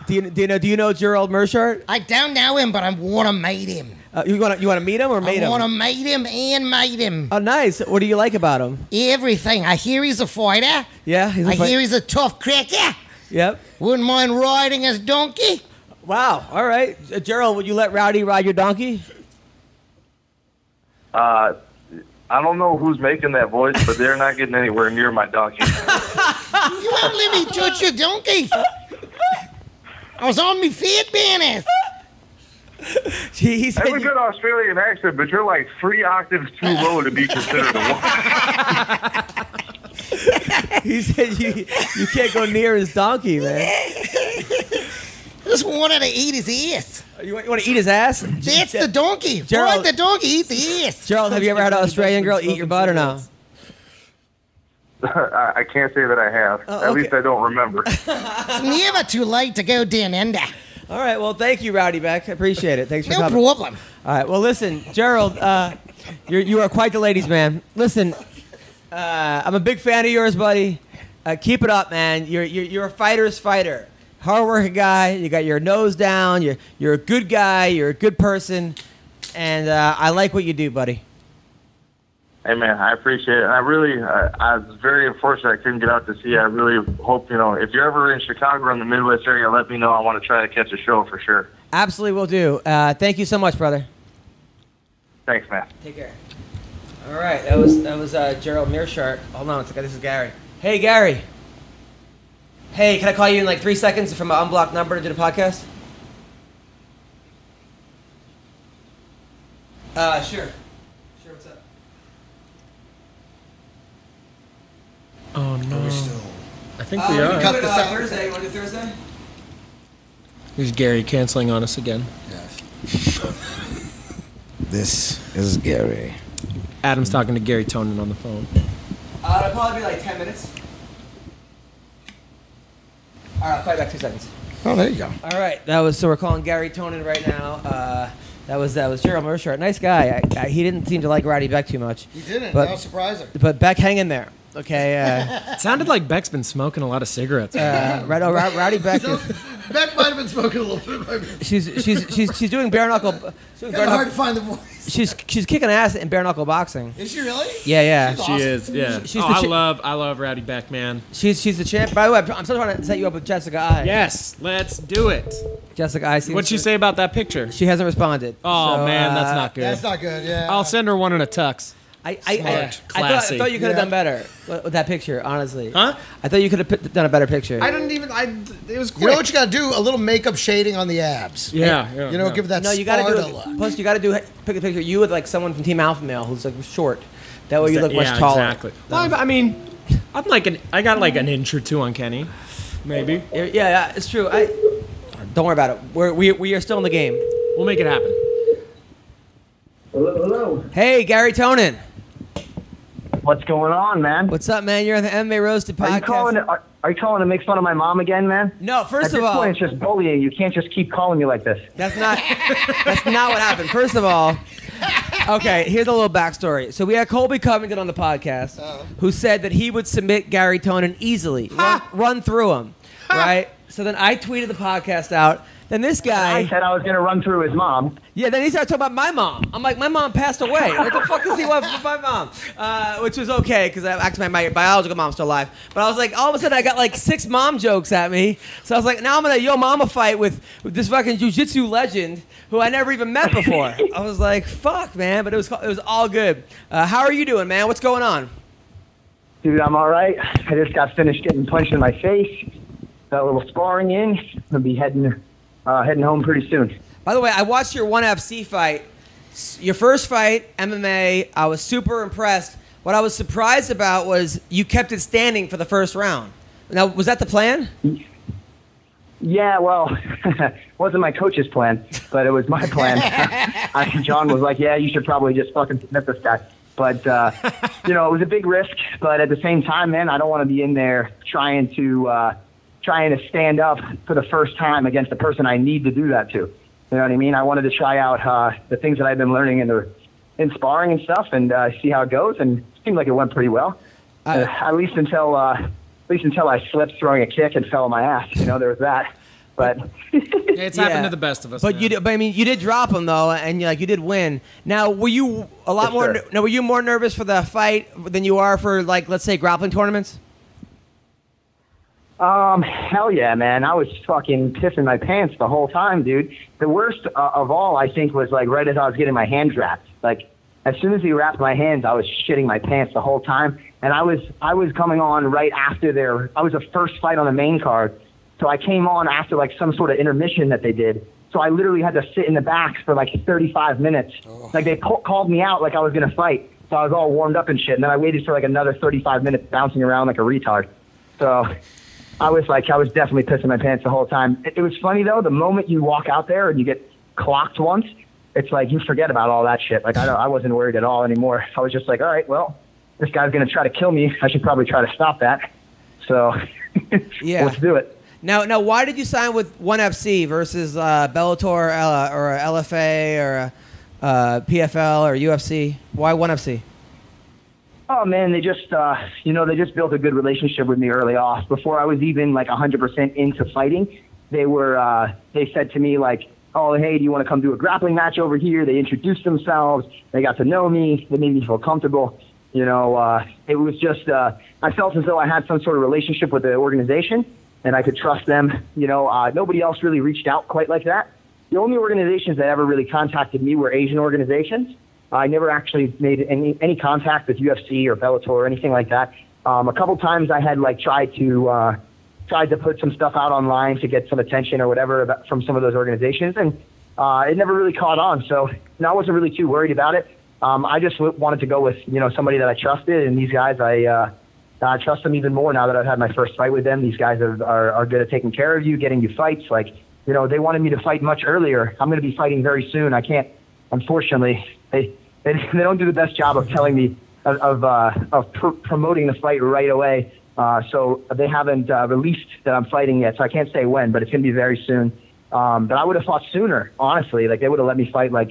Do you know Gerald Meerschaert? I don't know him, but I want to meet him. You want to meet him or meet him? I want to meet him and meet him. Oh, nice. What do you like about him? Everything. I hear he's a fighter. Yeah, I hear he's a tough cracker. Yep. Wouldn't mind riding his donkey. Wow. All right. Gerald, would you let Rowdy ride your donkey? I don't know who's making that voice, but they're not getting anywhere near my donkey. You won't let me touch your donkey. I was on me feet, Banners. He said That's a good Australian accent, but you're like 3 octaves too low to be considered a woman. He said you can't go near his donkey, man. Just wanted to eat his ass. You want to eat his ass? That's the donkey. Gerald, Ride the donkey, eat the ass. Gerald, have you ever had an Australian girl eat your butt or no? I can't say that I have. At least I don't remember. It's never too late to go down under. All right. Well, thank you, Rowdy Beck. I appreciate it. Thanks for coming. No problem. All right. Well, listen, Gerald, you are quite the ladies' man. Listen, I'm a big fan of yours, buddy. Keep it up, man. You're a fighter's fighter. Hard-working guy. You got your nose down. You're a good guy. You're a good person. And I like what you do, buddy. Hey, man, I appreciate it. And I was very unfortunate I couldn't get out to see you. I really hope, if you're ever in Chicago or in the Midwest area, let me know. I want to try to catch a show for sure. Absolutely will do. Thank you so much, brother. Thanks, man. Take care. All right, that was Gerald Meerschaert. Hold on, this is Gary. Hey, Gary. Hey, can I call you in like 3 seconds from an unblocked number to do the podcast? Sure. What's up? Oh no. I think we We are. can do it Thursday. You want to do Thursday? Here's Gary canceling on us again. This is Gary. Adam's talking to Gary Tonin on the phone. It'll probably be like 10 minutes. All right, I'll play back 2 seconds. Oh, there you go. All right, so we're calling Gary Tonin right now. That was Gerald Meerschaert. Nice guy. He didn't seem to like Rowdy Beck too much. He didn't. But, That was surprising. But Beck, hang in there. Okay. It sounded like Beck's been smoking a lot of cigarettes. Rowdy Beck is. Beck might have been smoking a little bit. She's doing bare knuckle. Kind of hard to find the voice. She's kicking ass in bare knuckle boxing. Is she really? Yeah. She's She awesome. is, yeah. She's I the love Rowdy Beck, man. She's the champ. By the way, I'm still trying to set you up with Jessica I. Yes, let's do it. Jessica I. What'd she say about that picture? She hasn't responded. Oh, So, man, that's not good. That's not good, yeah. I'll send her one in a tux. I Classy. thought you could have Yeah. done better with that picture, honestly. Huh? I thought you could have done a better picture. I didn't even, it was quick. You know what you got to do? A little makeup shading on the abs. Yeah. You know, give that No, you got to Sparta do look. it. Plus, you got to pick a picture of you with like someone from Team Alpha Male who's like short. That way you look much taller. Exactly. Well, I mean, I got like an inch or two on Kenny, maybe. Yeah, it's true. Don't worry about it. We are still in the game. We'll make it happen. Hello. Hey, Gary Tonin. What's going on, man? What's up, man? You're on the MMA Roasted podcast. Are you calling to make fun of my mom again, man? No, first At this of all, point, it's just bullying. You can't just keep calling me like this. that's not what happened. First of all, okay, here's a little backstory. So we had Colby Covington on the podcast, who said that he would submit Gary Tonin easily, run through him, right? So then I tweeted the podcast out. Then this guy, I said I was going to run through his mom. yeah, then he started talking about my mom. I'm like, my mom passed away. What the fuck does he want from my mom? Which was okay, because actually my biological mom's still alive. But I was like, all of a sudden I got like 6 mom jokes at me. So I was like, now I'm going to yo mama fight with this fucking jiu-jitsu legend who I never even met before. I was like, fuck, man. But it was all good. How are you doing, man? What's going on? Dude, I'm all right. I just got finished getting punched in my face. Got a little sparring in. I'll be heading home pretty soon. By the way, I watched your 1FC fight. Your first fight, MMA. I was super impressed. What I was surprised about was you kept it standing for the first round. Now, was that the plan? Yeah, well, it wasn't my coach's plan, but it was my plan. John was like, yeah, you should probably just fucking submit this guy. But, it was a big risk. But at the same time, man, I don't want to be in there trying to stand up for the first time against the person I need to do that to. You know what I mean? I wanted to try out the things that I've been learning in sparring and stuff and see how it goes. And it seemed like it went pretty well, at least until I slipped throwing a kick and fell on my ass. There was that. But It's happened to the best of us. But man. you did drop him though, and you did win. Now, were you were you more nervous for the fight than you are for, like, let's say, grappling tournaments? Hell yeah, man. I was fucking pissing my pants the whole time, dude. The worst of all, I think, was like right as I was getting my hands wrapped. Like, as soon as he wrapped my hands, I was shitting my pants the whole time. And I was coming on right after I was the first fight on the main card. So I came on after like some sort of intermission that they did. So I literally had to sit in the back for like 35 minutes. Oh. Like they called me out like I was going to fight. So I was all warmed up and shit. And then I waited for like another 35 minutes bouncing around like a retard. So I was definitely pissing my pants the whole time. It was funny though, the moment you walk out there and you get clocked once, it's like you forget about all that shit. Like I wasn't worried at all anymore. I was just like, all right, well, this guy's going to try to kill me. I should probably try to stop that. So Yeah. let's do it. Now, why did you sign with 1FC versus Bellator or LFA or PFL or UFC? Why 1FC? Oh man, they just built a good relationship with me early off. Before I was even like 100% into fighting, they said to me like, oh, hey, do you want to come do a grappling match over here? They introduced themselves. They got to know me. They made me feel comfortable. It was just I felt as though I had some sort of relationship with the organization and I could trust them. Nobody else really reached out quite like that. The only organizations that ever really contacted me were Asian organizations. I never actually made any contact with UFC or Bellator or anything like that. A couple times I had like tried to put some stuff out online to get some attention or whatever from some of those organizations, and it never really caught on. So I wasn't really too worried about it. I just wanted to go with somebody that I trusted, and these guys I trust them even more now that I've had my first fight with them. These guys are good at taking care of you, getting you fights. Like they wanted me to fight much earlier. I'm going to be fighting very soon. I can't, unfortunately. They don't do the best job of telling me of promoting the fight right away. So they haven't released that I'm fighting yet, so I can't say when, but it's going to be very soon. But I would have fought sooner, honestly. Like, they would have let me fight, like,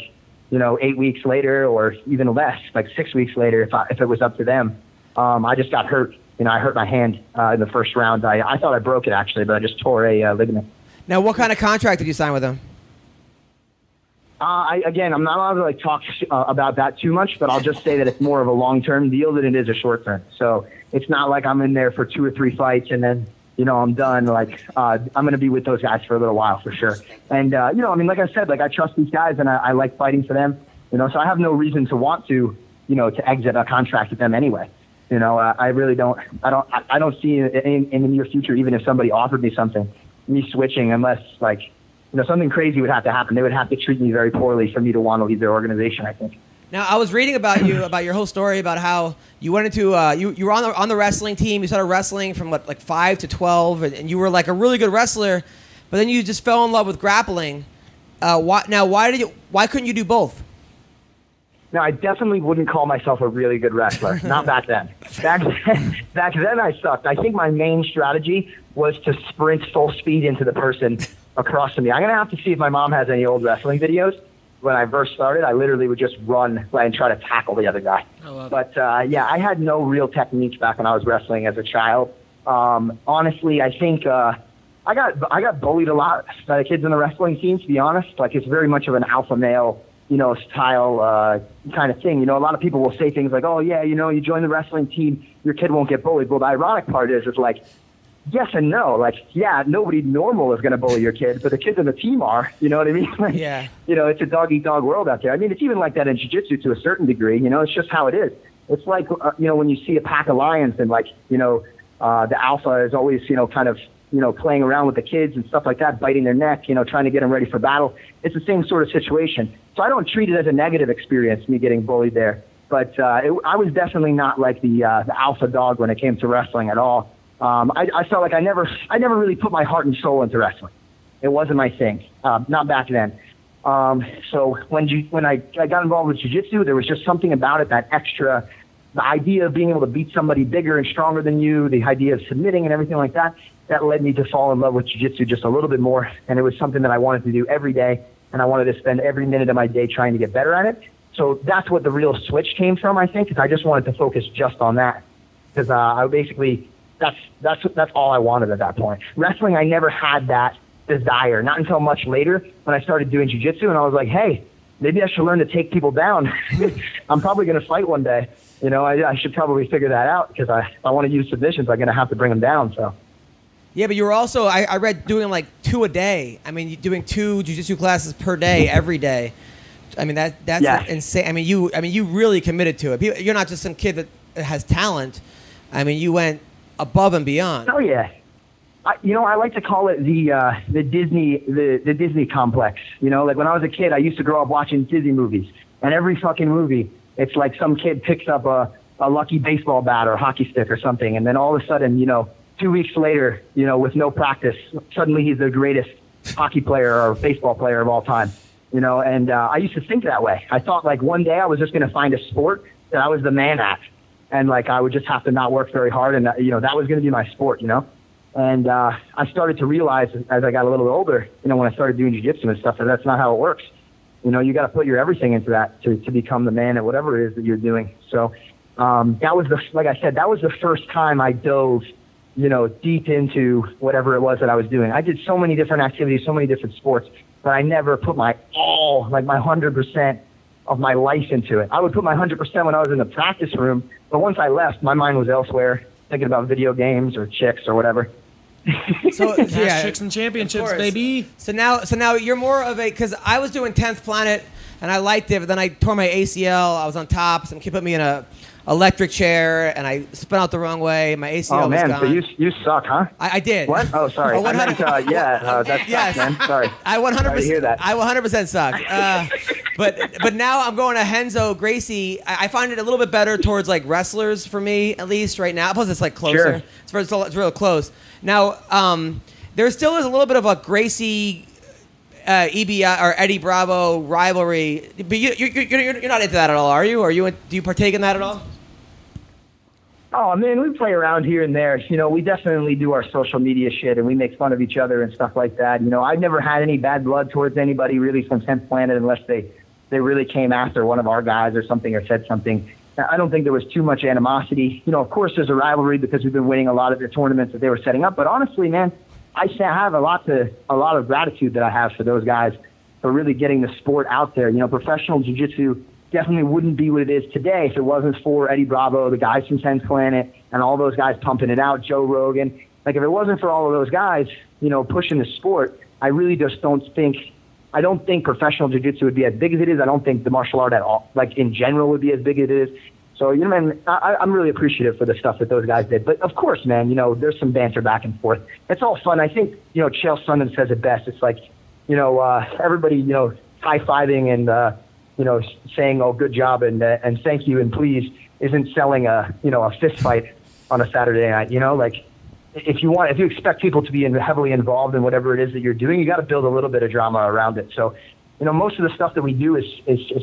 8 weeks later or even less, like 6 weeks later if it was up to them. I just got hurt. I hurt my hand in the first round. I thought I broke it, actually, but I just tore a ligament. Now, what kind of contract did you sign with them? I'm not allowed to talk about that too much, but I'll just say that it's more of a long-term deal than it is a short-term. So it's not like I'm in there for 2 or 3 fights and then, I'm done. I'm going to be with those guys for a little while for sure. And, like I said, I trust these guys and I like fighting for them, so I have no reason to want to, to exit a contract with them anyway. I really don't. I don't see in the near future, even if somebody offered me something, me switching, unless something crazy would have to happen. They would have to treat me very poorly for me to want to leave their organization, I think. Now, I was reading about you, about your whole story, about how you went into you were on the wrestling team. You started wrestling from 5 to 12, and you were a really good wrestler, but then you just fell in love with grappling. Why couldn't you do both? No, I definitely wouldn't call myself a really good wrestler. Not back then. Back then I sucked. I think my main strategy was to sprint full speed into the person across from me. I'm going to have to see if my mom has any old wrestling videos. When I first started, I literally would just run and try to tackle the other guy. I had no real technique back when I was wrestling as a child. Honestly, I think I got bullied a lot by the kids in the wrestling team, to be honest. It's very much of an alpha male style kind of thing. A lot of people will say things like, oh, yeah, you join the wrestling team, your kid won't get bullied. Well, the ironic part is yes and no. Nobody normal is going to bully your kid, but the kids on the team are. You know what I mean? Yeah. It's a dog-eat-dog world out there. I mean, it's even like that in jiu-jitsu to a certain degree. It's just how it is. It's like, when you see a pack of lions and, the alpha is always, kind of, playing around with the kids and stuff like that, biting their neck, trying to get them ready for battle. It's the same sort of situation. So I don't treat it as a negative experience, me getting bullied there. But I was definitely not like the alpha dog when it came to wrestling at all. I felt like I never really put my heart and soul into wrestling. It wasn't my thing, not back then. So when I got involved with jiu-jitsu, there was just something about it, that extra, the idea of being able to beat somebody bigger and stronger than you, the idea of submitting and everything like that, that led me to fall in love with jiu-jitsu just a little bit more. And it was something that I wanted to do every day, and I wanted to spend every minute of my day trying to get better at it. So that's what the real switch came from, I think, because I just wanted to focus just on that. Because I basically, that's all I wanted at that point. Wrestling, I never had that desire, not until much later when I started doing jiu-jitsu, and I was like, hey, maybe I should learn to take people down. I'm probably going to fight one day. I should probably figure that out, because if I want to use submissions, I'm going to have to bring them down. So. Yeah, but you were also, I read, doing 2 a day. I mean, doing 2 jiu-jitsu classes per day, every day. I mean, that's insane. I mean, you really committed to it. You're not just some kid that has talent. I mean, you went above and beyond. Oh yeah. I like to call it the Disney complex. When I was a kid, I used to grow up watching Disney movies, and every fucking movie, it's like some kid picks up a lucky baseball bat or hockey stick or something, and then all of a sudden, 2 weeks later, with no practice, suddenly he's the greatest hockey player or baseball player of all time. And I used to think that way. I thought one day I was just going to find a sport that I was the man at, and I would just have to not work very hard, and that was going to be my sport. And I started to realize as I got a little bit older, when I started doing jiu-jitsu and stuff, that that's not how it works. You got to put your everything into that to become the man at whatever it is that you're doing. So that was like I said, that was the first time I dove, deep into whatever it was that I was doing. I did so many different activities, so many different sports, but I never put my all, my 100% of my life into it. I would put my 100% when I was in the practice room, but once I left, my mind was elsewhere, thinking about video games or chicks or whatever. So chicks and championships, baby. So now you're more of a, because I was doing 10th Planet and I liked it, but then I tore my ACL. I was on top. Some kid put me in a electric chair and I spun out the wrong way. My ACL was gone. So you suck, huh? I did. What? Oh, sorry. Oh, 100. That yes. sucks, man. Sorry. I 100%. Sorry to hear that. I 100% sucked. But now I'm going to Henzo Gracie. I find it a little bit better towards wrestlers for me, at least right now. Plus it's closer. Sure. It's real close. Now there still is a little bit of a Gracie EBI or Eddie Bravo rivalry, but you're not into that at all, are you? Do you partake in that at all? Oh, man, we play around here and there. You know, we definitely do our social media shit, and we make fun of each other and stuff like that. You know, I've never had any bad blood towards anybody really from 10th Planet unless they really came after one of our guys or something or said something. I don't think there was too much animosity. You know, of course, there's a rivalry because we've been winning a lot of the tournaments that they were setting up. But honestly, man, I have a lot of gratitude that I have for those guys for really getting the sport out there. You know, professional jiu-jitsu definitely wouldn't be what it is today if it wasn't for Eddie Bravo, the guys from 10th Planet, and all those guys pumping it out, Joe Rogan. Like, if it wasn't for all of those guys, you know, pushing the sport, I really just don't think professional jiu-jitsu would be as big as it is. I don't think the martial art at all, like in general, would be as big as it is. So, you know, man, I'm really appreciative for the stuff that those guys did. But, of course, man, you know, there's some banter back and forth. It's all fun. I think, you know, Chael Sonnen says it best. It's like, you know, everybody, you know, high-fiving and, you know, saying, oh, good job and thank you and please isn't selling a fist fight on a Saturday night. You know, like, if you expect people to be heavily involved in whatever it is that you're doing, you got to build a little bit of drama around it. So, you know, most of the stuff that we do is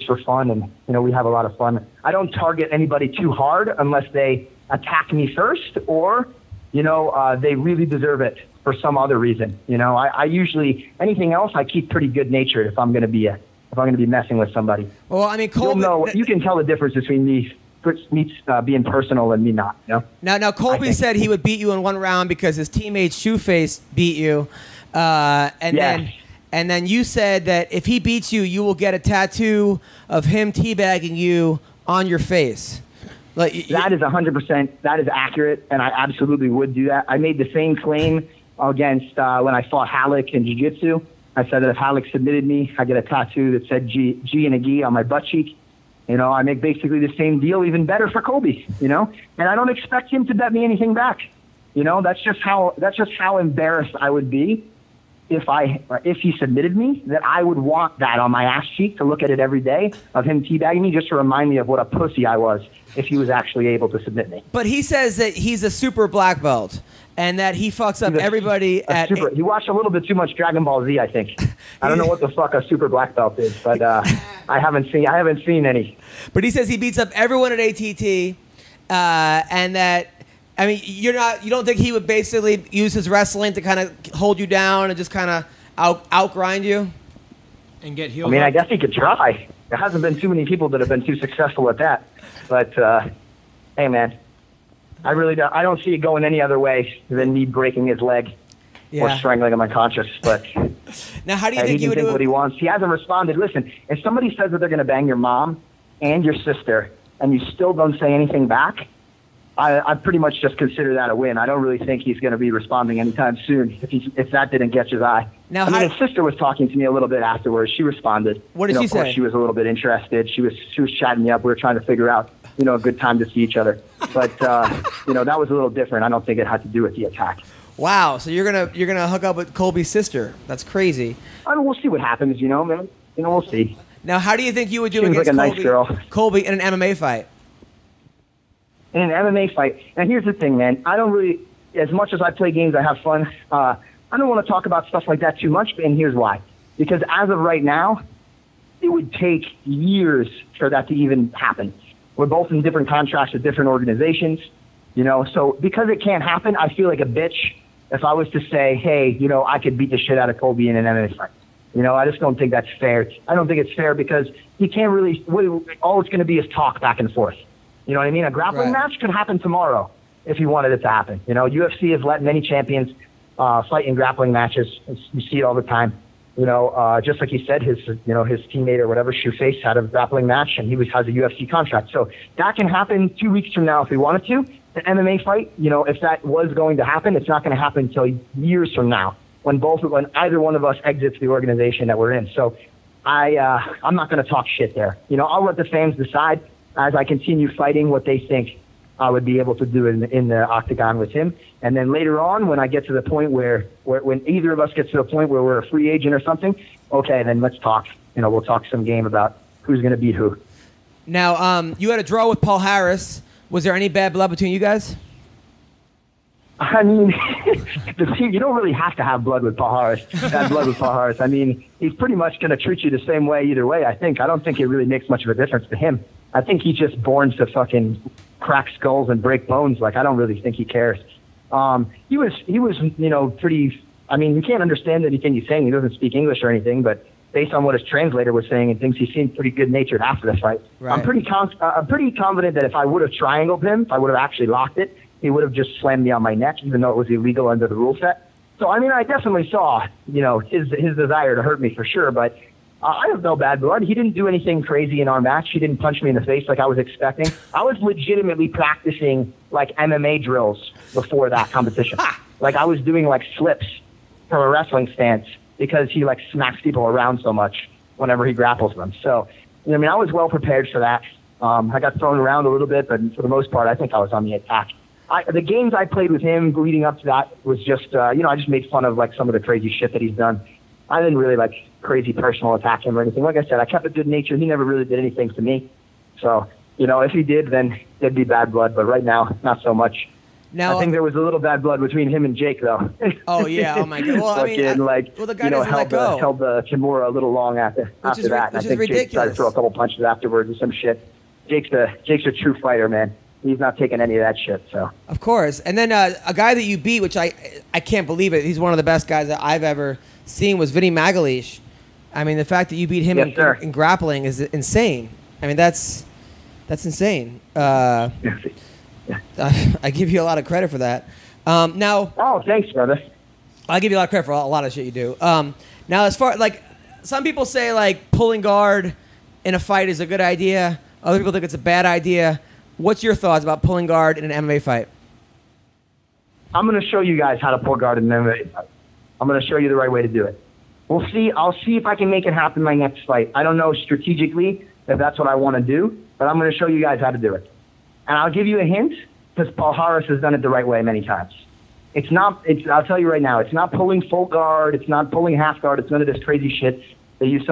for fun, and, you know, we have a lot of fun. I don't target anybody too hard unless they attack me first or, you know, they really deserve it for some other reason. You know, I usually, anything else, I keep pretty good natured if I'm going to be messing with somebody. Well, I mean, Colby, you can tell the difference between me being personal and me not. You know? Now Colby said he would beat you in one round because his teammate Shoeface beat you, and then you said that if he beats you, you will get a tattoo of him teabagging you on your face. Like, that is 100%. That is accurate, and I absolutely would do that. I made the same claim against when I fought Halleck in jiu-jitsu. I said that if Halleck submitted me, I get a tattoo that said G and a G on my butt cheek. You know, I make basically the same deal, even better for Colby, you know? And I don't expect him to bet me anything back. You know, that's just how embarrassed I would be if he submitted me, that I would want that on my ass cheek to look at it every day of him teabagging me just to remind me of what a pussy I was if he was actually able to submit me. But he says that he's a super black belt and that he fucks up everybody he watched a little bit too much Dragon Ball Z, I think. I don't know what the fuck a super black belt is, but I haven't seen any. But he says he beats up everyone at ATT, and that, I mean, you don't think he would basically use his wrestling to kind of hold you down and just kind of outgrind you and get healed? I mean, I guess he could try. There hasn't been too many people that have been too successful at that. But hey, man, I don't see it going any other way than me breaking his leg or strangling him unconscious. But now, how do you think he you can would think do what he wants? He hasn't responded. Listen, if somebody says that they're going to bang your mom and your sister, and you still don't say anything back, I pretty much just consider that a win. I don't really think he's going to be responding anytime soon if that didn't catch his eye. Now, his sister was talking to me a little bit afterwards. She responded. What did she of course, say? She was a little bit interested. She was chatting me up. We were trying to figure out, you know, a good time to see each other. But you know, that was a little different. I don't think it had to do with the attack. Wow. So you're gonna hook up with Colby's sister? That's crazy. I mean, we'll see what happens. You know, man. You know, we'll see. Now, how do you think you would do Seems against like a nice girl. Colby in an MMA fight? In an MMA fight. And here's the thing, man. I don't really, as much as I play games, I have fun. I don't want to talk about stuff like that too much, and here's why. Because as of right now, it would take years for that to even happen. We're both in different contracts with different organizations, you know. So because it can't happen, I feel like a bitch if I was to say, hey, you know, I could beat the shit out of Colby in an MMA fight. You know, I just don't think that's fair. I don't think it's fair because you can't really, all it's going to be is talk back and forth. You know what I mean? A grappling match could happen tomorrow if you wanted it to happen. You know, UFC has let many champions fight in grappling matches. You see it all the time. You know, just like he said, his teammate or whatever, Shoeface, had a grappling match, and he has a UFC contract. So that can happen 2 weeks from now if we wanted to. The MMA fight, you know, if that was going to happen, it's not going to happen until years from now when either one of us exits the organization that we're in. So I'm not going to talk shit there. You know, I'll let the fans decide as I continue fighting what they think I would be able to do in the octagon with him. And then later on, when I get to the point where when either of us gets to the point where we're a free agent or something, okay, then let's talk. You know, we'll talk some game about who's going to beat who. Now, you had a draw with Paul Harris. Was there any bad blood between you guys? I mean, you don't really have to have blood with Paul Harris. Bad blood with Paul Harris. I mean, he's pretty much going to treat you the same way either way, I think. I don't think it really makes much of a difference to him. I think he's just born to fucking crack skulls and break bones. Like, I don't really think he cares. He was, pretty, I mean, you can't understand anything he's saying. He doesn't speak English or anything, but based on what his translator was saying and things, he seemed pretty good-natured after the fight. Right. I'm pretty confident that if I would have triangled him, if I would have actually locked it, he would have just slammed me on my neck, even though it was illegal under the rule set. So, I mean, I definitely saw, his desire to hurt me for sure, but I have no bad blood. He didn't do anything crazy in our match. He didn't punch me in the face like I was expecting. I was legitimately practicing, like, MMA drills before that competition. Like, I was doing, like, slips from a wrestling stance because he, like, smacks people around so much whenever he grapples them. So, I mean, I was well prepared for that. I got thrown around a little bit, but for the most part, I think I was on the attack. The games I played with him leading up to that was just, I just made fun of, like, some of the crazy shit that he's done. I didn't really, like, crazy personal attack him or anything. Like I said, I kept it good nature. He never really did anything to me. So, if he did, then it'd be bad blood. But right now, not so much. Now, I think there was a little bad blood between him and Jake, though. Oh, yeah. Oh, my God. Well, I mean, the guy doesn't let go. Held the Kimura a little long after that. And I think Jake tried to throw a couple punches afterwards or some shit. Jake's a true fighter, man. He's not taking any of that shit. So of course. And then a guy that you beat, which I can't believe it. He's one of the best guys that I've ever seen, was Vinny Magalish. I mean, the fact that you beat him in grappling is insane. I mean, that's insane. I give you a lot of credit for that. Now, oh, thanks, brother. I give you a lot of credit for a lot of shit you do. Now, as far like some people say, like pulling guard in a fight is a good idea. Other people think it's a bad idea. What's your thoughts about pulling guard in an MMA fight? I'm going to show you guys how to pull guard in an MMA fight. I'm going to show you the right way to do it. We'll see. I'll see if I can make it happen in my next fight. I don't know strategically if that's what I want to do, but I'm going to show you guys how to do it. And I'll give you a hint because Paul Harris has done it the right way many times. I'll tell you right now, it's not pulling full guard. It's not pulling half guard. It's none of this crazy shit that you see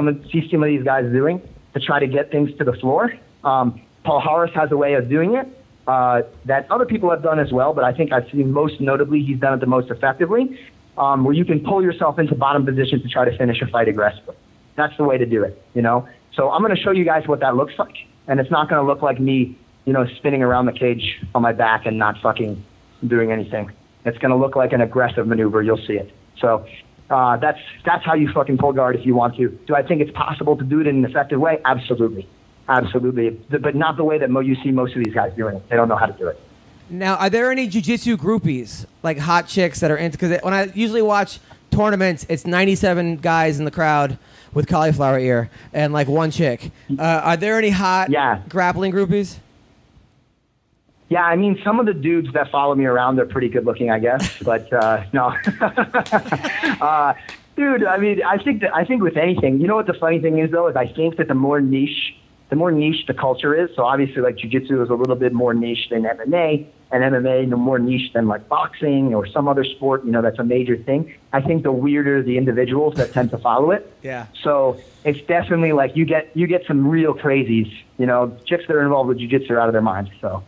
some of these guys doing to try to get things to the floor. Paul Harris has a way of doing it that other people have done as well, but I think I've seen most notably he's done it the most effectively, where you can pull yourself into bottom position to try to finish a fight aggressively. That's the way to do it, So I'm going to show you guys what that looks like, and it's not going to look like me, spinning around the cage on my back and not fucking doing anything. It's going to look like an aggressive maneuver. You'll see it. So that's how you fucking pull guard if you want to. Do I think it's possible to do it in an effective way? Absolutely. Absolutely, but not the way that you see most of these guys doing it. They don't know how to do it. Now, are there any jiu-jitsu groupies, like hot chicks that are into? Because when I usually watch tournaments, it's 97 guys in the crowd with cauliflower ear and like one chick. Are there any hot grappling groupies? Yeah, I mean, some of the dudes that follow me around, they're pretty good looking, I guess. But no, dude. I mean, I think with anything, what the funny thing is though is I think that the more niche the culture is. So obviously, like jiu-jitsu is a little bit more niche than MMA, and MMA more niche than like boxing or some other sport. That's a major thing. I think the weirder the individuals that tend to follow it. Yeah. So it's definitely like you get some real crazies. Chicks that are involved with jiu-jitsu are out of their minds. So.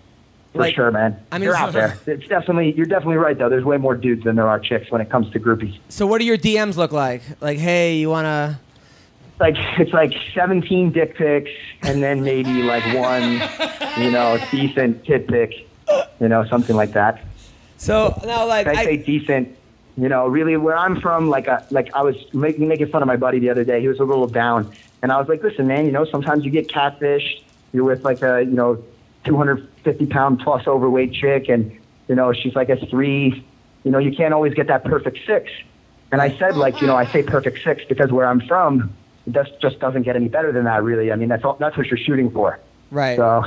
For sure, man. I mean, you're out there. You're definitely right, though. There's way more dudes than there are chicks when it comes to groupies. So what do your DMs look like? Like, hey, you want to... It's like 17 dick pics and then maybe like one, decent tit pic, something like that. So now, like... I say decent, really where I'm from, I was making fun of my buddy the other day. He was a little down. And I was like, listen, man, sometimes you get catfished. You're with like a, 250-pound plus overweight chick, and she's like a 3. You can't always get that perfect 6. And I said, I say perfect 6 because where I'm from, it just doesn't get any better than that, really. I mean, that's what you're shooting for. Right. So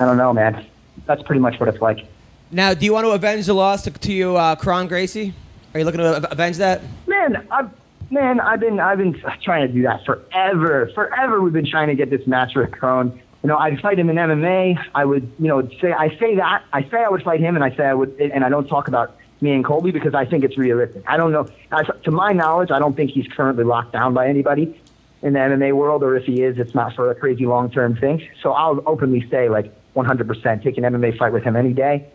I don't know, man. That's pretty much what it's like. Now, do you want to avenge the loss to you, Kron Gracie? Are you looking to avenge that? Man, I've been trying to do that forever. Forever, we've been trying to get this match with Kron. I'd fight him in MMA. I would, I say I would fight him, and I say I would, and I don't talk about me and Colby because I think it's realistic. I don't know. To my knowledge, I don't think he's currently locked down by anybody in the MMA world, or if he is, it's not for a crazy long-term thing. So I'll openly say, 100% take an MMA fight with him any day.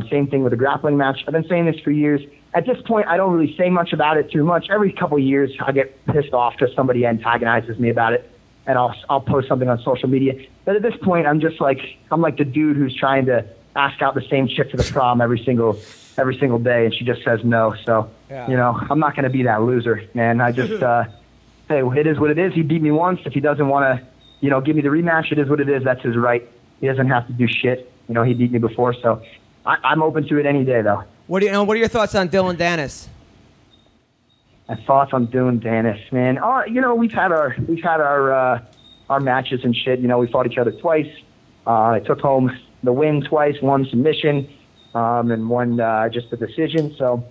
Same thing with a grappling match. I've been saying this for years. At this point, I don't really say much about it too much. Every couple of years, I get pissed off because somebody antagonizes me about it. and I'll post something on social media. But at this point, I'm like the dude who's trying to ask out the same chick to the prom every single day, and she just says no. So, I'm not going to be that loser, man. I just, hey, it is what it is. He beat me once. If he doesn't want to, give me the rematch, it is what it is. That's his right. He doesn't have to do shit. He beat me before, so I'm open to it any day, though. What are your thoughts on Dylan Dennis? My thoughts on Dylan Dennis, man. We've had our matches and shit. We fought each other twice. I took home the win twice, one submission, and one just a decision. So,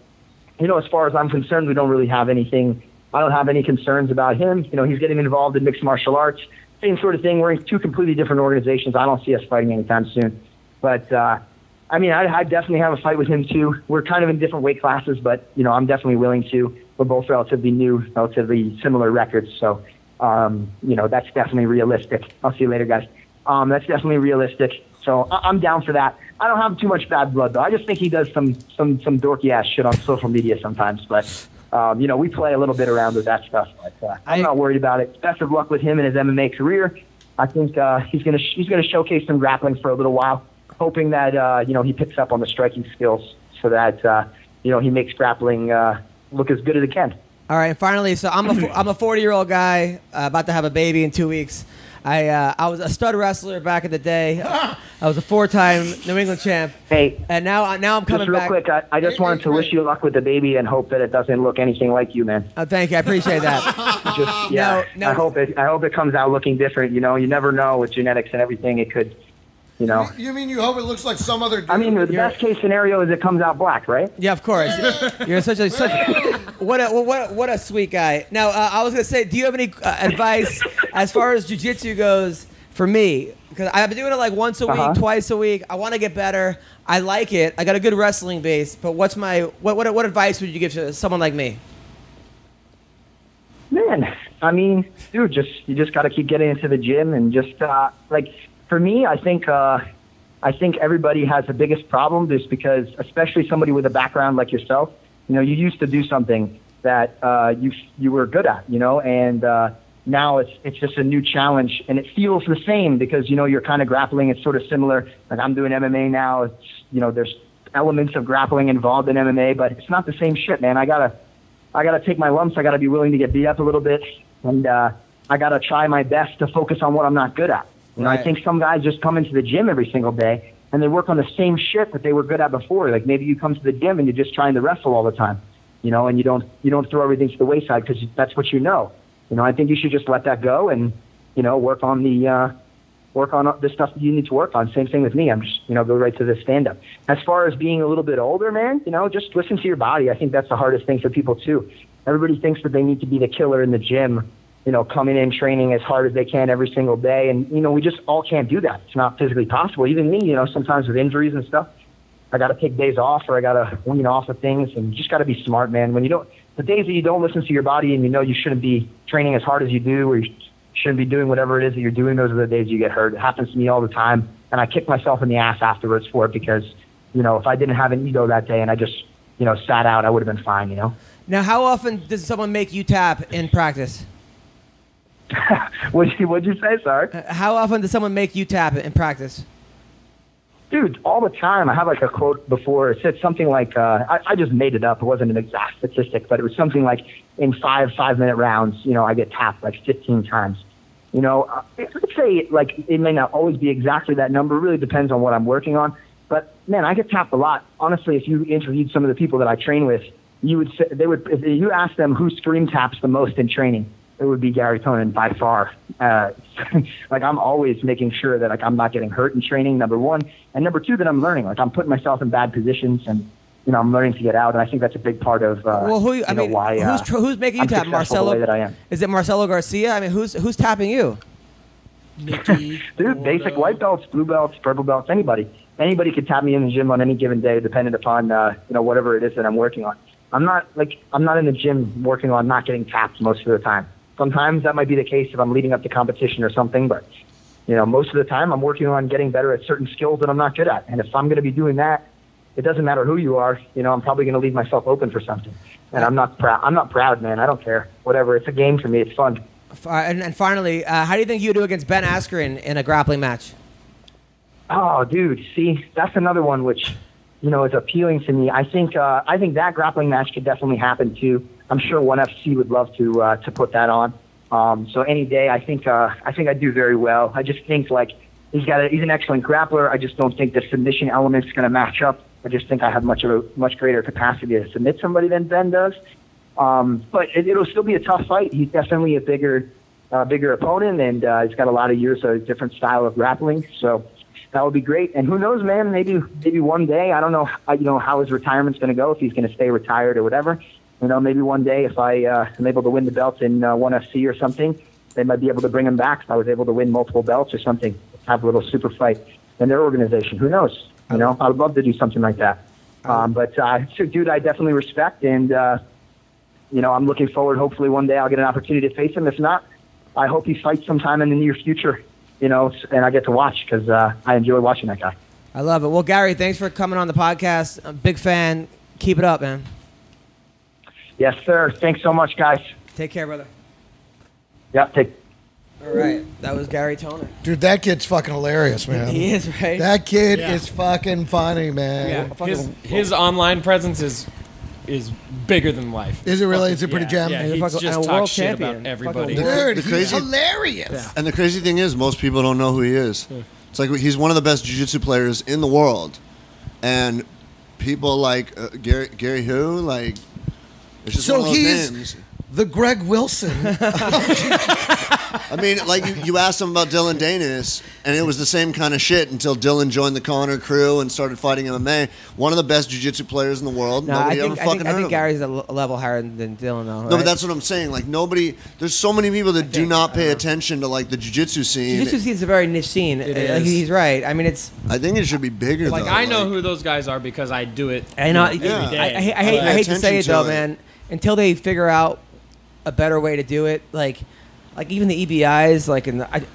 as far as I'm concerned, we don't really have anything. I don't have any concerns about him. He's getting involved in mixed martial arts. Same sort of thing. We're in two completely different organizations. I don't see us fighting anytime soon. But, I definitely have a fight with him, too. We're kind of in different weight classes, but, I'm definitely willing to. We're both relatively new, relatively similar records. So, that's definitely realistic. I'll see you later, guys. That's definitely realistic. So I'm down for that. I don't have too much bad blood, though. I just think he does some dorky-ass shit on social media sometimes. But, we play a little bit around with that stuff. But I'm not worried about it. Best of luck with him in his MMA career. I think he's gonna showcase some grappling for a little while, hoping that he picks up on the striking skills so that he makes grappling look as good as it can. All right, and finally, so I'm a 40-year-old guy about to have a baby in 2 weeks. I was a stud wrestler back in the day. I was a 4-time New England champ. Hey, and now I'm coming back. Just real quick, I just wanted to wish you luck with the baby and hope that it doesn't look anything like you, man. Oh, thank you. I appreciate that. I hope it comes out looking different. You never know with genetics and everything. It could. You mean you hope it looks like some other dude? I mean, the best case scenario is it comes out black, right? Yeah, of course. You're such what a sweet guy. Now, I was gonna say, do you have any advice as far as jiu-jitsu goes for me? Because I've been doing it like once a week, twice a week. I want to get better. I like it. I got a good wrestling base. But what advice would you give to someone like me? Man, I mean, dude, you just got to keep getting into the gym and just For me, I think everybody has the biggest problem just because, especially somebody with a background like yourself, you used to do something that you were good at, and now it's just a new challenge, and it feels the same because you're kind of grappling. It's sort of similar. Like I'm doing MMA now. It's there's elements of grappling involved in MMA, but it's not the same shit, man. I gotta take my lumps. I gotta be willing to get beat up a little bit, and I gotta try my best to focus on what I'm not good at. Right. I think some guys just come into the gym every single day and they work on the same shit that they were good at before. Like maybe you come to the gym and you're just trying to wrestle all the time, and you don't throw everything to the wayside because that's what you know. I think you should just let that go and work on the stuff that you need to work on. Same thing with me. I'm just go right to the stand up. As far as being a little bit older, man, just listen to your body. I think that's the hardest thing for people too. Everybody thinks that they need to be the killer in the gym. Coming in, training as hard as they can every single day. And, we just all can't do that. It's not physically possible. Even me, sometimes with injuries and stuff, I got to take days off or I got to wean off of things. And you just got to be smart, man. The days that you don't listen to your body and you shouldn't be training as hard as you do or you shouldn't be doing whatever it is that you're doing, those are the days you get hurt. It happens to me all the time. And I kick myself in the ass afterwards for it because, if I didn't have an ego that day and I just, sat out, I would have been fine, Now, how often does someone make you tap in practice? What'd you say? Sorry. How often does someone make you tap in practice? Dude, all the time. I have a quote before. It said something like, I just made it up. It wasn't an exact statistic, but it was something like in 5-minute rounds, I get tapped like 15 times. Let's say it may not always be exactly that number. It really depends on what I'm working on. But man, I get tapped a lot. Honestly, if you interviewed some of the people that I train with, if you ask them who scream taps the most in training, it would be Gary Tonin by far. I'm always making sure that I'm not getting hurt in training, number one, and number two, that I'm learning. I'm putting myself in bad positions, and I'm learning to get out. And I think that's a big part of why. Who's making you I'm tap? Marcelo? The way that I am. Is it Marcelo Garcia? I mean, who's tapping you? Nikki. Dude, basic white belts, blue belts, purple belts, anybody could tap me in the gym on any given day, depending upon whatever it is that I'm working on. I'm not in the gym working on not getting tapped most of the time. Sometimes that might be the case if I'm leading up to competition or something, but most of the time I'm working on getting better at certain skills that I'm not good at. And if I'm going to be doing that, it doesn't matter who you are. I'm probably going to leave myself open for something. And I'm not proud, man. I don't care. Whatever. It's a game for me. It's fun. And finally, how do you think you would do against Ben Askren in a grappling match? Oh, dude, see, that's another one which, is appealing to me. I think that grappling match could definitely happen too. I'm sure ONE FC would love to put that on. So any day, I think I'd do very well. I just think he's an excellent grappler. I just don't think the submission element's going to match up. I just think I have much greater capacity to submit somebody than Ben does. But it'll still be a tough fight. He's definitely a bigger opponent, and he's got a lot of years of a different style of grappling. So that would be great. And who knows, man? Maybe one day. I don't know. How his retirement's going to go. If he's going to stay retired or whatever. Maybe one day if I am able to win the belt in ONE FC or something, they might be able to bring him back. If I was able to win multiple belts or something, have a little super fight in their organization. Who knows? I would love to do something like that. But dude, I definitely respect, and I'm looking forward. Hopefully, one day I'll get an opportunity to face him. If not, I hope he fights sometime in the near future. And I get to watch because I enjoy watching that guy. I love it. Well, Gary, thanks for coming on the podcast. I'm a big fan. Keep it up, man. Yes, sir. Thanks so much, guys. Take care, brother. Yep. All right. That was Gary Tonin. Dude, that kid's fucking hilarious, man. He is, right? That kid is fucking funny, man. Yeah. His online presence is bigger than life. Is it really? It's a pretty gem. Yeah, he just talks shit about everybody. Dude, he's hilarious. Yeah. And the crazy thing is, most people don't know who he is. Yeah. It's like he's one of the best jiu-jitsu players in the world. And people like, Gary who? Like, it's just one of those names. The Greg Wilson. I mean, like you asked him about Dylan Danis, and it was the same kind of shit until Dylan joined the Connor crew and started fighting MMA. One of the best jiu-jitsu players in the world. Nobody ever fucking heard of him. I think Gary's a level higher than Dylan, though. Right? No, but that's what I'm saying. Like there's so many people that do not pay attention to like the jiu-jitsu scene. Jiu-jitsu scene is a very niche scene. He's right. I mean, I think it should be bigger. Like though. I know who those guys are because I do it. I know. Every day. I hate to say it though, man. Until they figure out a better way to do it, like even the EBIs,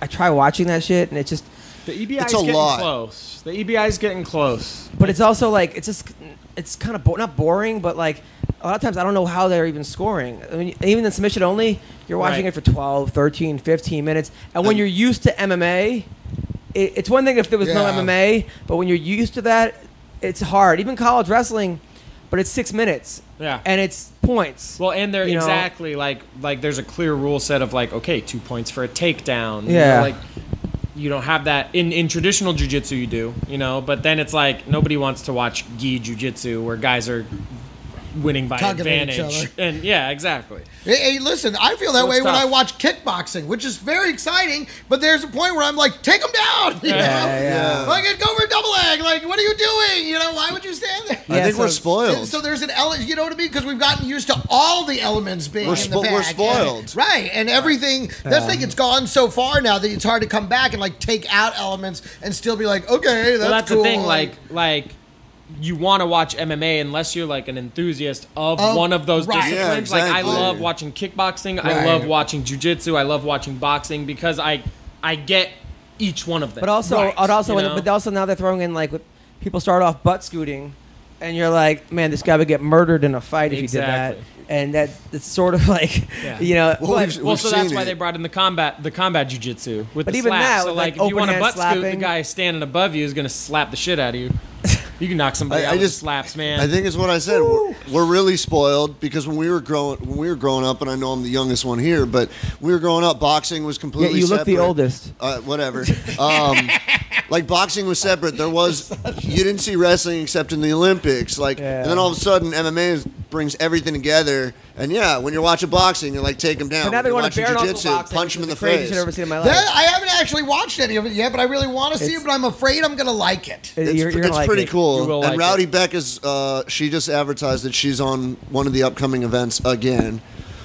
I try watching that shit, and it's just the EBI is getting close. The EBI is getting close, but it's also it's kind of not boring, but like a lot of times I don't know how they're even scoring. I mean, even the submission only, you're watching it for 12, 13, 15 minutes, and when you're used to MMA, it's one thing if there was no MMA, but when you're used to that, it's hard. Even college wrestling. But it's 6 minutes. Yeah. And it's points. Well, and they're exactly like there's a clear rule set of 2 points for a takedown. Yeah. You don't have that in traditional jiu-jitsu you do, but then it's nobody wants to watch gi jiu-jitsu where guys are winning by advantage. And yeah, exactly. Hey, listen, I feel that way when I watch kickboxing, which is very exciting, but there's a point where I'm like, take him down! Yeah. Go for a double leg! What are you doing? Why would you stand there? I think we're spoiled. So there's an element, you know what I mean? Because we've gotten used to all the elements being in the bag. We're spoiled. Right, and everything, that's it's gone so far now that it's hard to come back and take out elements and still be like, okay, that's cool. The thing, you want to watch MMA unless you're an enthusiast of one of those disciplines. Yeah, exactly. I love watching kickboxing. Right. I love watching jiu-jitsu. I love watching boxing because I get each one of them. But also now they're throwing in people start off butt scooting, and you're like, man, this guy would get murdered in a fight if he did that. And it's sort of so that's why they brought in the combat jiu-jitsu with the even slap. That, so if you want to butt scoot, the guy standing above you is going to slap the shit out of you. You can knock somebody out with slaps, man. I think it's what I said. We're really spoiled because when we were growing up, and I know I'm the youngest one here, but when we were growing up, boxing was completely separate. Yeah, you look the oldest. Whatever. Boxing was separate. You didn't see wrestling except in the Olympics. And then all of a sudden, MMA brings everything together. And when you're watching boxing, you're take him down. But now they want to jiu-jitsu, punch him in the face. I've ever seen in my life. I haven't actually watched any of it yet, but I really want to see it. But I'm afraid I'm gonna like it. It's pretty cool. And Rowdy it. Beck is. She just advertised that she's on one of the upcoming events again.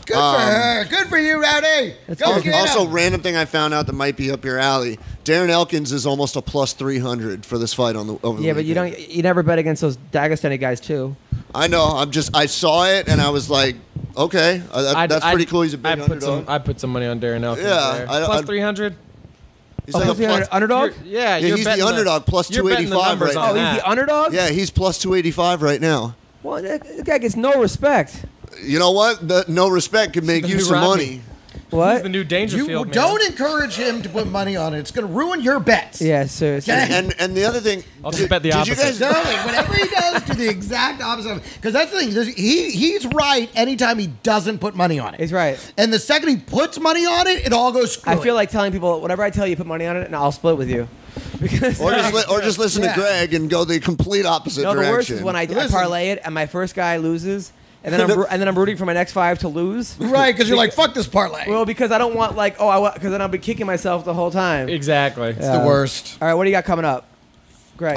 Good for her. Good for you, Rowdy. Also, random thing I found out that might be up your alley. Darren Elkins is almost a plus 300 for this fight over the weekend. But you never bet against those Dagestani guys too. I know. I saw it and I was like, okay, that's pretty cool. He's a big underdog. I put some money on Darren Elkins. Yeah, there. Plus 300. He's like a underdog? He's the underdog, plus 285 right now. Oh, he's the underdog? Yeah, he's plus 285 right now. Well, that guy gets no respect. You know what? No respect could make you some money. What? He's the new Dangerfield. You man. don't encourage him to put money on it. It's going to ruin your bets. Yeah, seriously. Okay? And the other thing, I'll just bet the did you opposite. guys Sterling, whatever he does, do the exact opposite. Because that's the thing. He's right anytime he doesn't put money on it. He's right. And the second he puts money on it, it all goes screwy. I feel like telling people, whatever I tell you, put money on it, and I'll split with you. Because or just listen to Greg and go the complete opposite no, direction. the worst is when I parlay it and my first guy loses, and then I'm rooting for my next 5 to lose. Right, because you're like, fuck this parlay. Well, because I don't want because then I'll be kicking myself the whole time. Exactly. It's the worst. All right, what do you got coming up, Greg?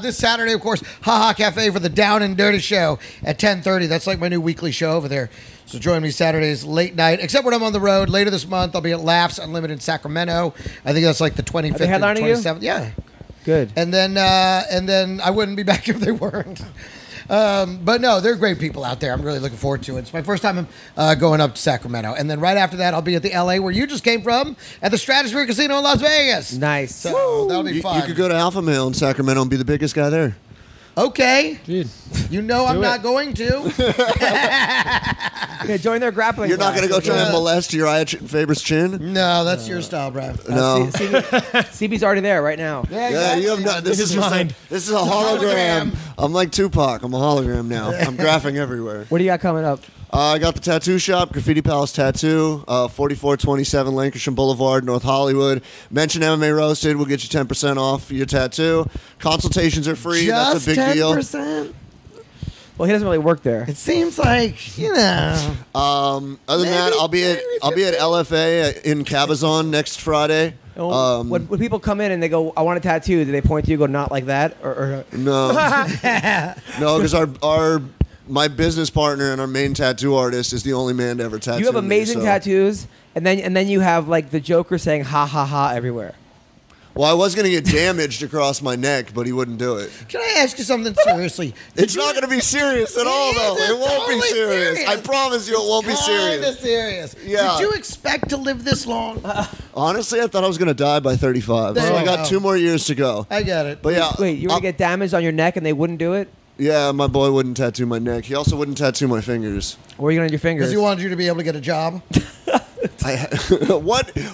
This Saturday, of course, Haha Cafe for the Down and Dirty Show at 10:30. That's like my new weekly show over there. So join me Saturdays late night, except when I'm on the road. Later this month, I'll be at Laughs Unlimited in Sacramento. I think that's like the 25th they headlining and you? 27th. Yeah. Good. And then I wouldn't be back if they weren't. But no, they're great people out there. I'm really looking forward to it. It's my first time going up to Sacramento. And then right after that, I'll be at the LA where you just came from at the Stratosphere Casino in Las Vegas. Nice. So that'll be fun. You could go to Alpha Male in Sacramento and be the biggest guy there. Okay. Dude. You know I'm not going to. Yeah, join their grappling. You're not going to go try Yeah. and molest Uriah Faber's chin? No, that's your style, bro. No. CB's already there right now. Yeah, you have not. This is a hologram. I'm like Tupac. I'm a hologram now. I'm graphing everywhere. What do you got coming up? I got the tattoo shop, Graffiti Palace Tattoo, 4427 Lancashire Boulevard, North Hollywood. Mention MMA Roasted. We'll get you 10% off your tattoo. Consultations are free. Just That's a big deal. 10%? Well, he doesn't really work there. It seems like, you know. Other than that, I'll be at LFA in Cabazon next Friday. When people come in and they go, I want a tattoo, do they point to you and go, not like that? Or No, no, because my business partner and our main tattoo artist is the only man to ever tattoo you have me, amazing so. tattoos, and then you have like the Joker saying ha ha ha everywhere. Well, I was going to get damaged across my neck, but he wouldn't do it. Can I ask you something seriously? It's not going to be serious at all, though. It's It won't be totally serious. serious. I promise you it won't be Kinda serious. serious. Yeah. Did you expect to live this long? Honestly, I thought I was going to die by 35, There so I you got go. 2 more years to go. I get it. But yeah, Wait, you were gonna get damaged on your neck and they wouldn't do it? yeah, my boy wouldn't tattoo my neck. He also wouldn't tattoo my fingers. Or are you gonna do your fingers? Because he wanted you to be able to get a job.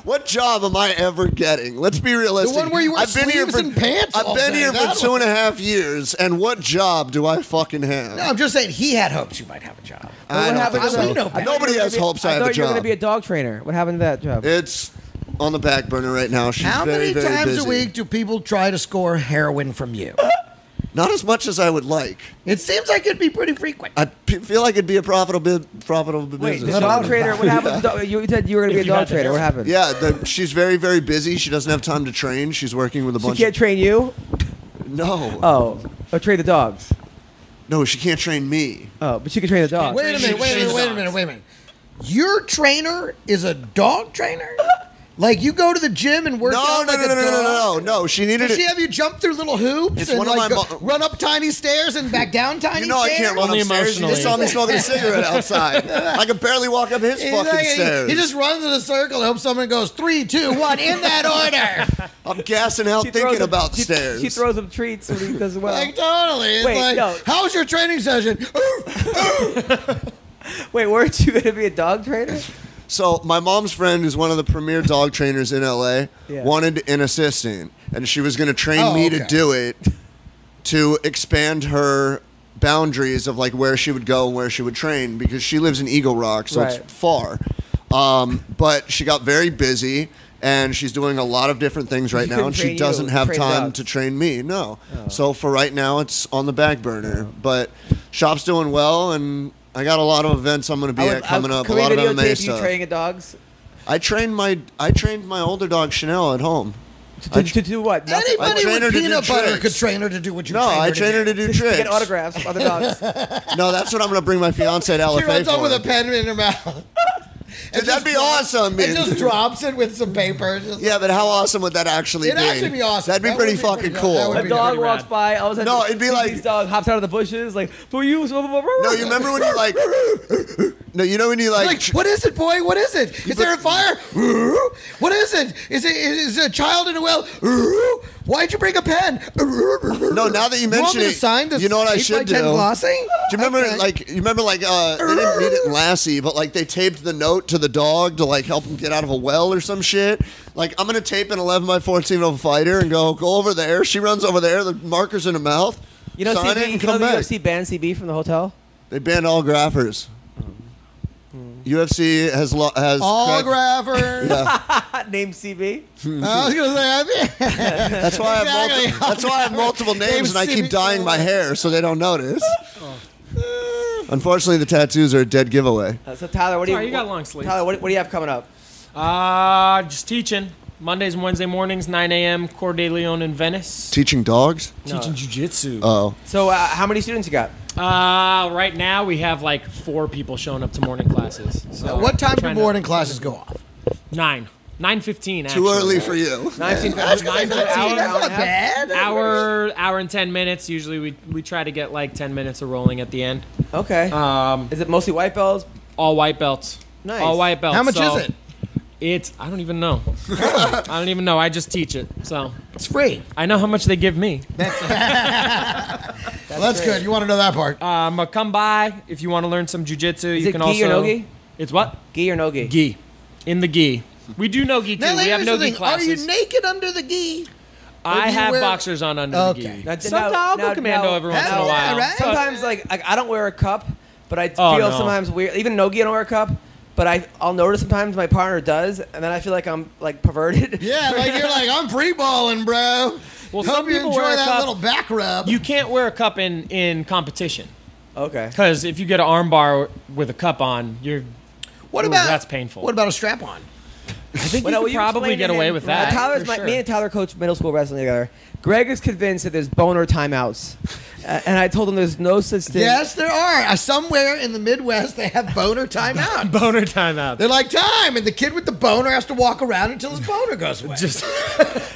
What job am I ever getting? Let's be realistic. The one where you wear sleeves and pants all I've been day. here That for one. 2.5 years, and what job do I fucking have? No, I'm just saying he had hopes you might have a job. I what don't happened think to so. the- I thought Nobody has hopes I have a thought you were job. gonna be a dog trainer. What happened to that job? It's on the back burner right now. She's How very, many very times busy. a week do people try to score heroin from you? Not as much as I would like. It seems like it'd be pretty frequent. I feel like it'd be a profitable Wait, business. the dog trainer. What happened? You said you were gonna be a If you dog got the trainer. What hair. happened? Yeah, she's very, very busy. She doesn't have time to train. She's working with a She bunch can't train you. No. Oh, train the dogs. No, she can't train me. Oh, but she can train the dog. Wait a minute. Your trainer is a dog trainer? Like you go to the gym and work out like a dog? No. She needed Does she it. have you jump through little hoops It's and one of like my go- run up tiny stairs and back down tiny You know I stairs? can't run Only upstairs. You just saw me smoking a cigarette outside. I can barely walk up his He's fucking like- stairs. He just runs in a circle and hopes someone goes 3, 2, 1 in that order. I'm gassing out She throws thinking him- about she- stairs. She throws him treats when he does well. Like totally. It's Wait, like, no. how was your training session? Wait, weren't you gonna be a dog trainer? So my mom's friend, who's one of the premier dog trainers in LA, Yeah. wanted an assistant, and she was going to train me to okay. do it to expand her boundaries of like where she would go and where she would train because she lives in Eagle Rock, so Right. it's far. But she got very busy. And she's doing a lot of different things right She now, couldn't and she train you, doesn't have train time dogs. to train me. No. So for right now, it's on the back burner. But shop's doing well, and I got a lot of events I'm going to be at coming up. A Can we lot of videotape MMA you stuff. training dogs? I trained my older dog Chanel at home. To do what? Nothing? Anybody train her with to do peanut butter tricks. could train her to do what you No, train her I to train her to do To tricks. get autographs of other dogs. No, that's what I'm going to bring my fiance at LFA She runs for. up with a pen in her mouth. Dude, that'd be awesome, And man. just drops it with some paper. Just- Yeah, but how awesome would that actually It'd be? actually be awesome. That'd be That pretty would be fucking pretty good. cool. That would A be dog pretty walks rad. by. All of a sudden, No, it'd be like- this dog hops out of the bushes, like for you. No, you remember when you like? No, you know when you like? Like, what is it, boy? What is it? Is there a fire? What is it? Is a child in a well? Why'd you bring a pen? No, now that you mention it, you know what I should do? Glossing? Do you remember, they didn't meet it in Lassie, but like they taped the note to the dog to like help him get out of a well or some shit. Like I'm gonna tape an 11x14 of a fighter and go over there. She runs over there. The marker's in her mouth. You know, sign CB, it and you come know the back. UFC banned CB from the hotel? They banned all graphers. UFC has all graphers. Yeah. Name CB. I was gonna say. That's why I have multiple names and I keep dyeing my hair so they don't notice. Unfortunately, the tattoos are a dead giveaway. So Tyler, what do you? You got long sleeves. Tyler, what do you have coming up? Just teaching. Mondays and Wednesday mornings, 9 a.m. Cor de Leon in Venice. Teaching dogs? Teaching jiu-jitsu. Oh. So how many students you got? Right now we have like 4 people showing up to morning classes. So what time do morning classes go off? 9:15. Too early for you. 19. That's not bad. Hour and 10 minutes. Usually we try to get like 10 minutes of rolling at the end. Okay. Is it mostly white belts? All white belts. Nice. All white belts. How much is it? I don't even know. I don't even know. I just teach it. So It's free. I know how much they give me. That's good. You want to know that part? Come by if you want to learn some jiu-jitsu. Is You it can gi also. or no gi? It's what? Gi or no gi? Gi. In the gi. We do no gi too. Now, We have here's no the gi thing. classes. Are you naked under the gi? I do you have wear- boxers on under Okay. the gi. Now- Sometimes now- I'll go now- commando now- every once in a Hell yeah, while. right? Sometimes like I don't wear a cup, but I Oh, feel no. sometimes weird. Even no gi, I don't wear a cup. But I'll notice sometimes my partner does, and then I feel like I'm like perverted. Yeah, like you're like, I'm free balling, bro. Well, Hope some you people enjoy wear a that cup. little back rub. You can't wear a cup in competition Okay. because if you get an arm bar with a cup on, what about that's painful. What about a strap on? I think Well, you no, could you probably explained get to away him- with that. Tyler's for sure. me and Tyler coached middle school wrestling together. Greg is convinced that there's boner timeouts, and I told him there's no such thing. Yes, there are. Somewhere in the Midwest, they have boner timeout. Boner timeout. They're like time, and the kid with the boner has to walk around until his boner goes away. Just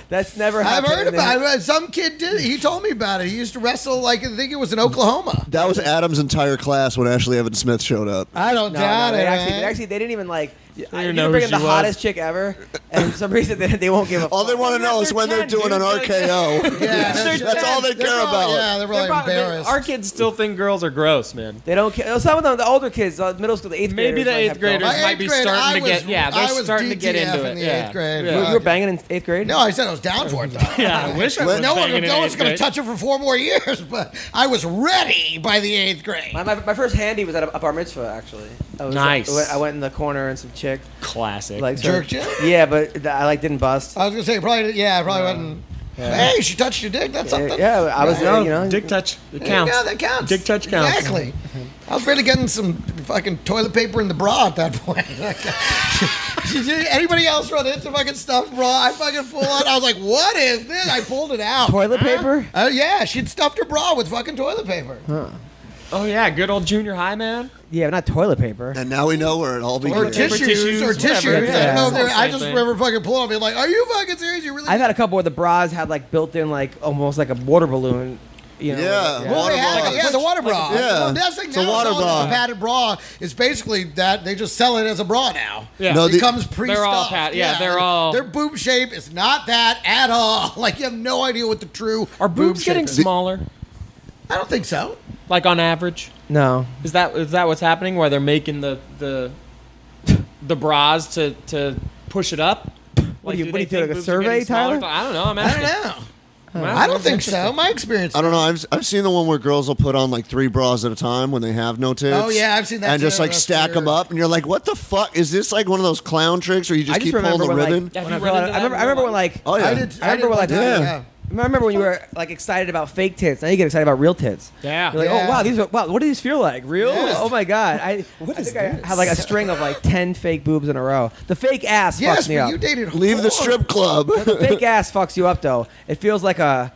That's never I've happened. heard about it. Some kid did. He told me about it. He used to wrestle like I think it was in Oklahoma. That was Adam's entire class when Ashley Evans Smith showed up. I don't No, doubt no, it. they didn't even like. You know bring who in the she was. hottest chick ever, and for some reason they won't give a. All they want to know is when they're doing an RKO. Yeah, That's all they care about. Yeah, they're really embarrassed. Our kids still think girls are gross, man. They don't care. Some of them, the older kids, middle school, the eighth Maybe graders. the might eighth have graders girls. My might be eighth grade, starting I to get. was- Yeah, I they're was starting to get DTF into in it. the Yeah. eighth grade. Yeah. You were banging in eighth grade. No, I said I was down for it though. Yeah, I wish I was No banging in one's eighth going grade. to touch it for 4 more years, but I was ready by the 8th grade. My first handy was at a bar mitzvah, actually. Nice. I went in the corner and some chick Classic. like Jerked you? Yeah, but I like didn't bust. I was going to say, I probably wasn't. Hey, she touched your dick. That's something. Yeah, I was Right. you know. Dick touch. It counts. Yeah, that counts. Dick touch counts. Exactly. I was really getting some fucking toilet paper in the bra at that point. Did anybody else run into fucking stuffed bra? I fucking full on. I was like, what is this? I pulled it out. Toilet paper? Yeah, she'd stuffed her bra with fucking toilet paper. Oh yeah, good old junior high man. Yeah, but not toilet paper. And now we know where it all Or began. tissues. Or whatever. tissues. Yeah, I don't know if it's all I the just same remember fucking pulling on me like, are you fucking serious? You really? I've had a couple where the bras had like built in like almost like a water balloon. You know, Yeah. like, Well, they Water have, bra. yeah, the water bra. Yeah. Well, that's the thing It's a now, water all this bra. padded bra is basically that they just sell it as a bra now. Yeah. No, It comes pre-stuffed. They're all yeah, they're all. Their boob shape is not that at all. Like you have no idea what the true Are boob boobs shape getting is. smaller? I don't think so. Like on average? No. Is that what's happening? Where they're making the bras to push it up? What do you they think, think like a boobs are survey, getting smaller? Tyler? I don't know. I'm I don't asking. know. I don't think so. My experience. I don't know. I've seen the one where girls will put on like 3 bras at a time when they have no tits. Oh, yeah, I've seen that And just too. like That's stack them weird. up, and you're like, what the fuck? Is this like one of those clown tricks where you just I just keep pulling remember the when ribbon? like, when Have I, you run into that in I remember real when like Oh yeah. I I remember when like Yeah. I remember when you were like excited about fake tits. Now you get excited about real tits. Yeah. You're like, Yeah. oh wow, what do these feel like? Real? Yes. Oh my god! I think I had like a string of like 10 fake boobs in a row. The fake ass Yes, fucks me but up. you dated. Leave the whores. strip club. The fake ass fucks you up though. It feels like a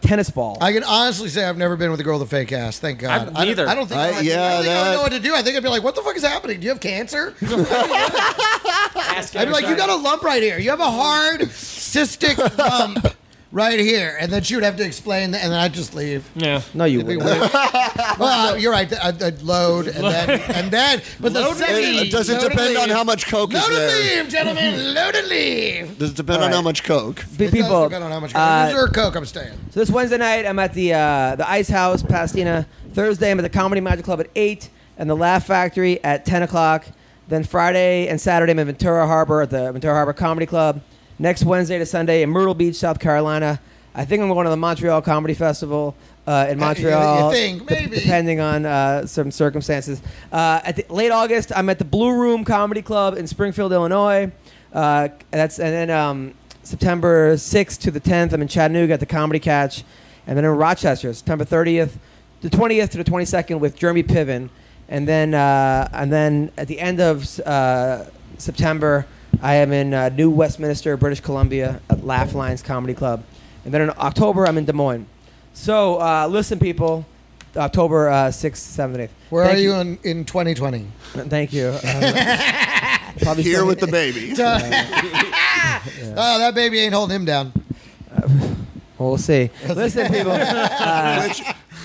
tennis ball. I can honestly say I've never been with a girl with a fake ass. Thank God. I've neither. I don't think. I don't think I know what to do. I think I'd be like, "What the fuck is happening? Do you have cancer?" I'd be like, "You got a lump right here. You have a hard cystic lump right here, and then she would have to explain, and then I'd just leave. Yeah. No, you It'd be wouldn't. weird. Well, you're right. I'd load, and then, but the second Does it depend on how much coke is load and there? leave, gentlemen. Load and leave. Does it depend on All right. how much coke? It People, does depend on how much coke. Is there Coke? I'm staying. so this Wednesday night, I'm at the Ice House, Pasadena. Thursday, I'm at the Comedy Magic Club at 8, and the Laugh Factory at 10 o'clock. Then Friday and Saturday, I'm in Ventura Harbor at the Ventura Harbor Comedy Club. Next Wednesday to Sunday in Myrtle Beach, South Carolina. I think I'm going to the Montreal Comedy Festival in Montreal. You think, maybe. Depending on some circumstances. Late August, I'm at the Blue Room Comedy Club in Springfield, Illinois. Then September 6th to the 10th, I'm in Chattanooga at the Comedy Catch. And then in Rochester, September 30th, the 20th to the 22nd with Jeremy Piven. And then at the end of September, I am in New Westminster, British Columbia at Laugh Lines Comedy Club. And then in October, I'm in Des Moines. So listen, people, October 6th, 7th, and 8th. Where are you in 2020? Thank you. Probably Here still- with the baby. Oh, that baby ain't holding him down. Well, we'll see. Listen, people.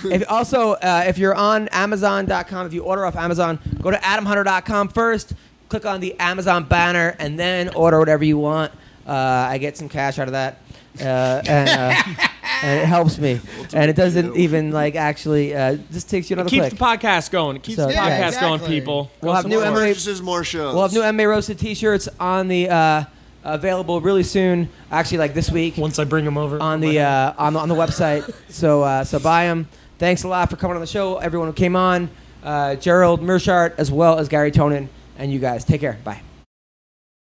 If you're on Amazon.com, if you order off Amazon, go to AdamHunter.com first. Click on the Amazon banner, and then order whatever you want. I get some cash out of that, and it helps me. And it doesn't even actually just takes you another Keeps click. the podcast going. It keeps So, the yeah, podcast going, exactly. people. We'll have new More MMA. purchases, more shows. We'll have new MMA Roasted T-shirts on the available really soon. Actually, this week Once I bring them over. on the website. So buy them. Thanks a lot for coming on the show. Everyone who came on, Gerald Meerschaert as well as Gary Tonin, and you guys take care. Bye.